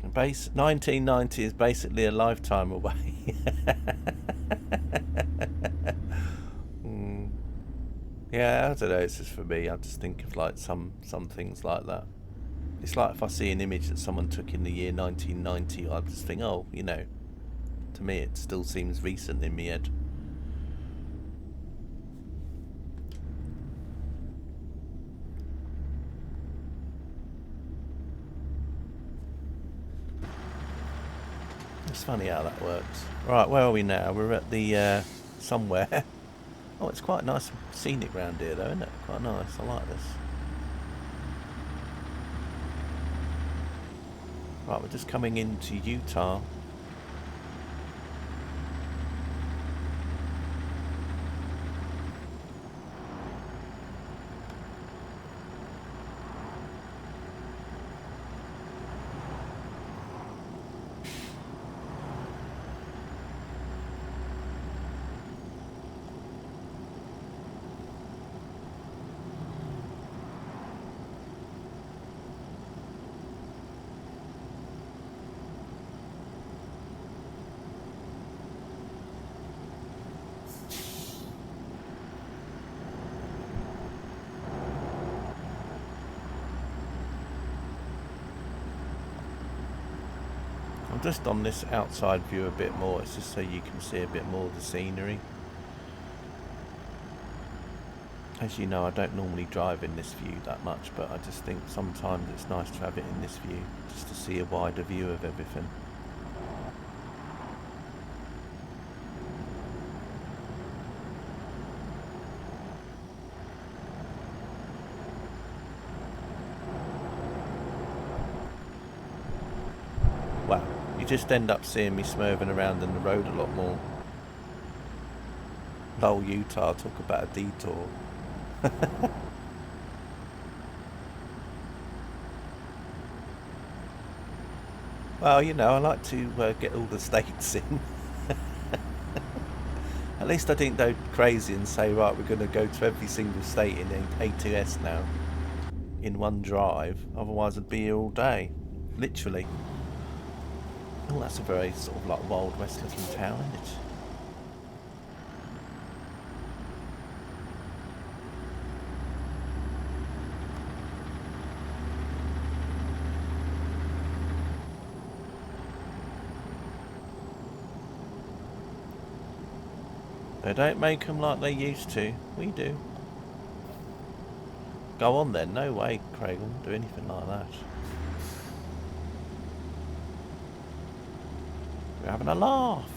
1990 is basically a lifetime away. Yeah, I don't know, it's just for me, I just think of like some things like that. It's like if I see an image that someone took in the year 1990, I just think, oh, you know, to me it still seems recent in my head. It's funny how that works. Right, where are we now? We're at the, somewhere. Oh, it's quite nice and scenic round here though, isn't it? Quite nice, I like this. Right, we're just coming into Utah. I'm just on this outside view a bit more, it's just so you can see a bit more of the scenery. As you know, I don't normally drive in this view that much, but I just think sometimes it's nice to have it in this view, just to see a wider view of everything. Wow, you just end up seeing me swerving around in the road a lot more. Lol, Utah, talk about a detour. Well, you know, I like to get all the states in. At least I didn't go crazy and say, right, we're going to go to every single state in A2S now in one drive. Otherwise I'd be here all day, literally. Oh, that's a very sort of like Wild West looking town, isn't it? They don't make them like they used to. We do. Go on then. No way, Craig. I won't do anything like that. We're having a laugh.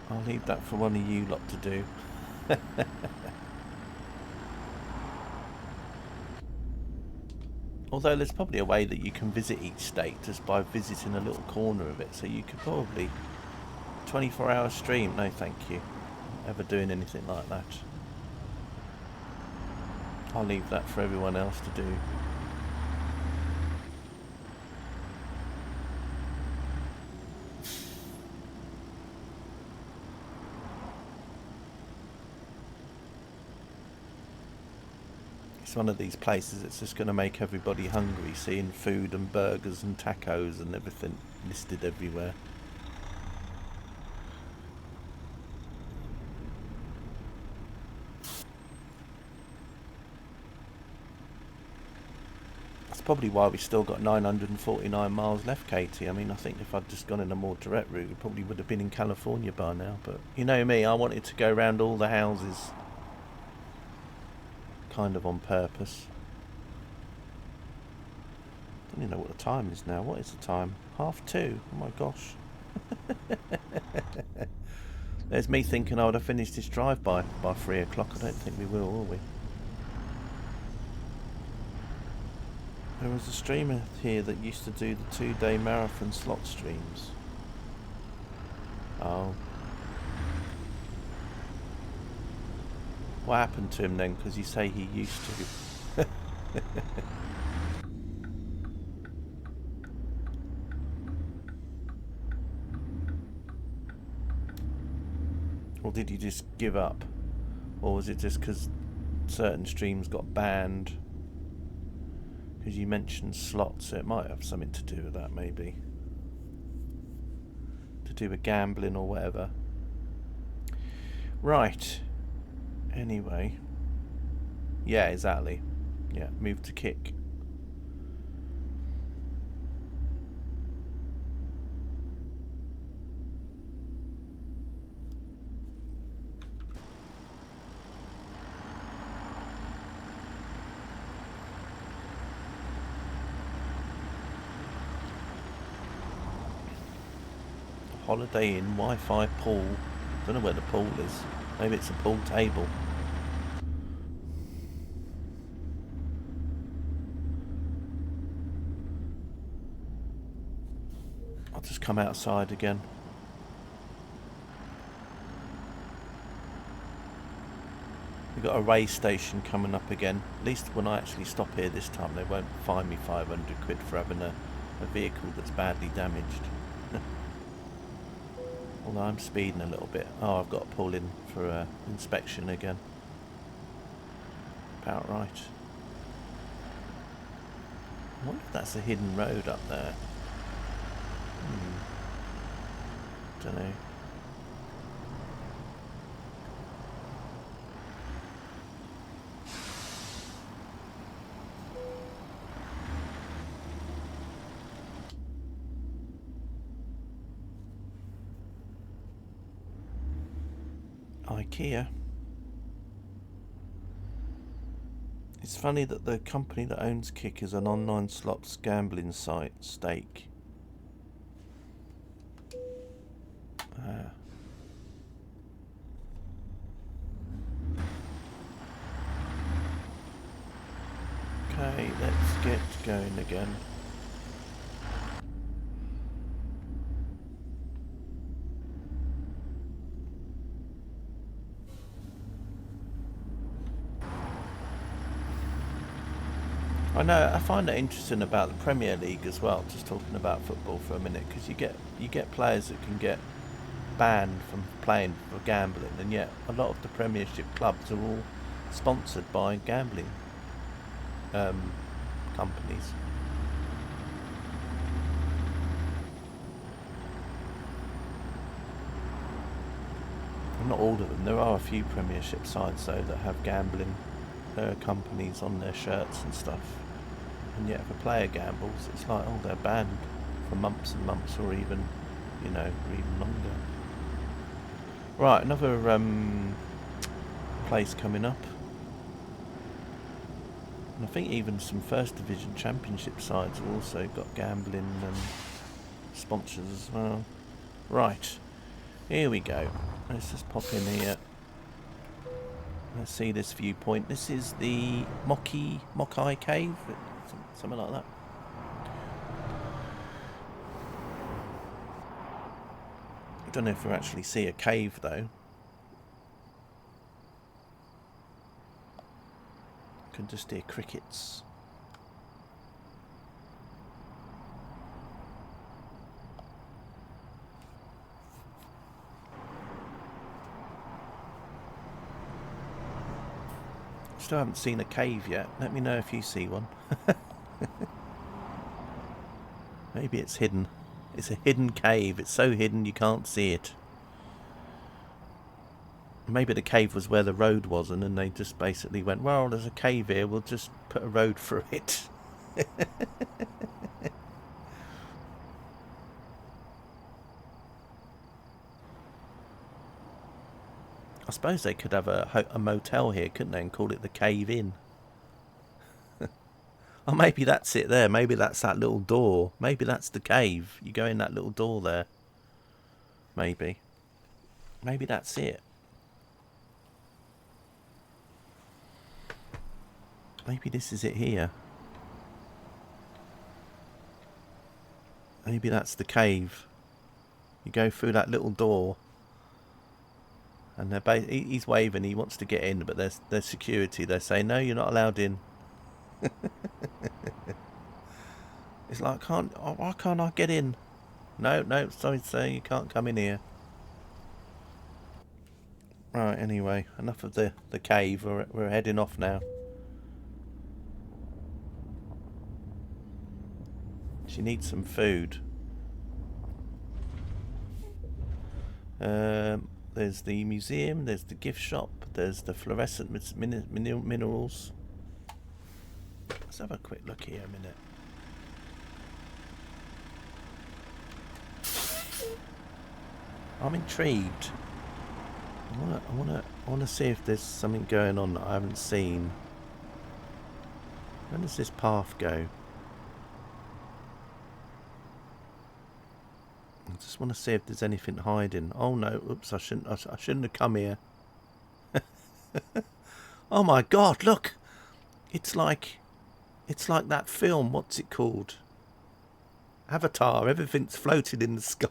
I'll leave that for one of you lot to do. Although there's probably a way that you can visit each state just by visiting a little corner of it. So you could probably 24-hour stream. No, thank you. Ever doing anything like that. I'll leave that for everyone else to do. it's one of these places that's just going to make everybody hungry, seeing food and burgers and tacos and everything listed everywhere. That's probably why we've still got 949 miles left, Katie. I mean, I think if I'd just gone in a more direct route, we probably would have been in California by now. But you know me, I wanted to go around all the houses, kind of on purpose. I don't even know what the time is now. What is the time? 2:30. Oh my gosh. There's me thinking I would have finished this drive by 3 o'clock. I don't think we will we? There was a streamer here that used to do the 2-day marathon slot streams. Oh. What happened to him then? Because you say he used to. Or did you just give up? Or was it just because certain streams got banned? Because you mentioned slots, so it might have something to do with that, maybe. To do with gambling or whatever. Right. Anyway. Yeah, exactly. Yeah, move to kick. Holiday Inn, Wi-Fi pool. Don't know where the pool is. Maybe it's a pool table. I'll just come outside again. We've got a race station coming up again. At least when I actually stop here this time, they won't fine me 500 quid for having a vehicle that's badly damaged. Although I'm speeding a little bit. Oh, I've got to pull in for inspection again. About right. I wonder if that's a hidden road up there. Don't know. IKEA. It's funny that the company that owns Kick is an online slots gambling site, Stake. Okay, let's get going again. I know, I find it interesting about the Premier League as well, just talking about football for a minute, because you get players that can get banned from playing for gambling, and yet a lot of the Premiership clubs are all sponsored by gambling companies. Well, not all of them. There are a few Premiership sides though that have gambling companies on their shirts and stuff. And yet if a player gambles, it's like, oh, they're banned for months and months, or even, you know, or even longer. Right, another place coming up. And I think even some First Division Championship sides have also got gambling sponsors as well. Right, here we go. Let's just pop in here. Let's see this viewpoint. This is the Mokai Cave, something like that. I don't know if we'll actually see a cave though. Can just hear crickets. Still haven't seen a cave yet. Let me know if you see one. Maybe it's hidden. It's a hidden cave. It's so hidden you can't see it. Maybe the cave was where the road was, and then they just basically went, well, there's a cave here, we'll just put a road through it. I suppose they could have a motel here, couldn't they, and call it the Cave Inn. Oh, maybe that's it there. Maybe that's that little door. Maybe that's the cave. You go in that little door there. Maybe. Maybe that's it. Maybe this is it here. Maybe that's the cave. You go through that little door. And he's waving, he wants to get in, but there's security. They're saying, no, you're not allowed in. It's like, why can't I get in? No, sorry to say, you can't come in here. Right, anyway, enough of the cave. We're heading off now. She needs some food. There's the museum, there's the gift shop, there's the fluorescent minerals. Let's have a quick look here a minute. I'm intrigued. I wanna see if there's something going on that I haven't seen. Where does this path go? I just want to see if there's anything hiding. Oh no! Oops! I shouldn't have come here. Oh my God! Look, it's like that film. What's it called? Avatar. Everything's floating in the sky.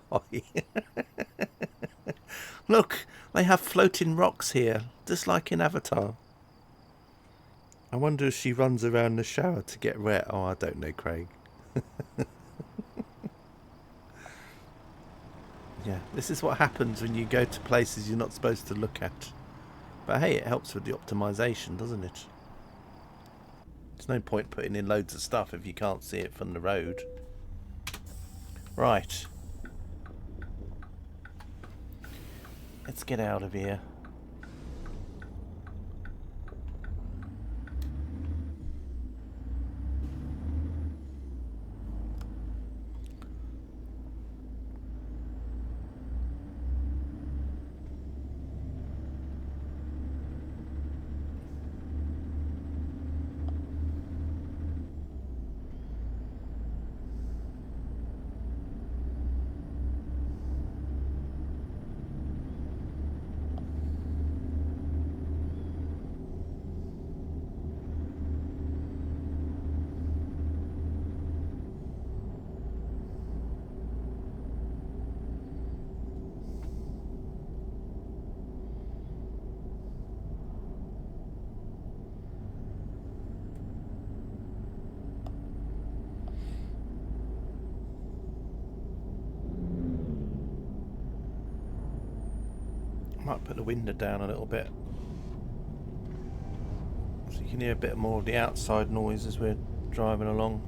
Look, they have floating rocks here, just like in Avatar. I wonder if she runs around the shower to get wet. Oh, I don't know, Craig. Yeah, this is what happens when you go to places you're not supposed to look at. But hey, it helps with the optimization, doesn't it? There's no point putting in loads of stuff if you can't see it from the road. Right. Let's get out of here. Might put the window down a little bit so you can hear a bit more of the outside noise as we're driving along.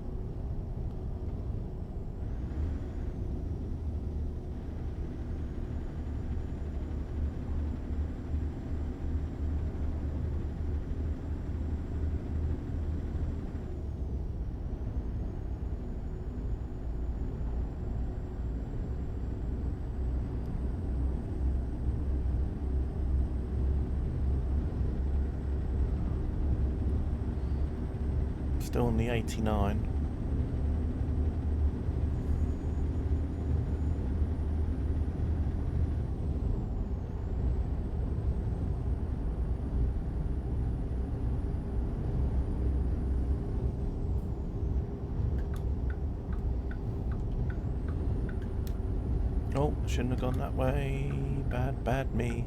Still on the 89. Oh, shouldn't have gone that way. Bad me.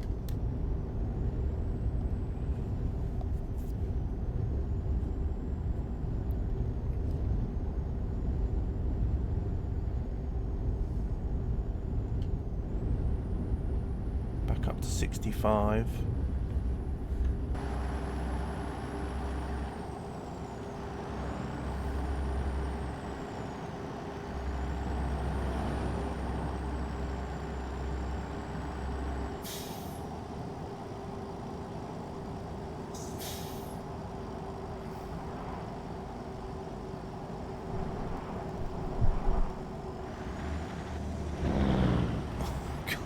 Back up to 65.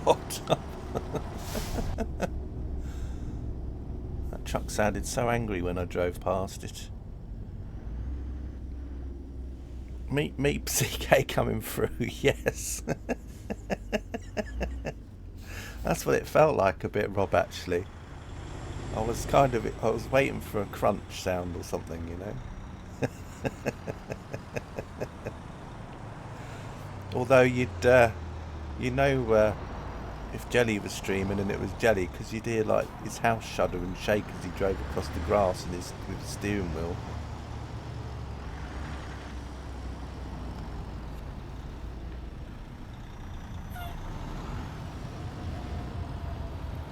God. That truck sounded so angry when I drove past it. Meet CK coming through, yes. That's what it felt like a bit, Rob, actually. I was waiting for a crunch sound or something, you know. Although if Jelly was streaming and it was Jelly, because you'd hear like his house shudder and shake as he drove across the grass with his steering wheel.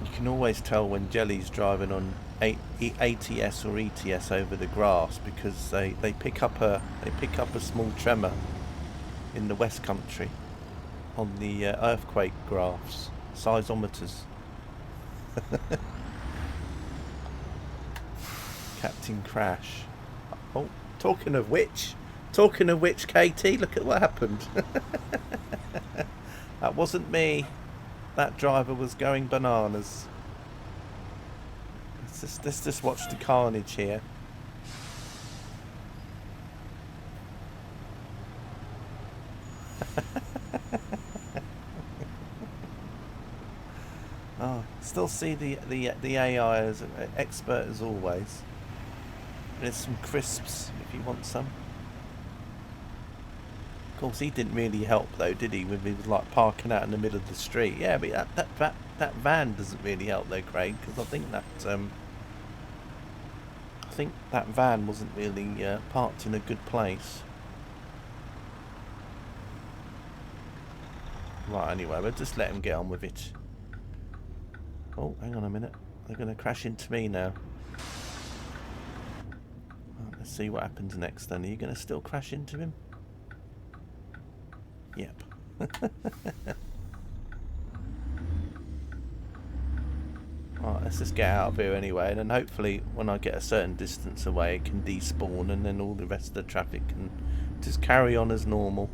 You can always tell when Jelly's driving on ATS or ETS over the grass, because they pick up a small tremor in the West Country on the earthquake graphs, seismometers. Captain Crash. Oh, talking of which, Katie, look at what happened. That wasn't me. That driver was going bananas. Let's just watch the carnage here. Oh, still see the AI as expert as always. There's some crisps if you want some. Of course, he didn't really help though, did he? When he was like parking out in the middle of the street. Yeah, but that van doesn't really help though, Craig, because I think that van wasn't really parked in a good place. Right, anyway, we'll just let him get on with it. Oh, hang on a minute. They're going to crash into me now. Right, let's see what happens next then. Are you going to still crash into him? Yep. Right, let's just get out of here anyway, and then hopefully when I get a certain distance away it can despawn, and then all the rest of the traffic can just carry on as normal.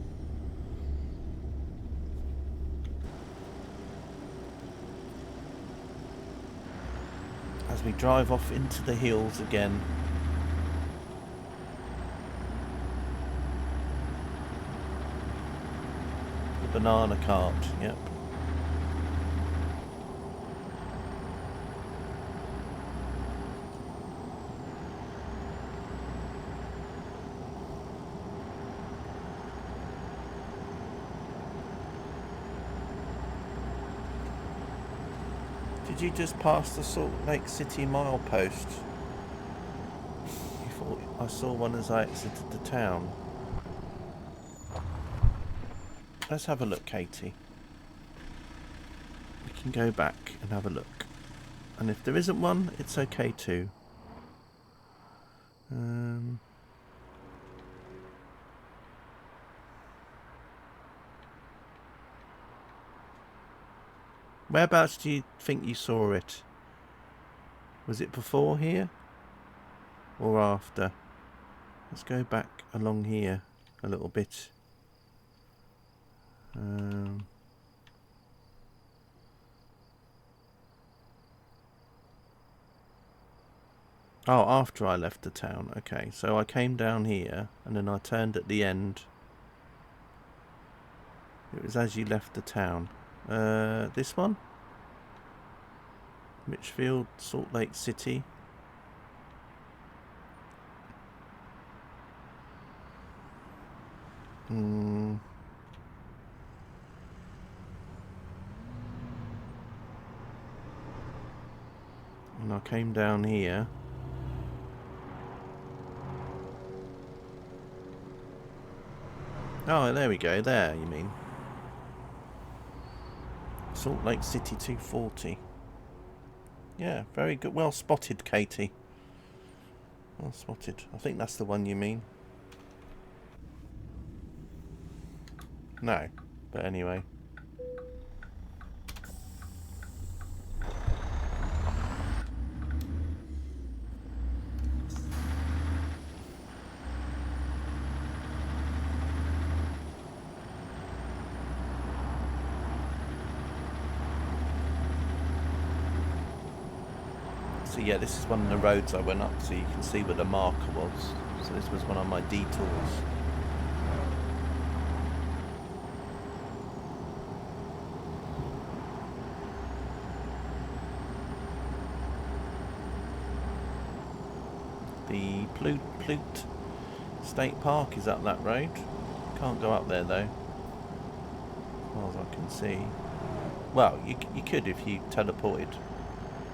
As we drive off into the hills again. The banana cart, yep. Did you just pass the Salt Lake City milepost? You thought I saw one as I exited the town. Let's have a look, Katie. We can go back and have a look. And if there isn't one, it's okay too. Whereabouts do you think you saw it? Was it before here? Or after? Let's go back along here a little bit. Oh, after I left the town. Okay, so I came down here and then I turned at the end. It was as you left the town. This one? Mitchfield, Salt Lake City. And I came down here. Oh, there we go. There, you mean. Salt Lake City 240. Yeah, very good. Well spotted, Katie. Well spotted. I think that's the one you mean. No, but anyway. So yeah, this is one of the roads I went up, so you can see where the marker was. So this was one of my detours. The Plute State Park is up that road. Can't go up there though, as far as I can see. Well, you could if you teleported.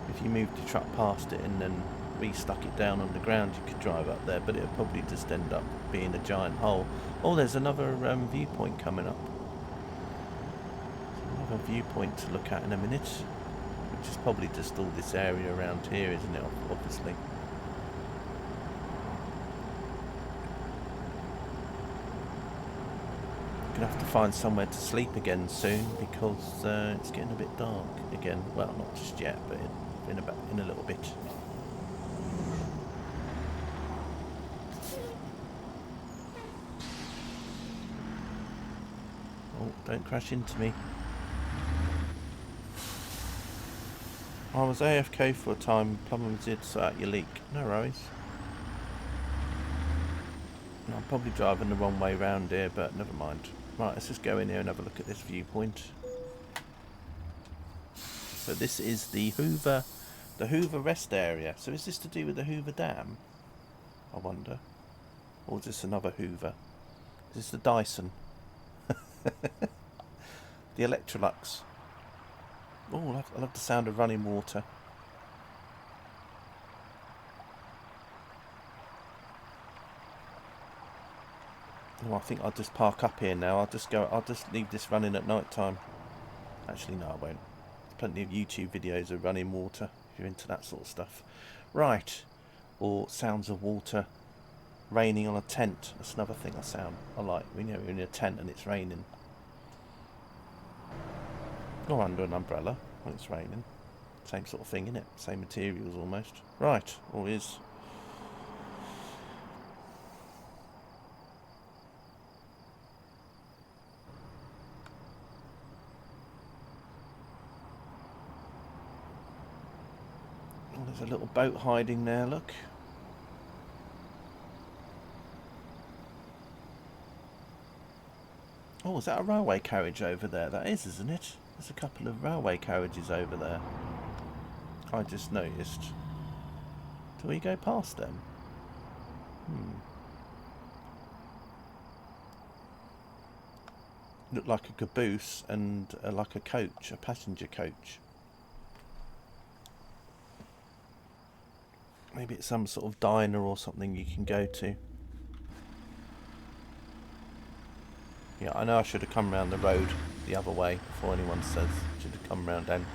If you moved your truck past it and then re-stuck it down on the ground, you could drive up there, but it would probably just end up being a giant hole. Oh, there's another viewpoint coming up. Another viewpoint to look at in a minute, which is probably just all this area around here, isn't it, obviously. Gonna have to find somewhere to sleep again soon because it's getting a bit dark again. Well, not just yet, but in a little bit. Oh, don't crash into me. I was AFK for a time. Plumbing did sort out your leak. No worries. I'm probably driving the wrong way round here, but never mind. Right, let's just go in here and have a look at this viewpoint. So this is the Hoover rest area. So is this to do with the Hoover Dam? I wonder. Or is this another Hoover? Is this the Dyson? The Electrolux. Oh, I love the sound of running water. Oh, I think I'll just park up here now. I'll just leave this running at night time. Actually, no, I won't. There's plenty of YouTube videos of running water if you're into that sort of stuff. Right. Or sounds of water raining on a tent. That's another thing I like. We know you're in a tent and it's raining. Or under an umbrella when it's raining. Same sort of thing, innit? Same materials almost. Right. Or is. There's a little boat hiding there, look. Oh, is that a railway carriage over there? That is, isn't it? There's a couple of railway carriages over there. I just noticed. Do we go past them? Look like a caboose and like a coach, a passenger coach. Maybe it's some sort of diner or something you can go to. Yeah, I know I should have come round the road the other way before anyone says I should have come round then.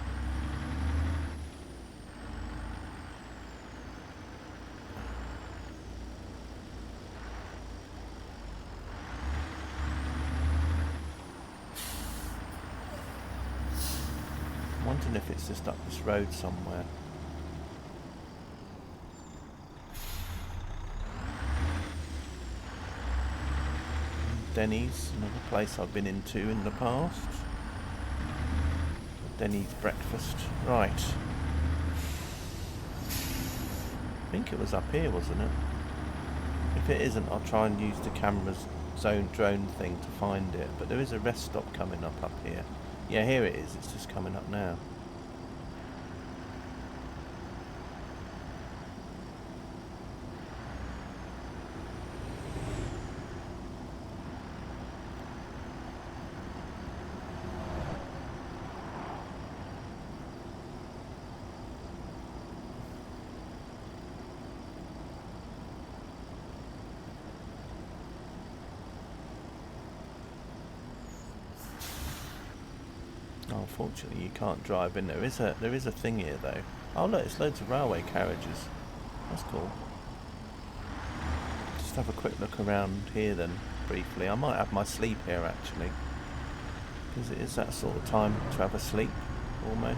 I'm wondering if it's just up this road somewhere. Denny's, another place I've been into in the past. Denny's breakfast. Right. I think it was up here, wasn't it? If it isn't, I'll try and use the camera's drone thing to find it. But there is a rest stop coming up here. Yeah, here it is. It's just coming up now. Unfortunately, you can't drive in. There is a thing here though. Oh look, it's loads of railway carriages. That's cool. Just have a quick look around here then, briefly. I might have my sleep here actually, because it is that sort of time to have a sleep, almost.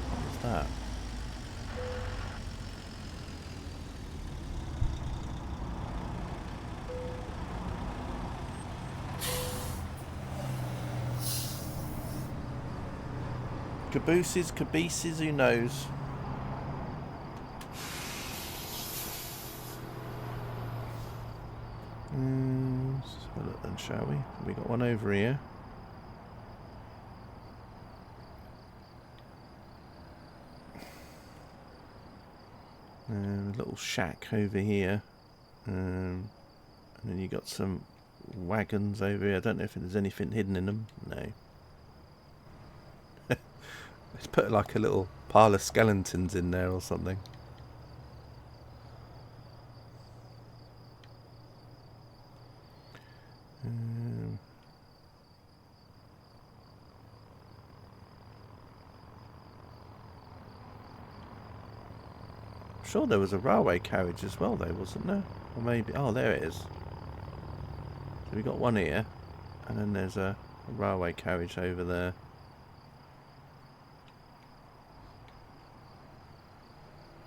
What was that? Cabooses, who knows? Let's have a look then, shall we? We got one over here. A little shack over here. And then you got some wagons over here. I don't know if there's anything hidden in them. No. Let's put like a little pile of skeletons in there or something. I'm sure there was a railway carriage as well though, wasn't there? Or maybe... Oh, there it is. So we got one here. And then there's a railway carriage over there.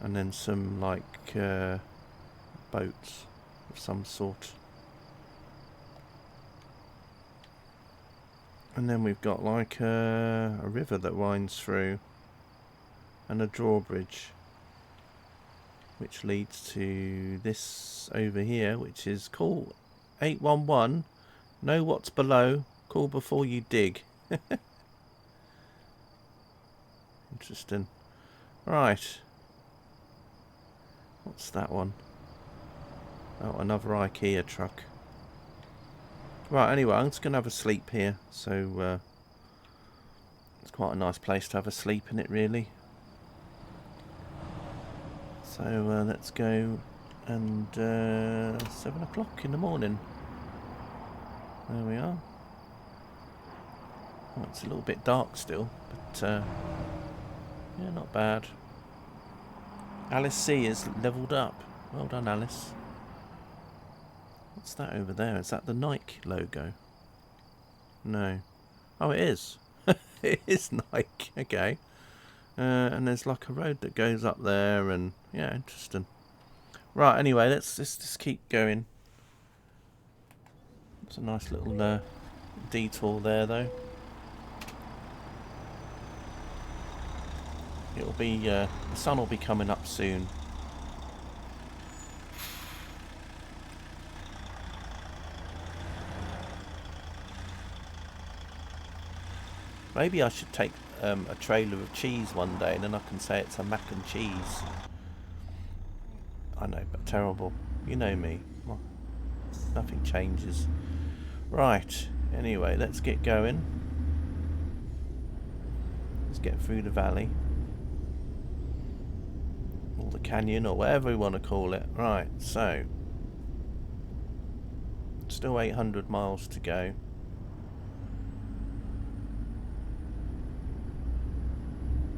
And then some like boats of some sort. And then we've got like a river that winds through. And a drawbridge. Which leads to this over here, which is call 811. Know what's below. Call before you dig. Interesting. Right. What's that one? Oh, another IKEA truck. Right, anyway, I'm just going to have a sleep here. So, it's quite a nice place to have a sleep in it, really. So, let's go and 7 o'clock in the morning. There we are. Oh, it's a little bit dark still, but yeah, not bad. Alice C is leveled up. Well done, Alice. What's that over there? Is that the Nike logo? No. Oh, it is. It is Nike. Okay. And there's like a road that goes up there, and yeah, interesting. Right. Anyway, let's just keep going. It's a nice little detour there, though. It'll be the sun will be coming up soon. Maybe I should take a trailer of cheese one day, and then I can say it's a mac and cheese. I know, but terrible. You know me. Well, nothing changes. Right. Anyway, let's get going. Let's get through the valley. Or the canyon, or whatever we want to call it. Right, so. Still 800 miles to go.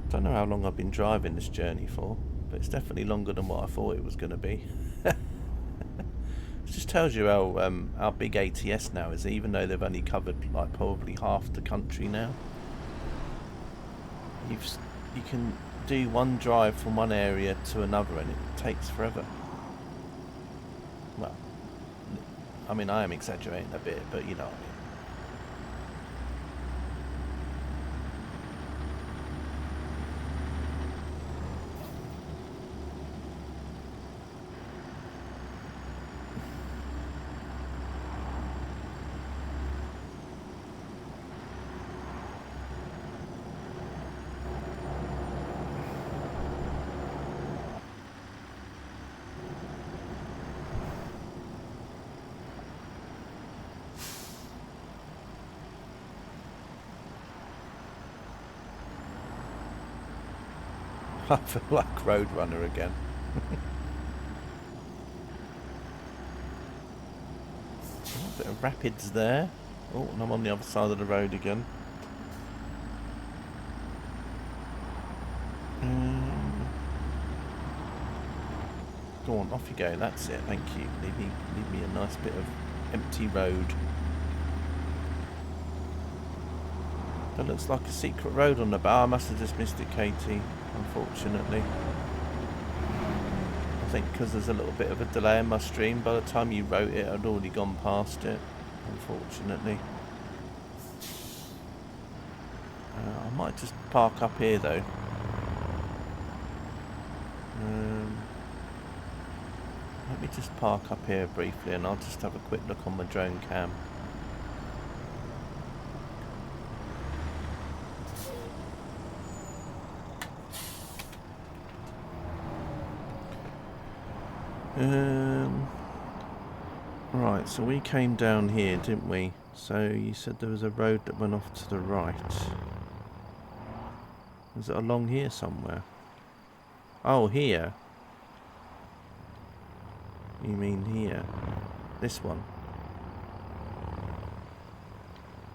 I don't know how long I've been driving this journey for, but it's definitely longer than what I thought it was going to be. It just tells you how big ATS now is, even though they've only covered like probably half the country now. You can do one drive from one area to another, and it takes forever. Well, I mean, I am exaggerating a bit, but you know what I mean. I feel like Roadrunner again. A bit of rapids there. Oh, and I'm on the other side of the road again. Go on, off you go. That's it. Thank you. Leave me a nice bit of empty road. That looks like a secret road on the bar. I must have just missed it, Katie, unfortunately. I think because there's a little bit of a delay in my stream. By the time you wrote it, I'd already gone past it, unfortunately. I might just park up here though. Let me just park up here briefly and I'll just have a quick look on my drone cam. Right, so we came down here, didn't we? So you said there was a road that went off to the right. Was it along here somewhere? Oh, here. You mean here? This one.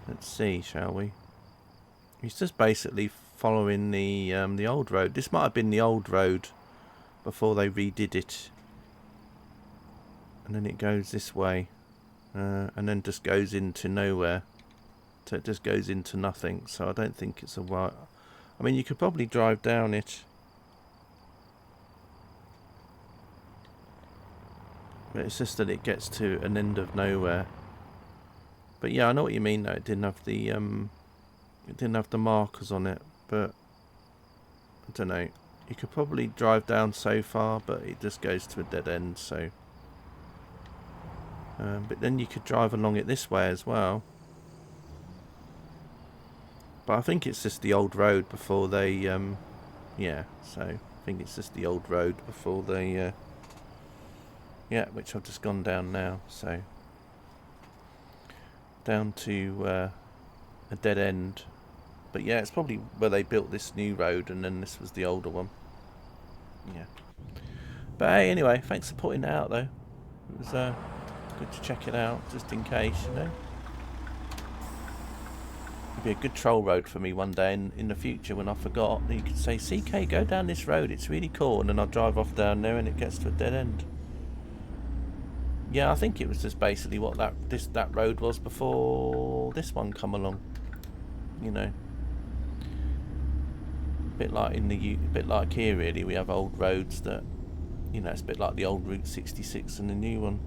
Let's see, shall we? It's just basically following the old road. This might have been the old road before they redid it. And then it goes this way. And then just goes into nowhere. So it just goes into nothing. So I don't think it's a right... I mean, you could probably drive down it. But it's just that it gets to an end of nowhere. But yeah, I know what you mean though. It didn't have the markers on it, but I don't know. You could probably drive down so far, but it just goes to a dead end, so but then you could drive along it this way as well. But I think it's just the old road before they yeah, so I think it's just the old road before they yeah, which I've just gone down now, so down to a dead end. But yeah, it's probably where they built this new road and then this was the older one. Yeah. But hey, anyway, thanks for pointing it out though. It was good to check it out, just in case, you know. It'd be a good troll road for me one day in the future when I forgot. You could say, CK, go down this road, it's really cool, and then I'll drive off down there and it gets to a dead end. Yeah, I think it was just basically what that road was before this one come along. You know, a bit like here really. We have old roads that, you know, it's a bit like the old Route 66 and the new one.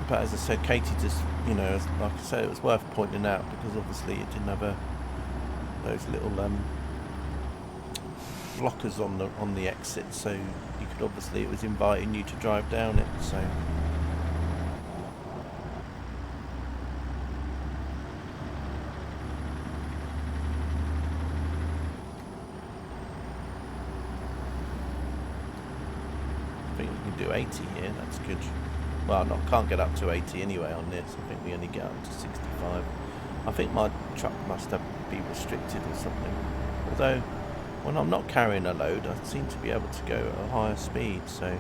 But as I said, Katie just, you know, like I said, it was worth pointing out because obviously it didn't have those little blockers on the exit, so you could obviously, it was inviting you to drive down it, so I think we can do 80 here, that's good. Well, can't get up to 80 anyway on this. I think we only get up to 65. I think my truck must be restricted or something, although when I'm not carrying a load, I seem to be able to go at a higher speed, so...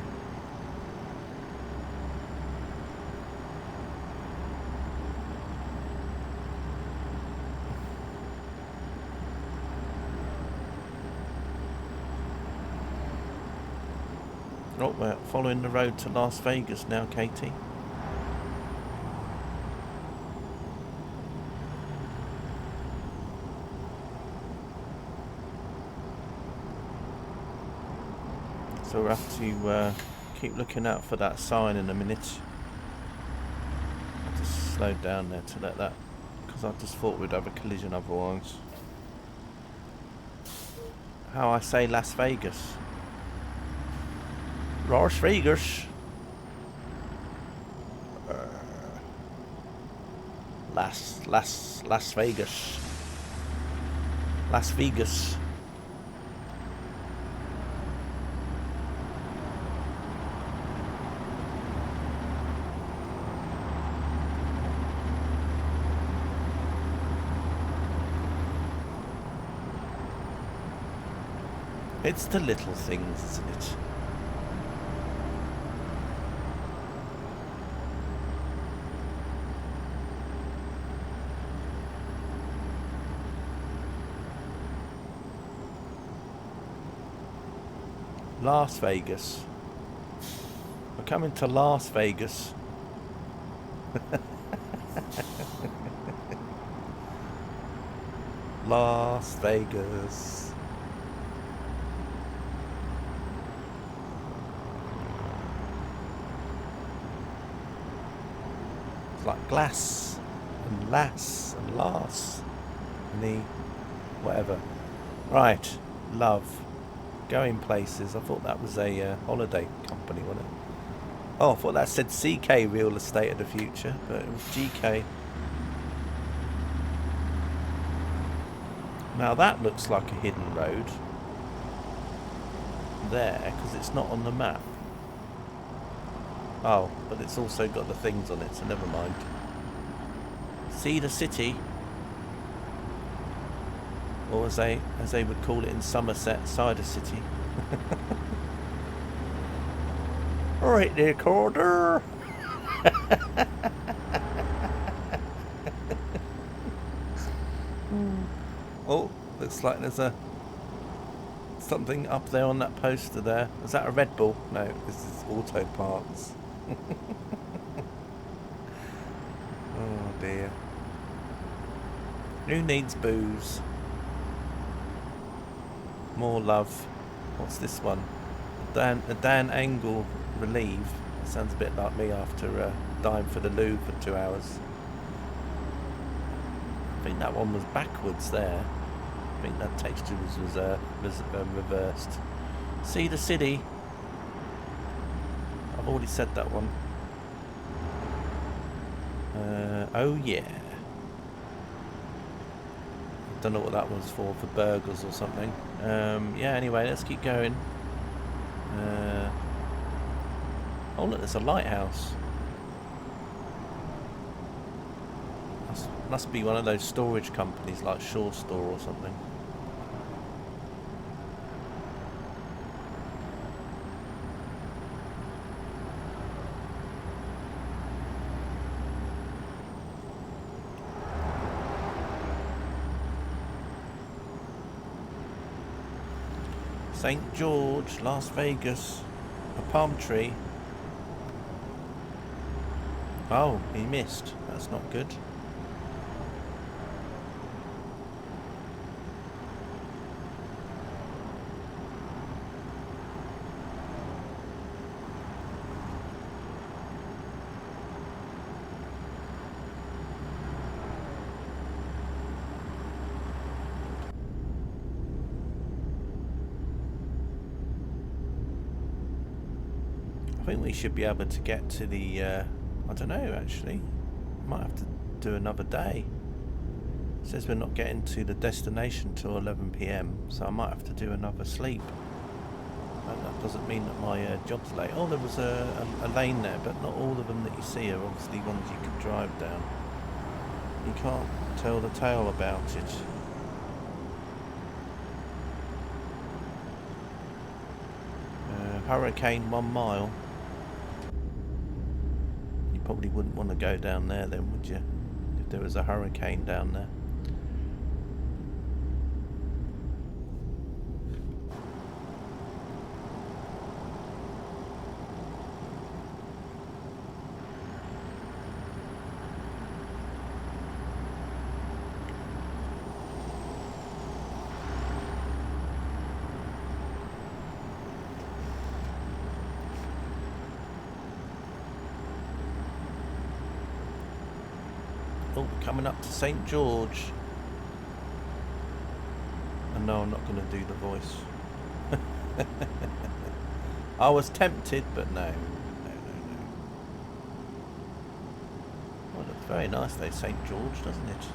Oh, we're following the road to Las Vegas now, Katie. So we'll have to keep looking out for that sign in a minute. I just slowed down there to let that, because I just thought we'd have a collision otherwise. How I say Las Vegas? Las Vegas. Las Vegas. Las Vegas. It's the little things, isn't it? Las Vegas. We're coming to Las Vegas. Las Vegas. It's like glass and lass and lass and the whatever. Right, love. Going places. I thought that was a holiday company, wasn't it? Oh, I thought that said CK Real Estate of the Future, but it was GK. Now that looks like a hidden road there, because it's not on the map. Oh, but it's also got the things on it, so never mind. See the city, or as they would call it in Somerset, Cider City. Right there, Corder. Oh, looks like there's something up there on that poster there. Is that a Red Bull? No, this is Auto Parts. Oh dear. Who needs booze? More love. What's this one? A Dan Angle Relieve. That sounds a bit like me after dying for the loo for 2 hours. I think that one was backwards there. I think that texture was reversed. See the city. I've already said that one. Oh yeah. Don't know what that was for burgers or something. Yeah, anyway, let's keep going. Oh look, there's a lighthouse. Must be one of those storage companies like Shore Store or something. St. George, Las Vegas, a palm tree. Oh, he missed. That's not good. I think we should be able to get to the, I don't know actually, might have to do another day. It says we're not getting to the destination till 11 PM, so I might have to do another sleep. And that doesn't mean that my job's late. Oh, there was a lane there, but not all of them that you see are obviously ones you can drive down. You can't tell the tale about it. Hurricane 1 mile. Probably wouldn't want to go down there then, would you? If there was a hurricane down there. Oh, coming up to St. George. And no, I'm not going to do the voice. I was tempted, but no. Well, it looks very nice though, St. George, doesn't it?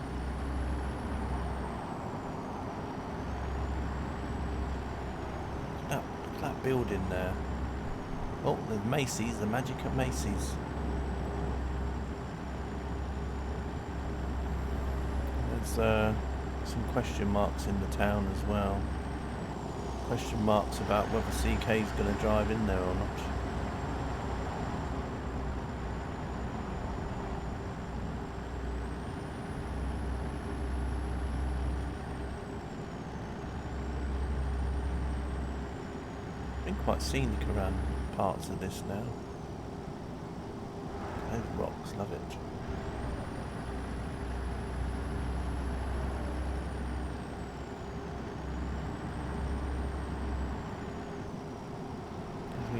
Oh, look at that building there. Oh, there's Macy's, the magic of Macy's. There's some question marks in the town as well. Question marks about whether CK's going to drive in there or not. Been quite scenic around parts of this now. Those rocks, love it.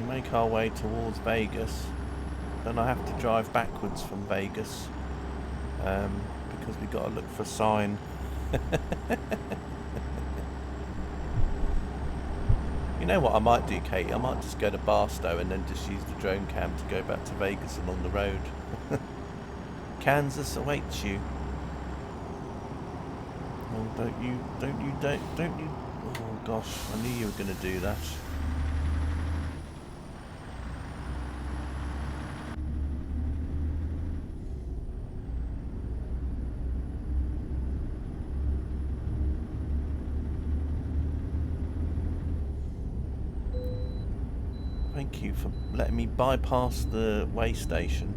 Make our way towards Vegas. then I have to drive backwards from Vegas because we got to look for a sign. You know what I might do, Katie? I might just go to Barstow and then just use the drone cam to go back to Vegas and on the road. Kansas awaits you. Oh, don't you? Oh gosh, I knew you were going to do that. Thank you for letting me bypass the way station.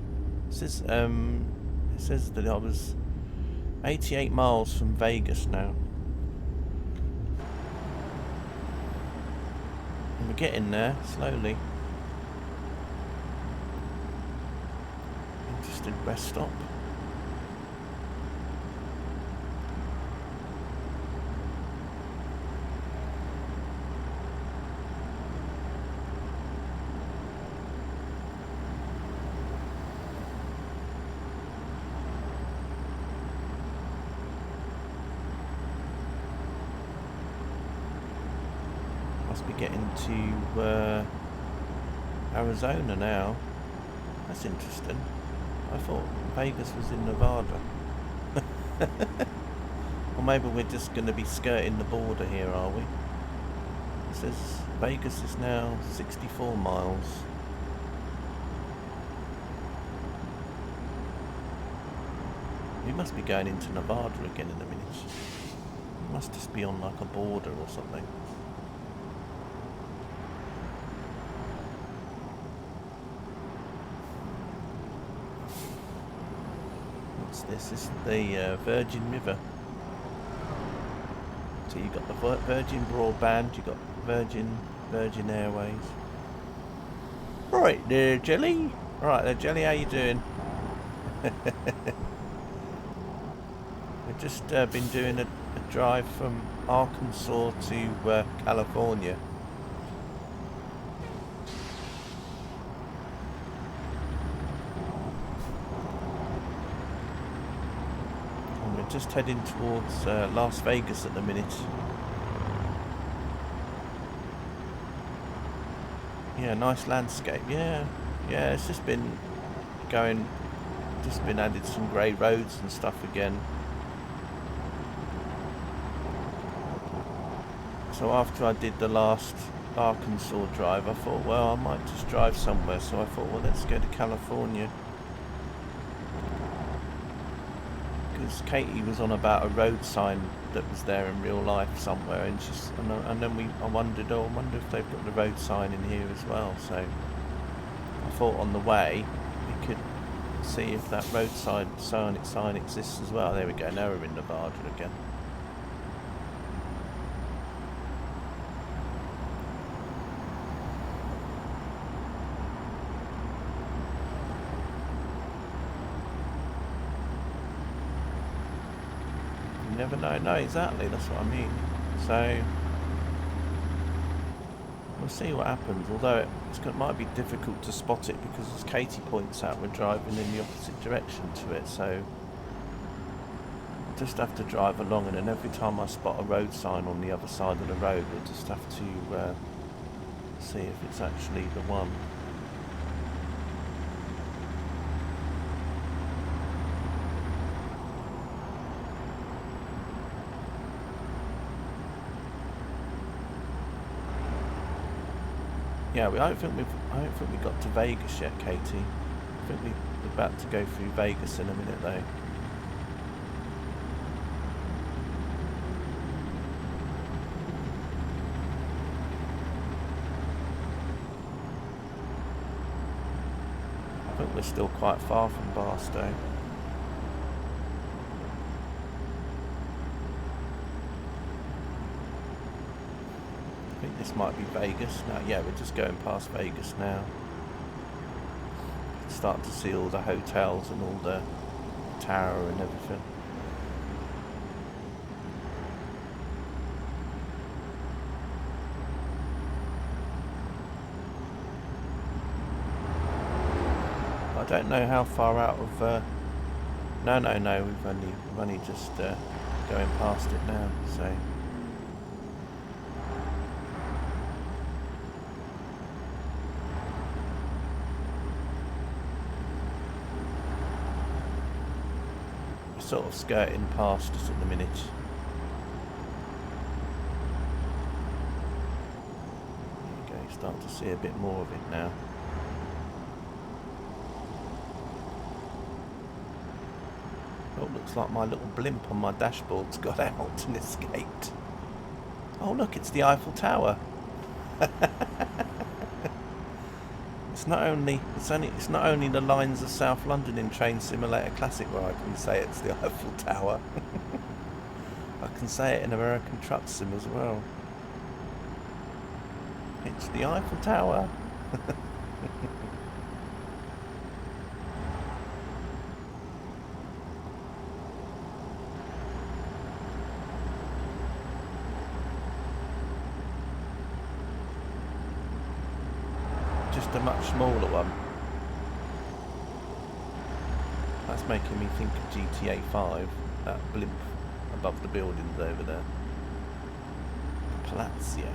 It says that I was 88 miles from Vegas now. And we're getting there slowly. Interesting rest stop. Must be getting to Arizona now. That's interesting. I thought Vegas was in Nevada. Or maybe we're just going to be skirting the border here, are we? It says Vegas is now 64 miles. We must be going into Nevada again in a minute. We must just be on like a border or something. This is the Virgin River. So you've got the Virgin Broadband, you've got Virgin Airways. Right there, Jelly. Right there, Jelly, how you doing? We've just been doing a drive from Arkansas to California. Just heading towards Las Vegas at the minute. Yeah, nice landscape. Yeah, it's just been added some grey roads and stuff again. So after I did the last Arkansas drive, I thought, well, I might just drive somewhere. So I thought, well, let's go to California. Because Katie was on about a road sign that was there in real life somewhere, and then I wondered, I wonder if they've got the road sign in here as well. So I thought on the way we could see if that roadside sign exists as well. There we go. Now we're in Nevada again. You never know. No, exactly. That's what I mean. So we'll see what happens. Although it might be difficult to spot it because, as Katie points out, we're driving in the opposite direction to it. So just have to drive along, and then every time I spot a road sign on the other side of the road, we'll just have to see if it's actually the one. Yeah, I don't think we got to Vegas yet, Katie. I think we're about to go through Vegas in a minute, though. I think we're still quite far from Barstow. I think this might be Vegas now. Yeah, we're just going past Vegas now. Start to see all the hotels and all the tower and everything. I don't know how far out of... No, we've only just going past it now, so... We're sort of skirting past us at the minute. There you go, start to see a bit more of it now. Oh, looks like my little blimp on my dashboard's got out and escaped. Oh look, it's the Eiffel Tower. It's not only the lines of South London in Train Simulator Classic where I can say it's the Eiffel Tower. I can say it in American Truck Sim as well. It's the Eiffel Tower. Just a much smaller one. That's making me think of GTA 5, that blimp above the buildings over there. Palazzo.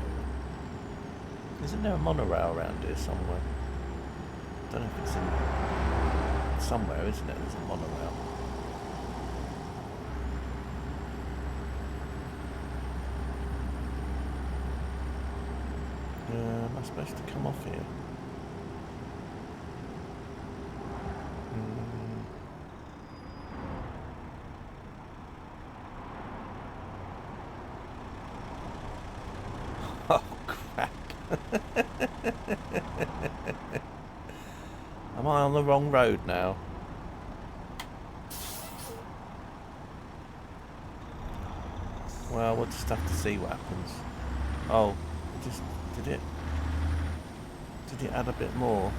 Isn't there a monorail around here somewhere? I don't know if it's in... somewhere, isn't it? There's a monorail. Am I supposed to come off here? Oh crap. Am I on the wrong road now? Well, we'll just have to see what happens. Oh, did it add a bit more?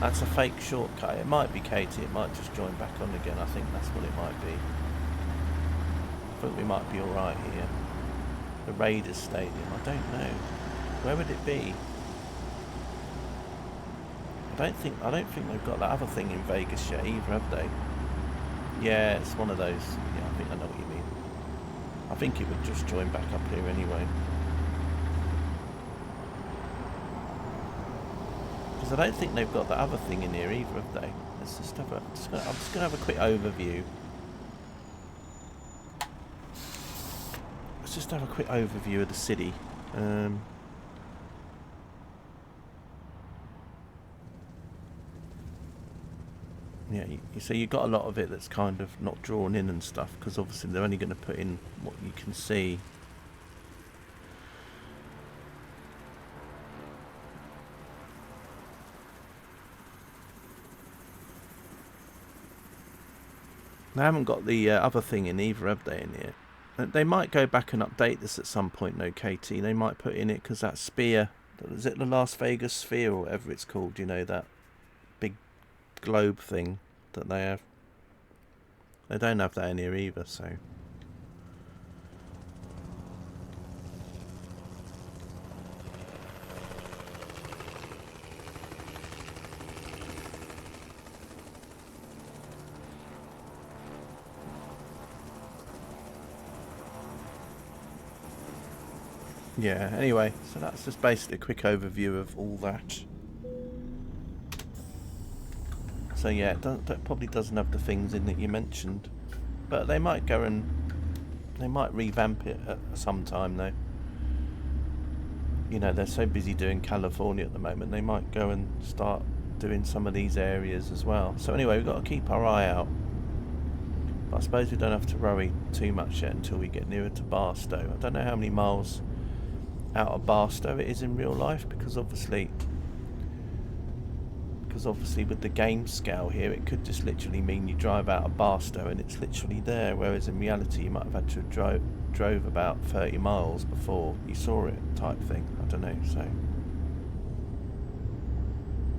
That's a fake shortcut. It might be Katie, it might just join back on again. I think that's what it might be. I think we might be alright here. The Raiders Stadium, I don't know. Where would it be? I don't think they've got that other thing in Vegas yet either, have they? Yeah, it's one of those. Yeah, I think I know what you mean. I think it would just join back up here anyway. Because I don't think they've got that other thing in here either, have they? Let's just have a... I'm just going to have a quick overview. Let's just have a quick overview of the city. Yeah, so you've got a lot of it that's kind of not drawn in and stuff, because obviously they're only going to put in what you can see. They haven't got the other thing in either, have they, in here? They might go back and update this at some point, no, Katie. They might put in it because that sphere, is it the Las Vegas sphere or whatever it's called, you know, that big globe thing that they have. They don't have that in here either, so... Yeah, anyway, so that's just basically a quick overview of all that. So yeah, that probably doesn't have the things in that you mentioned. But they might go and... they might revamp it at some time though. You know, they're so busy doing California at the moment, they might go and start doing some of these areas as well. So anyway, we've got to keep our eye out. But I suppose we don't have to worry too much yet until we get nearer to Barstow. I don't know how many miles out of Barstow it is in real life, because obviously with the game scale here it could just literally mean you drive out of Barstow and it's literally there, whereas in reality you might have had to have drove about 30 miles before you saw it, type thing. I don't know. So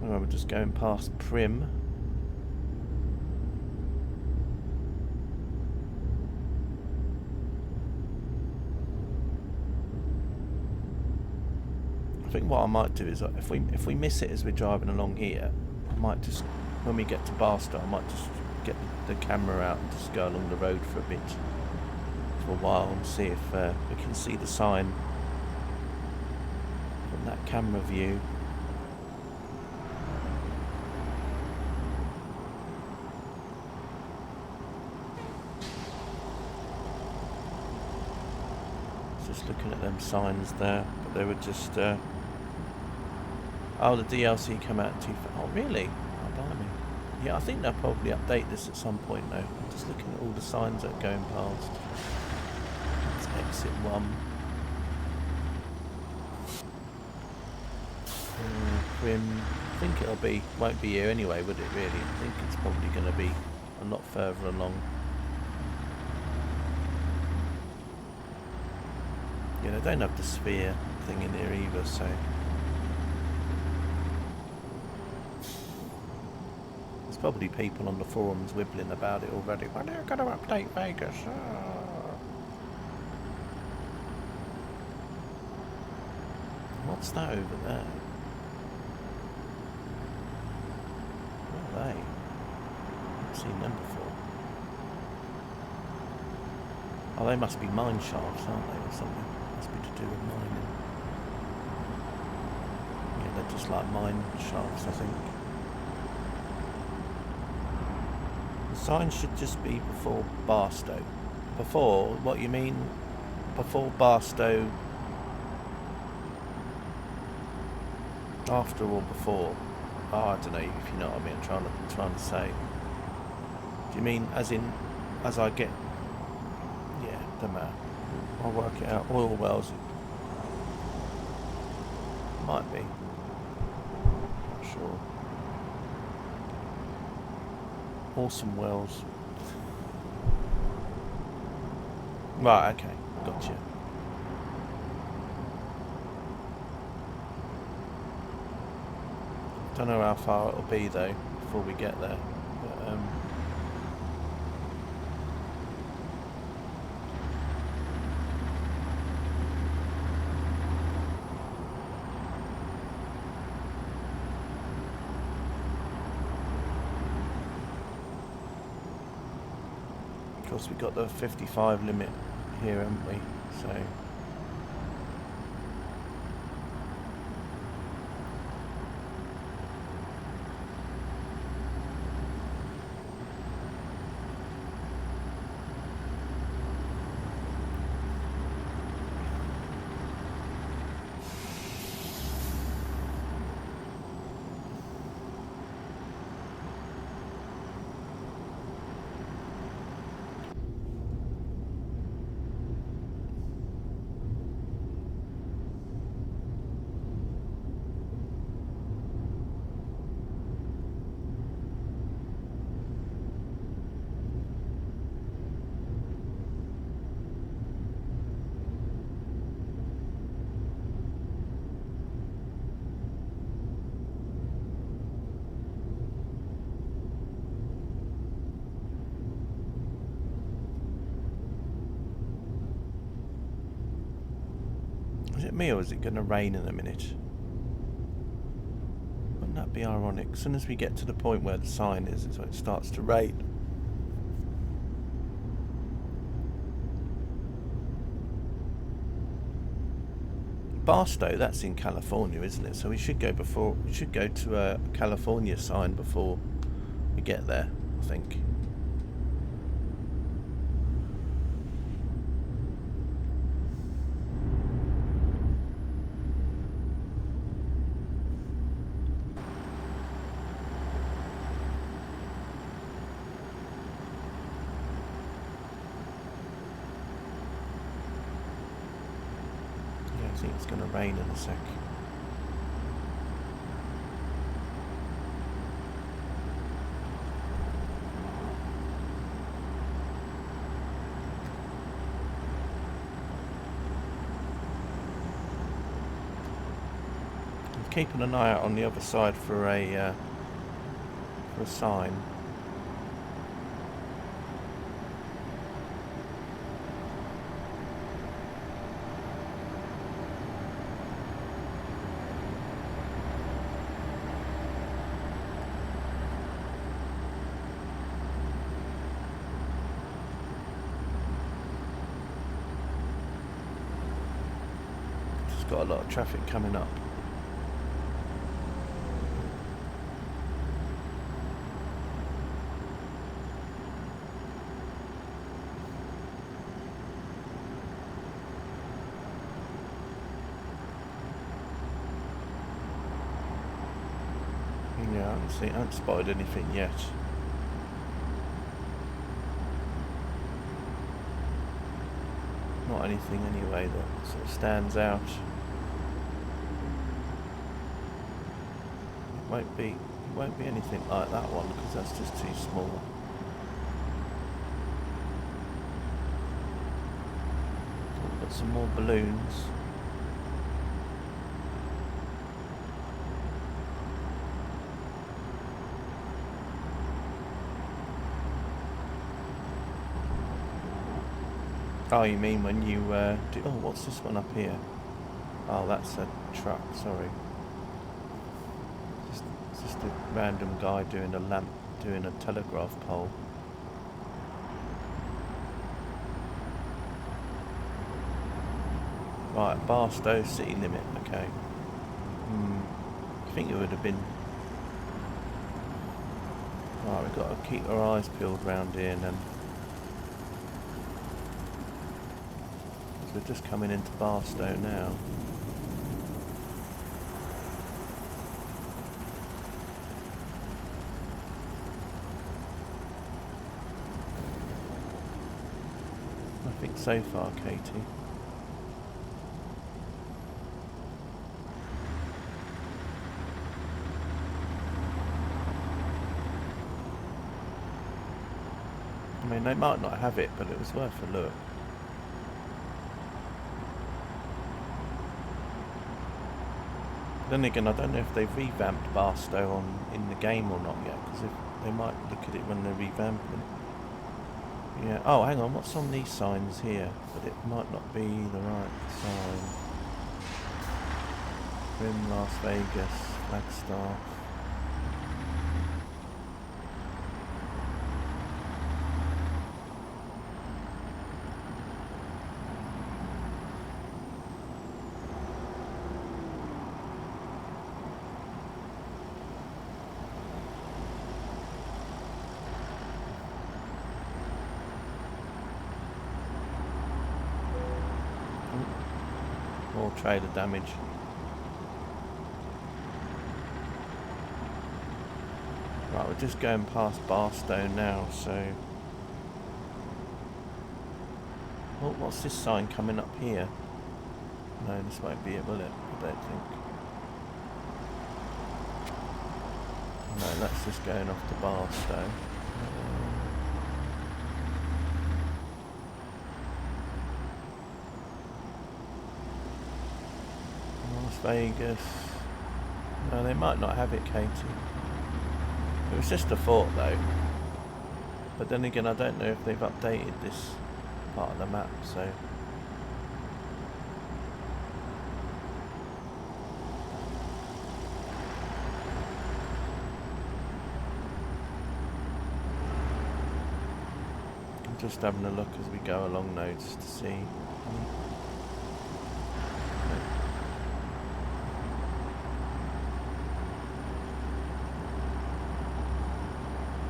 anyway, we're just going past Prim. I think what I might do is if we miss it as we're driving along here, I might just when we get to Barstow, I might just get the camera out and just go along the road for a bit, for a while, and see if we can see the sign from that camera view. Just looking at them signs there, but they were just oh, the DLC come out in oh really? Oh blimey. Yeah, I think they'll probably update this at some point though. I'm just looking at all the signs that are going past. It's exit 1. Prim. I think won't be here anyway, would it really? I think it's probably going to be a lot further along. Yeah, they don't have the sphere thing in here either, so... There's probably people on the forums wibbling about it already. When are you going to update Vegas? What's that over there? What are they? I've seen them before. Oh, they must be mine shafts, aren't they, or something? Must be to do with mining. Yeah, they're just like mine shafts, I think. The sign should just be before Barstow. Before? What you mean? Before Barstow? After or before? Oh, I don't know if you know what I mean. I'm trying to say. Do you mean as in, as I get? Yeah, don't matter. I'll work it out. Oil wells. Might be. Not sure. Awesome wells. Right, okay. Gotcha. Don't know how far it'll be though before we get there. But, of course, we got the 55 limit here, haven't we? So. Is it me or is it going to rain in a minute? Wouldn't that be ironic? As soon as we get to the point where the sign is, it's when it starts to rain. Barstow, that's in California, isn't it? So we should go to a California sign before we get there, I think. I think it's going to rain in a sec. I'm keeping an eye out on the other side for a sign. got a lot of traffic coming up. Yeah, I haven't spotted anything yet. Not anything anyway that sort of stands out. It won't be anything like that one because that's just too small. We've got some more balloons. Oh, you mean when you do... Oh, what's this one up here? Oh, that's a truck, sorry. It's just a random guy doing a telegraph pole. Right, Barstow city limit, okay. I think it would have been... Right, we've got to keep our eyes peeled round here then. We're just coming into Barstow now. Nothing so far, Katie. I mean, they might not have it, but it was worth a look. Then again, I don't know if they've revamped Barstow in the game or not yet, because they might look at it when they're revamping. Yeah. Oh, hang on. What's on these signs here? But it might not be the right sign. Rim, Las Vegas, Flagstaff. More trailer damage. Right, we're just going past Barstow now, so... Oh, what's this sign coming up here? No, this won't be it, will it? I don't think. No, that's just going off to Barstow. Las Vegas. No, they might not have it, Katie. It was just a thought, though. But then again, I don't know if they've updated this part of the map, so... I'm just having a look as we go along now, just to see.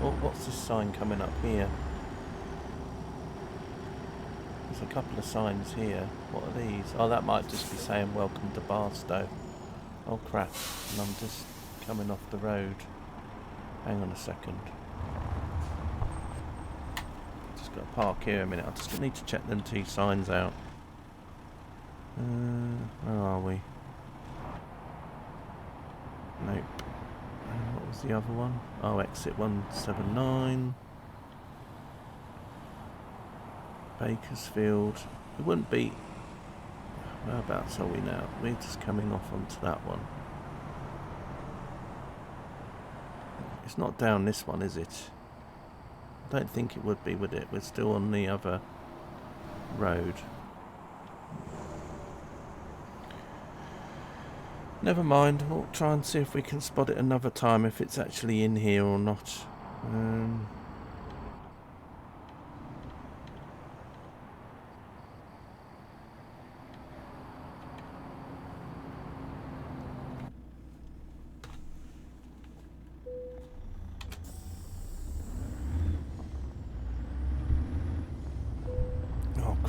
Oh, what's this sign coming up here? There's a couple of signs here. What are these? Oh, that might just be saying welcome to Barstow. Oh crap, and I'm just coming off the road. Hang on a second. Just got to park here a minute. I just need to check them two signs out. Where are we? Nope. What was the other one? Oh, exit 179. Bakersfield. It wouldn't be... Whereabouts are we now? We're just coming off onto that one. It's not down this one, is it? I don't think it would be, would it? We're still on the other road. Never mind, we'll try and see if we can spot it another time, if it's actually in here or not.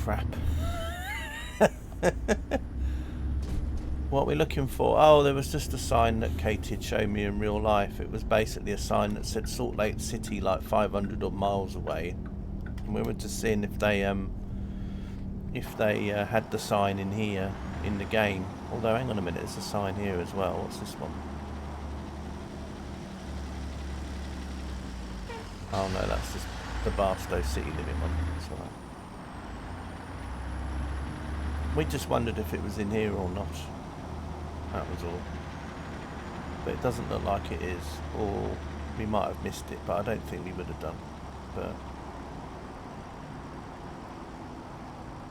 crap. What we're looking for? Oh, there was just a sign that Katie had shown me in real life. It was basically a sign that said Salt Lake City, like 500 odd miles away. And we were just seeing if they had the sign in here in the game. Although, hang on a minute, there's a sign here as well. What's this one? Oh no, that's just the Barstow City Limit one. That's all right. We just wondered if it was in here or not. That was all. But it doesn't look like it is. Or we might have missed it, but I don't think we would have done. But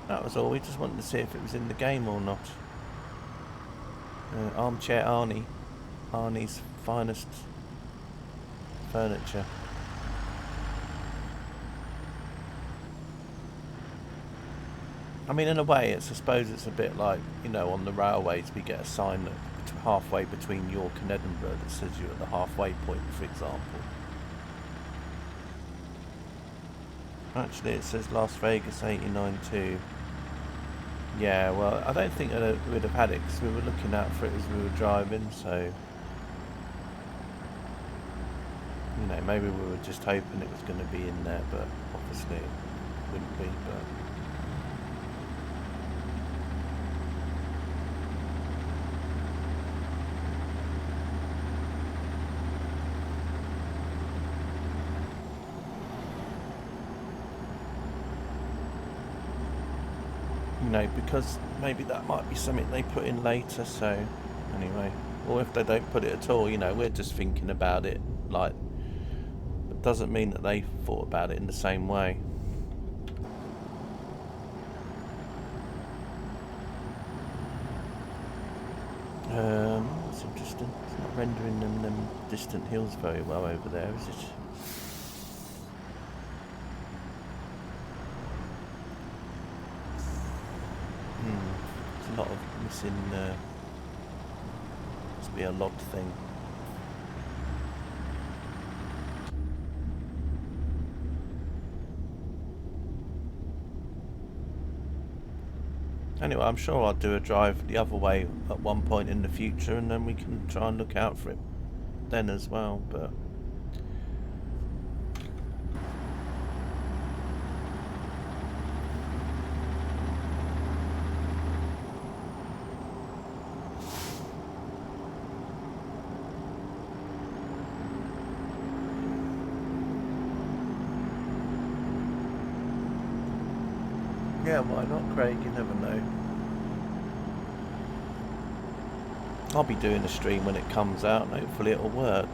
that was all. We just wanted to see if it was in the game or not. Armchair Arnie. Arnie's finest furniture. I mean, in a way, I suppose it's a bit like, you know, on the railways we get a sign that halfway between York and Edinburgh that says you're at the halfway point, for example. Actually, it says Las Vegas 89 too. Yeah, well, I don't think we'd have had it because we were looking out for it as we were driving, so... You know, maybe we were just hoping it was going to be in there, but obviously it wouldn't be, but... You know, because maybe that might be something they put in later, so anyway. Or if they don't put it at all, you know, we're just thinking about it, like, it doesn't mean that they thought about it in the same way. That's interesting. It's not rendering them distant hills very well over there, is it? There's a lot of missing, must be a logged thing. Anyway, I'm sure I'll do a drive the other way at one point in the future, and then we can try and look out for it then as well, but... Yeah, why not, Craig? You never know. I'll be doing a stream when it comes out, and hopefully it'll work.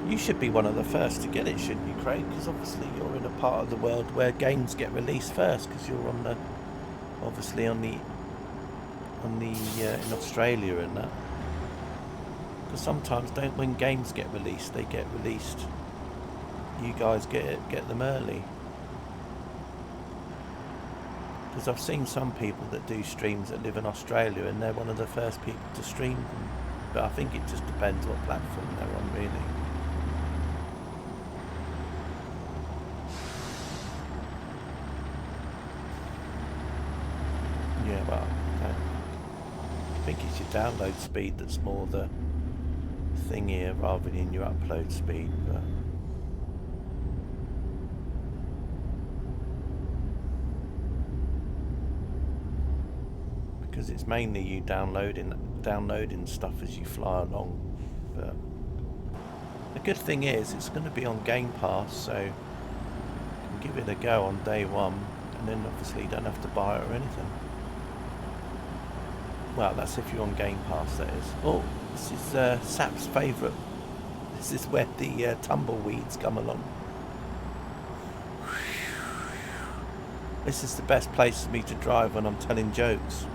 You should be one of the first to get it, shouldn't you, Craig? Because obviously you're in a part of the world where games get released first, because you're on the, obviously on the in Australia and that. Because sometimes when games get released, they get released. You guys get them early. Because I've seen some people that do streams that live in Australia, and they're one of the first people to stream them. But I think it just depends what platform they're on, really. Yeah, well, I think it's your download speed that's more the thing here rather than your upload speed. But because it's mainly you downloading stuff as you fly along. But the good thing is it's going to be on Game Pass, so you can give it a go on day one, and then obviously you don't have to buy it or anything. Well, that's if you're on Game Pass, that is. Oh, this is Sap's favourite. This is where the tumbleweeds come along. This is the best place for me to drive when I'm telling jokes.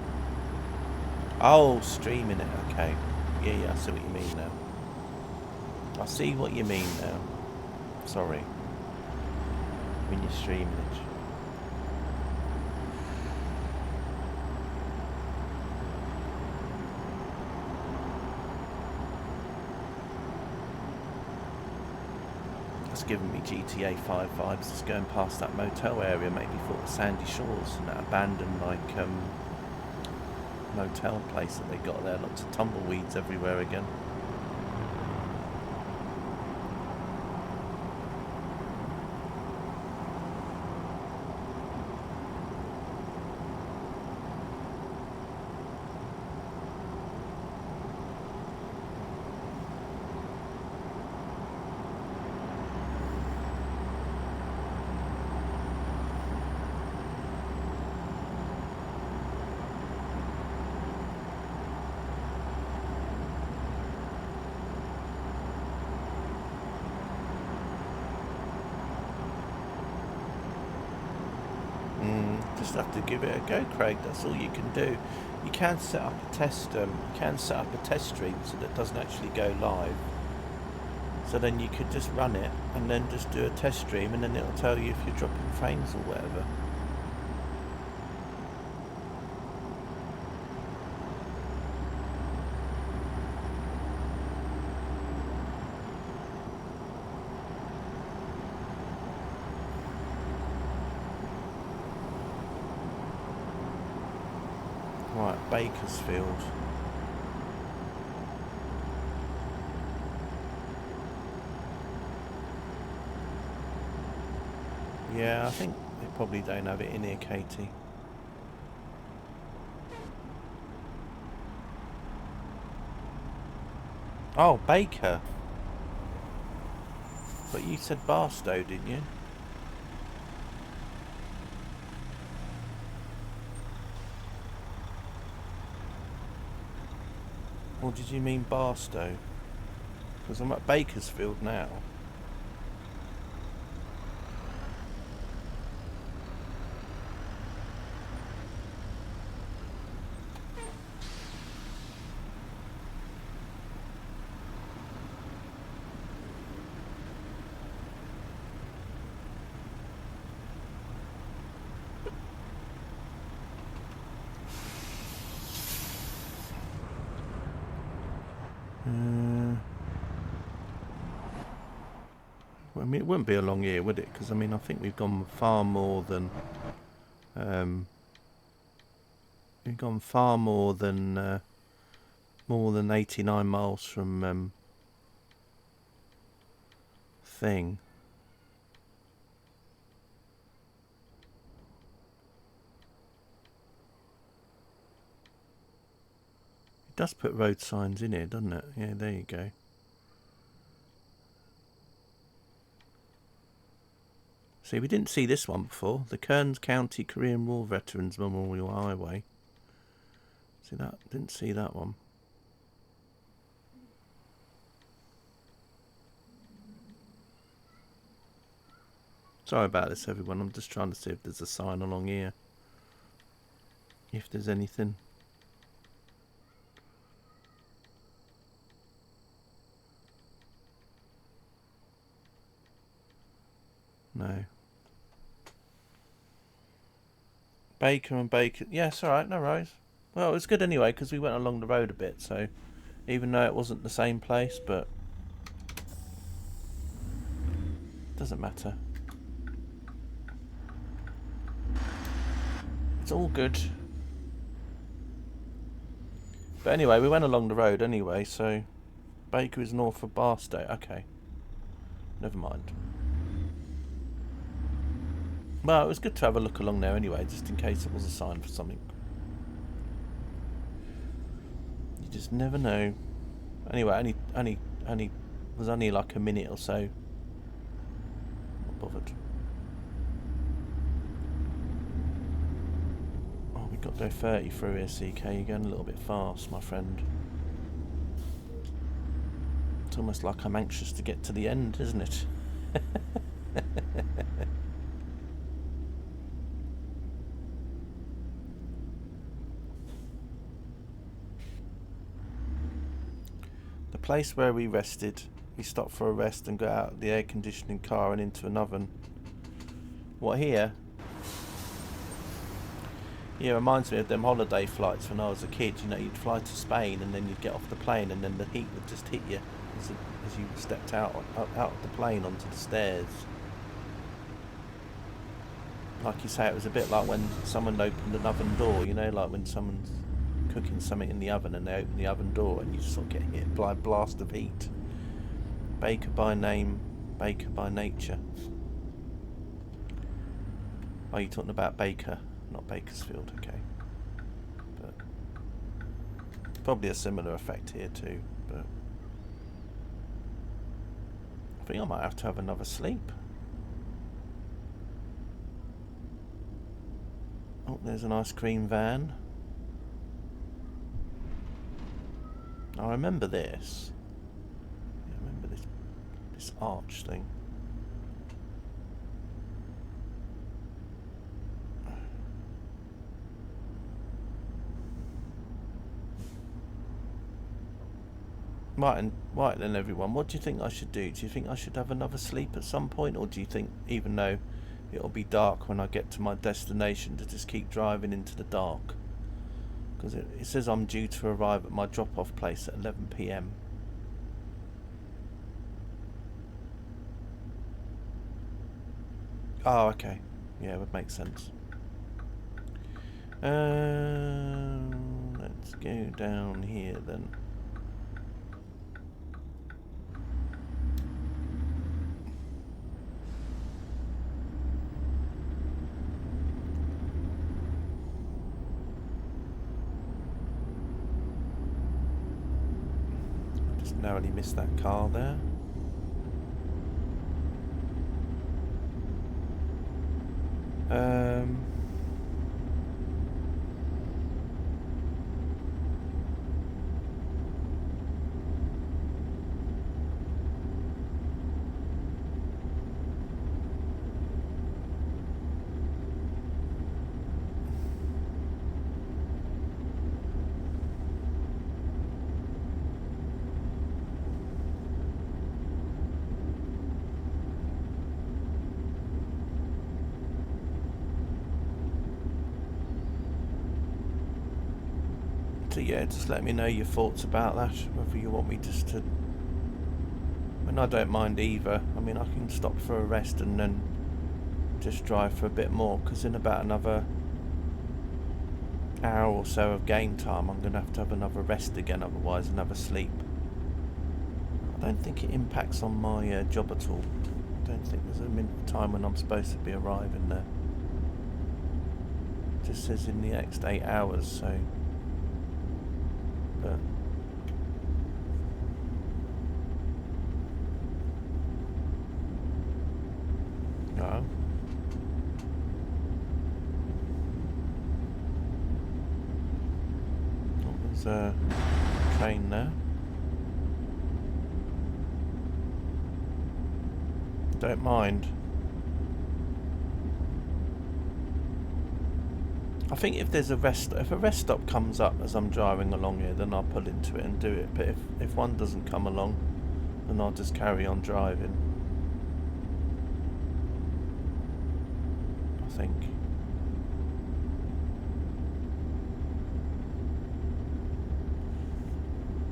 Oh, streaming it, okay. Yeah, I see what you mean now. I see what you mean now. Sorry. when you're streaming it. It's giving me GTA 5 vibes. Just going past that motel area, made me thought of Sandy Shores and that abandoned motel place that they got there. Lots of tumbleweeds everywhere again. Just have to give it a go, Craig. That's all you can do. You can set up a test. You can set up a test stream so that it doesn't actually go live. So then you could just run it and then just do a test stream, and then it'll tell you if you're dropping frames or whatever. Right, Bakersfield. Yeah, I think they probably don't have it in here, Katie. Oh, Baker. But you said Barstow, didn't you? Or did you mean Barstow? Because I'm at Bakersfield now. I mean, it wouldn't be a long year, would it? Because I mean, I think we've gone far more than more than 89 miles from thing. It does put road signs in here, doesn't it? Yeah, there you go. See, we didn't see this one before. The Kearns County Korean War Veterans Memorial Highway. See that? Didn't see that one. Sorry about this, everyone. I'm just trying to see if there's a sign along here. If there's anything. No. Baker and Baker. Yes, alright, no worries. Well, it was good anyway, because we went along the road a bit, so even though it wasn't the same place, but doesn't matter. It's all good. But anyway, we went along the road anyway, so Baker is north of Barstow. Okay. Never mind. Well, it was good to have a look along there anyway, just in case it was a sign for something. You just never know. Anyway, only was only like a minute or so. Not bothered. Oh, we got to go 30 through here, CK. You're going a little bit fast, my friend. It's almost like I'm anxious to get to the end, isn't it? Place where we rested, we stopped for a rest and got out of the air conditioning car and into an oven. What, here? Yeah, it reminds me of them holiday flights when I was a kid. You know, you'd fly to Spain and then you'd get off the plane and then the heat would just hit you as you stepped out of the plane onto the stairs. Like you say, it was a bit like when someone opened an oven door, you know, like when someone's cooking something in the oven and they open the oven door and you just sort of get hit by a blast of heat. Baker by name, Baker by nature. Oh, you're talking about Baker, not Bakersfield, okay. But probably a similar effect here too, but I think I might have to have another sleep. Oh, there's an ice cream van. I remember this. Yeah, I remember this arch thing. Right then everyone, what do you think I should do? Do you think I should have another sleep at some point, or do you think even though it'll be dark when I get to my destination to just keep driving into the dark? Because it says I'm due to arrive at my drop-off place at 11 PM. Oh, okay. Yeah, it would make sense. Let's go down here then. Just narrowly missed that car there. So yeah, just let me know your thoughts about that, whether you want me just to... I mean, I don't mind either. I mean, I can stop for a rest and then just drive for a bit more, because in about another hour or so of game time I'm going to have another rest again, otherwise another sleep. I don't think it impacts on my job at all. I don't think there's a time when I'm supposed to be arriving there. It just says in the next 8 hours, so... But no. Oh, there's a train there. Don't mind. I think if there's a rest stop comes up as I'm driving along here, then I'll pull into it and do it. But if one doesn't come along, then I'll just carry on driving. I think.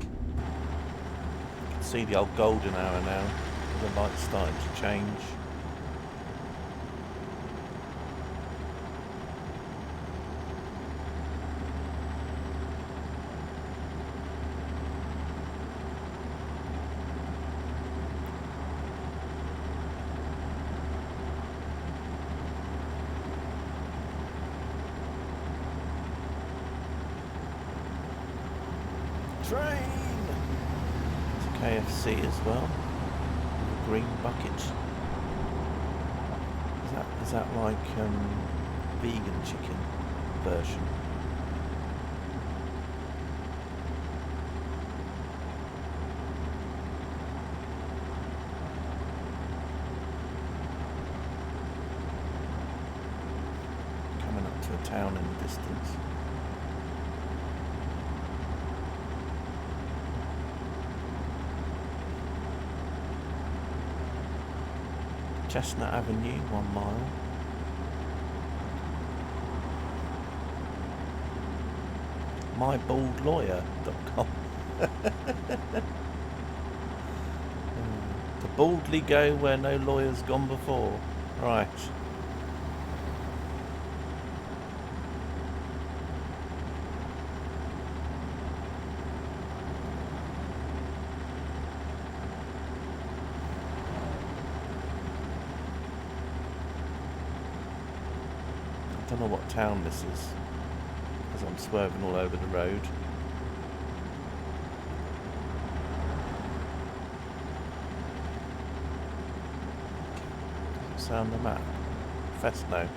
You can see the old golden hour now. The light's starting to change. Train! It's KFC as well. The green bucket. Is that like vegan chicken version? Coming up to a town in the distance. Chestnut Avenue, 1 mile. mybaldlawyer.com. To boldly go where no lawyer's gone before. Right. I don't know what town this is, as I'm swerving all over the road. Does it say on the map? Fresno.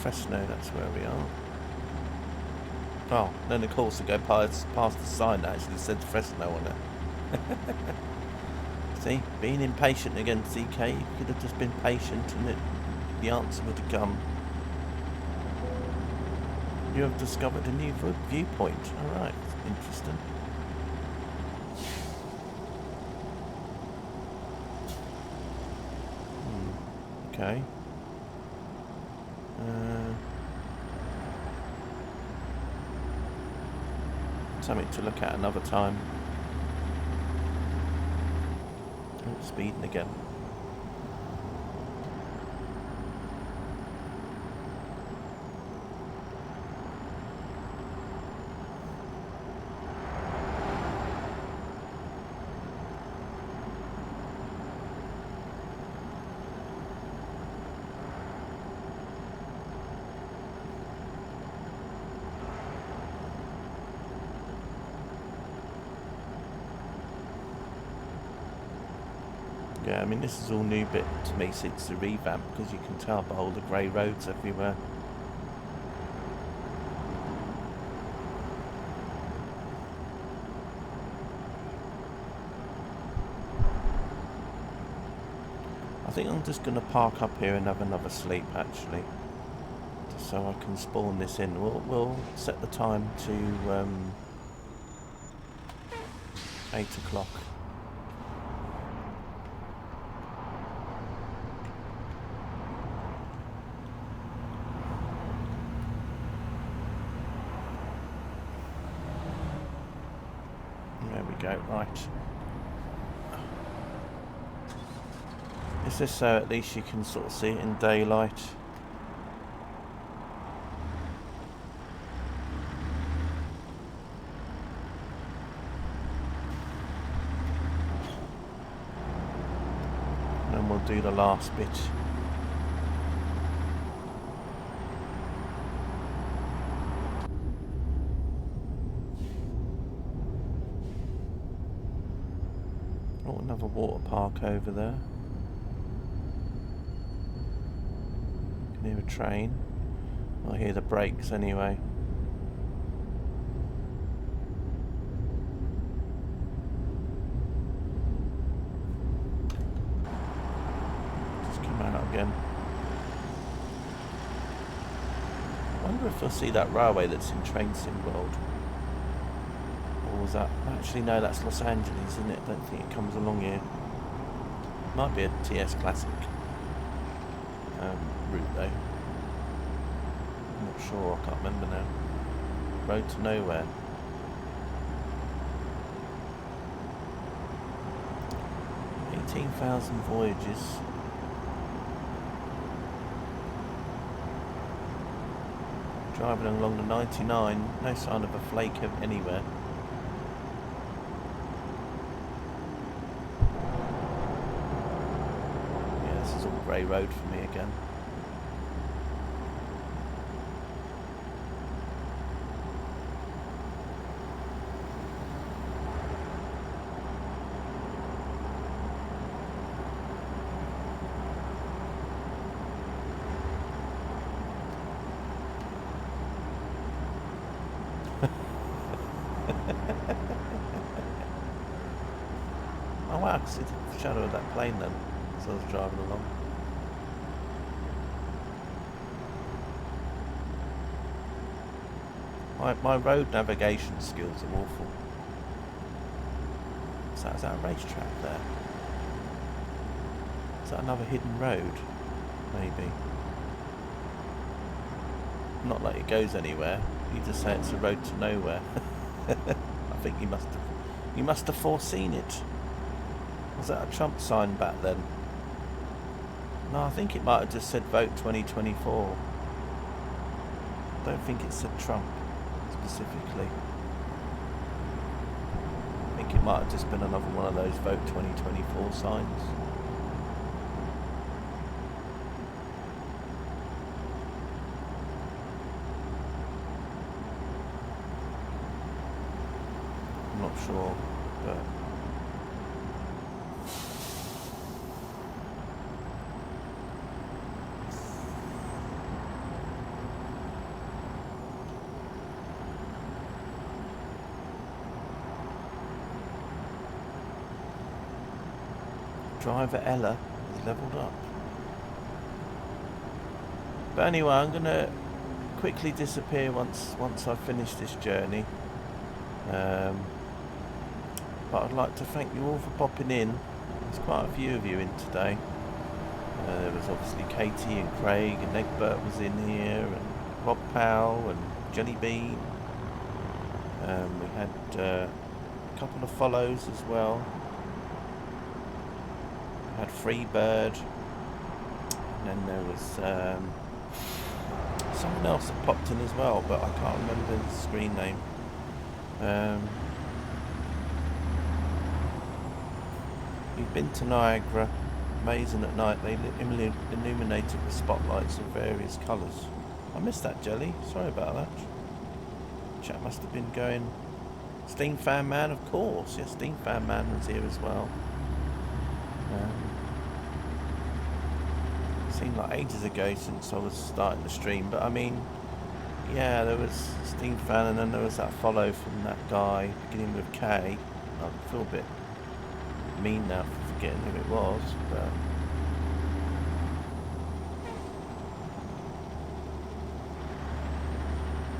Fresno, that's where we are. Oh, then of course I go past the sign that actually said Fresno on it. See, being impatient again, CK, you could have just been patient and the answer would have come. You have discovered a new viewpoint. Alright, interesting. Okay. Something to look at another time. Oh, speeding again. Yeah, I mean this is all new bit to me since the revamp, because you can tell by all the grey roads everywhere. I think I'm just going to park up here and have another sleep actually, just so I can spawn this in. We'll set the time to 8 o'clock. There we go, right. Is this so at least you can sort of see it in daylight? And then we'll do the last bit. Oh, another water park over there. Can hear a train. I hear the brakes anyway. Just come out again. I wonder if I'll see that railway that's in Train Sim World. Or was that... Actually no, that's Los Angeles, isn't it? I don't think it comes along here. Might be a TS Classic route though. I'm not sure, I can't remember now. Road to Nowhere. $18,000 voyages. Driving along the 99, no sign of a flake anywhere. Yeah, this is all grey road for me again. Oh wow, I could see the shadow of that plane then, as I was driving along. My road navigation skills are awful. Is that a racetrack there? Is that another hidden road? Maybe. Not like it goes anywhere. You just say it's a road to nowhere. I think you must have foreseen it. Was that a Trump sign back then? No, I think it might have just said vote 2024. I don't think it said Trump specifically. I think it might have just been another one of those vote 2024 signs. I'm not sure, but Driver Ella is leveled up. But anyway, I'm gonna quickly disappear once I finish this journey. But I'd like to thank you all for popping in. There's quite a few of you in today. There was obviously Katie and Craig, and Egbert was in here, and Rob Powell and Jelly Bean. We had a couple of follows as well. We had Freebird, and then there was someone else that popped in as well, but I can't remember the screen name. We've been to Niagara. Amazing at night. They illuminated with spotlights of various colours. I missed that, Jelly. Sorry about that. Chat must have been going. Steam Fan Man, of course. Yes, Steam Fan Man was here as well. Seemed like ages ago since I was starting the stream, but I mean, yeah, there was Steam Fan, and then there was that follow from that guy beginning with K. I feel a bit mean now for forgetting who it was, but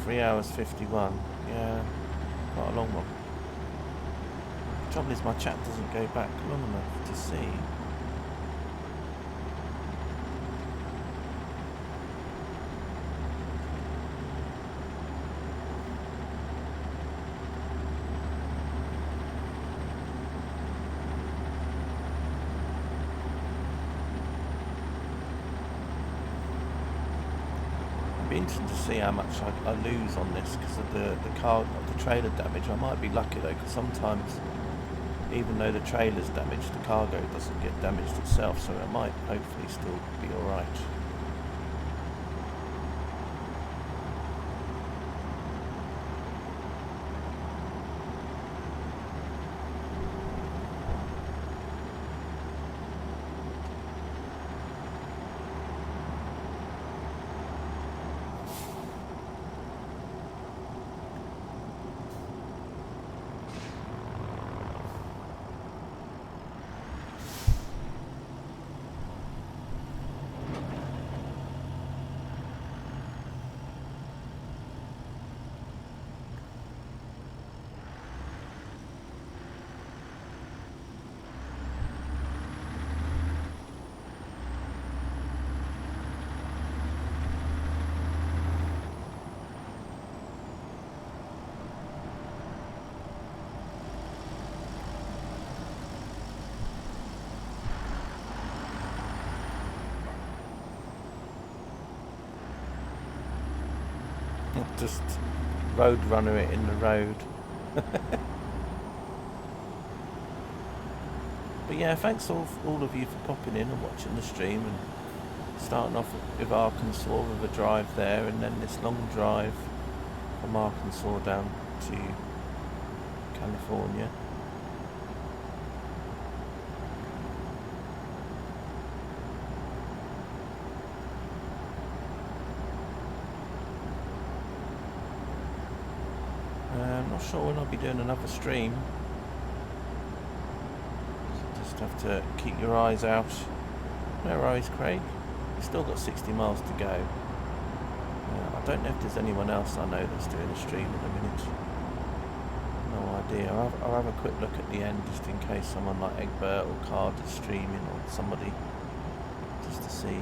Three hours 51, yeah, quite a long one. The trouble is my chat doesn't go back long enough to see. Interesting to see how much I lose on this because of the trailer damage. I might be lucky though, because sometimes even though the trailer's damaged, the cargo doesn't get damaged itself, so it might hopefully still be alright. Just road runner it in the road. But yeah, thanks all of you for popping in and watching the stream, and starting off with Arkansas with a drive there, and then this long drive from Arkansas down to California. I'm not sure when I'll be doing another stream. So just have to keep your eyes out. Where are you, Craig? You've still got 60 miles to go. I don't know if there's anyone else I know that's doing a stream in a minute. No idea. I'll have a quick look at the end just in case someone like Egbert or Card is streaming, or somebody, just to see.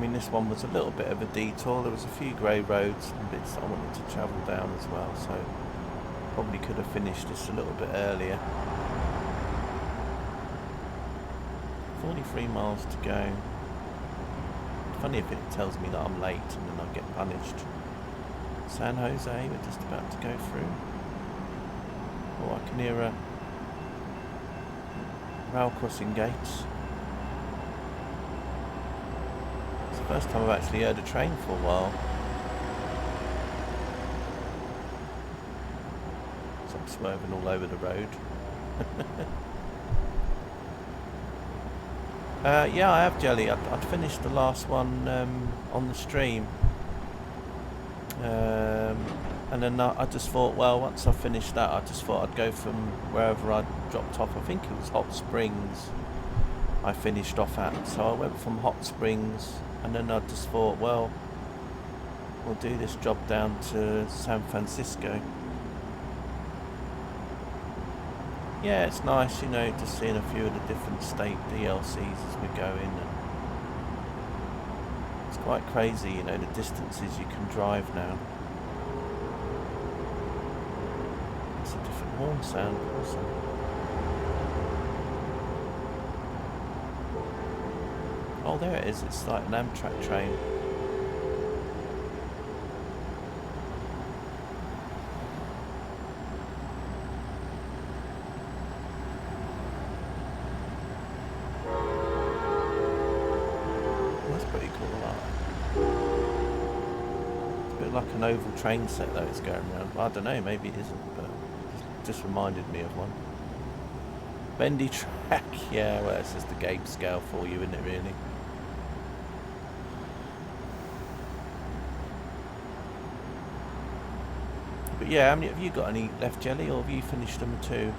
mean, this one was a little bit of a detour. There was a few grey roads and bits I wanted to travel down as well, so probably could have finished this a little bit earlier. 43 miles to go. Funny if it tells me that I'm late and then I get punished. San Jose, we're just about to go through. Oh, I can hear a rail crossing gates. It's the first time I've actually heard a train for a while. So I'm swerving all over the road. Yeah, I have jelly. I'd finished the last one on the stream. And then I just thought, well, once I finished that, I just thought I'd go from wherever I dropped off. I think it was Hot Springs I finished off at. So I went from Hot Springs, and then I just thought, well, we'll do this job down to San Francisco. Yeah, it's nice, you know, just seeing a few of the different state DLCs as we go in. And it's quite crazy, you know, the distances you can drive now. It's a different horn sound also. Oh, there it is. It's like an Amtrak train. Like an oval train set though it's going around. I don't know, maybe it isn't, but it just reminded me of one. Bendy track, yeah, well it's just the game scale for you, isn't it really? But yeah, how many have you got any left, Jelly, or have you finished them too?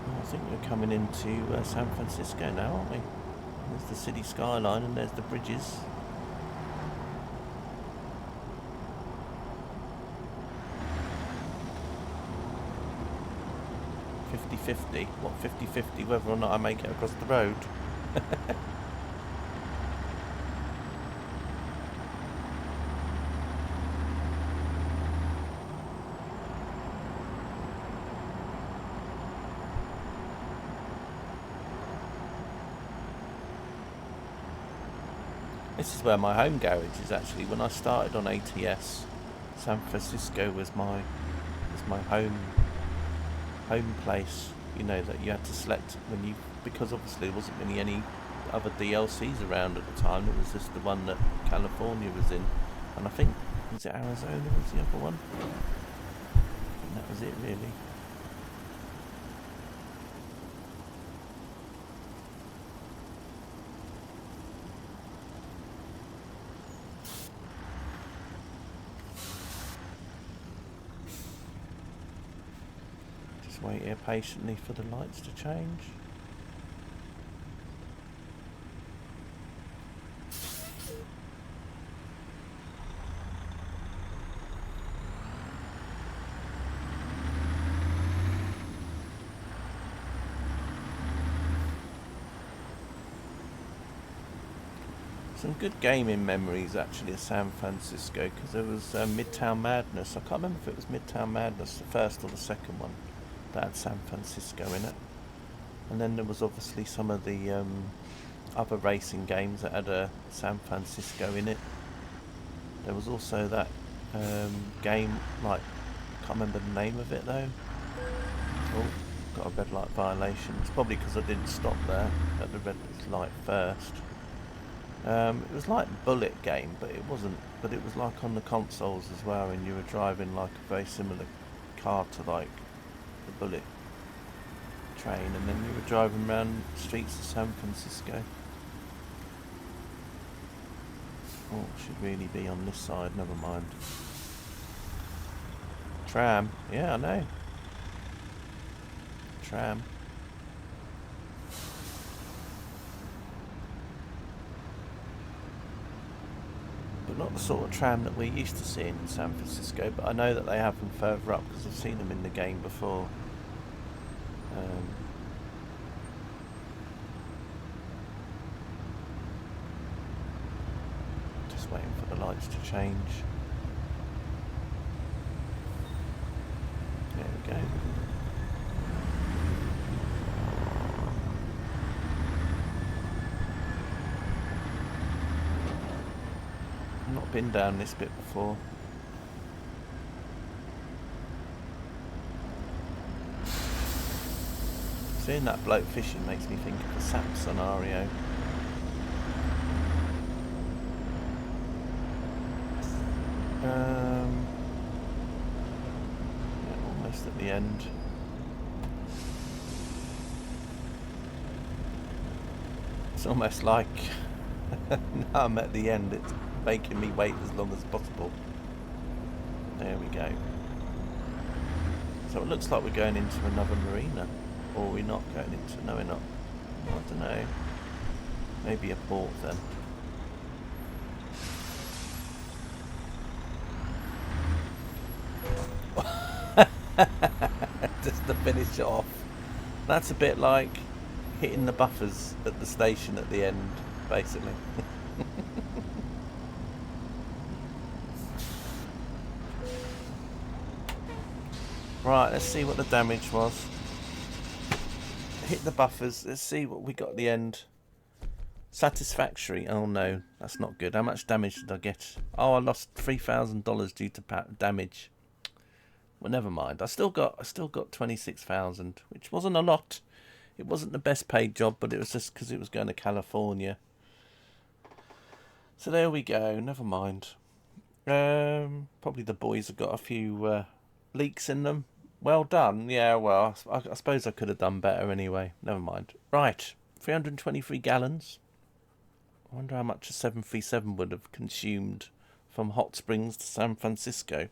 Oh, I think we're coming into San Francisco now, aren't we? There's the city skyline and there's the bridges. $50-50. What, 50-50 whether or not I make it across the road? This is where my home garage is actually. When I started on ATS, San Francisco was my home place. You know, that you had to select when you, because obviously there wasn't any other DLCs around at the time. It was just the one that California was in, and I think was it Arizona was the other one. And that was it really. Wait here patiently for the lights to change. Some good gaming memories actually of San Francisco, because there was Midtown Madness. I can't remember if it was Midtown Madness, the first or the second one, that had San Francisco in it. And then there was obviously some of the other racing games that had San Francisco in it. There was also that game, like, I can't remember the name of it though. Oh, got a red light violation. It's probably because I didn't stop there at the red light first. It was like a bullet game, but it wasn't. But it was like on the consoles as well, and you were driving like a very similar car to like the Bullet train, and then you were driving around the streets of San Francisco. Oh, it should really be on this side. Never mind. Tram. Yeah, I know. Tram. But not the sort of tram that we're used to seeing in San Francisco, but I know that they have them further up because I've seen them in the game before. Just waiting for the lights to change. There we go. I've not been down this bit before. Seeing that bloke fishing makes me think of the SAP scenario. Yeah, almost at the end. It's almost like now I'm at the end, it's making me wait as long as possible. There we go. So it looks like we're going into another marina. Or we're not going into... No, we're not. I don't know. Maybe a port then. Just to finish it off. That's a bit like hitting the buffers at the station at the end, basically. Right, let's see what the damage was. Hit the buffers. Let's see what we got at the end. Satisfactory. Oh no, that's not good. How much damage did I get? Oh, I lost $3,000 due to damage. Well, never mind. I still got 26,000, which wasn't a lot. It wasn't the best paid job, but it was just because it was going to California. So there we go. Never mind. Probably the boys have got a few leaks in them. Well done. Yeah, well, I suppose I could have done better anyway. Never mind. Right, 323 gallons. I wonder how much a 737 would have consumed from Hot Springs to San Francisco.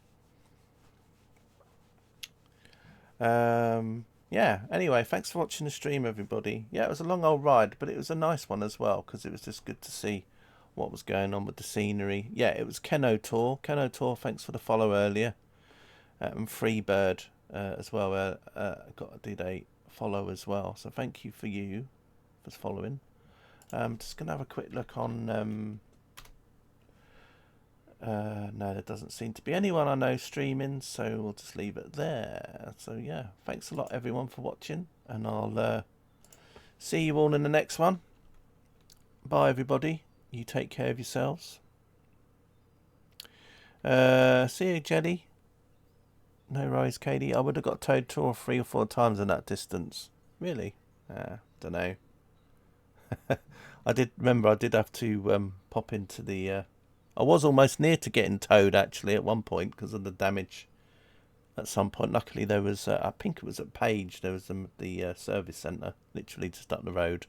Yeah, anyway, thanks for watching the stream, everybody. Yeah, it was a long old ride, but it was a nice one as well, because it was just good to see what was going on with the scenery. Yeah, it was Keno Tour. Keno Tour, thanks for the follow earlier. And Freebird as well did a follow as well, so thank you for following. Just gonna have a quick look on no, there doesn't seem to be anyone I know streaming, so we'll just leave it there. So yeah, thanks a lot everyone for watching, and I'll see you all in the next one. Bye everybody, you take care of yourselves. See you, Jelly. No rise, Katie. I would have got towed 2 or 3 or 4 times in that distance. Really? Don't know. I did have to pop into the... I was almost near to getting towed, actually, at one point, because of the damage. At some point, luckily, there was... I think it was at Page. There was the service centre, literally just up the road.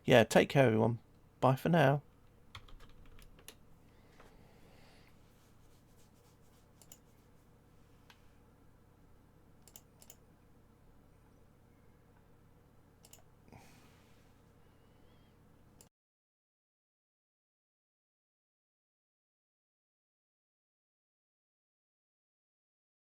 Yeah, take care, everyone. Bye for now.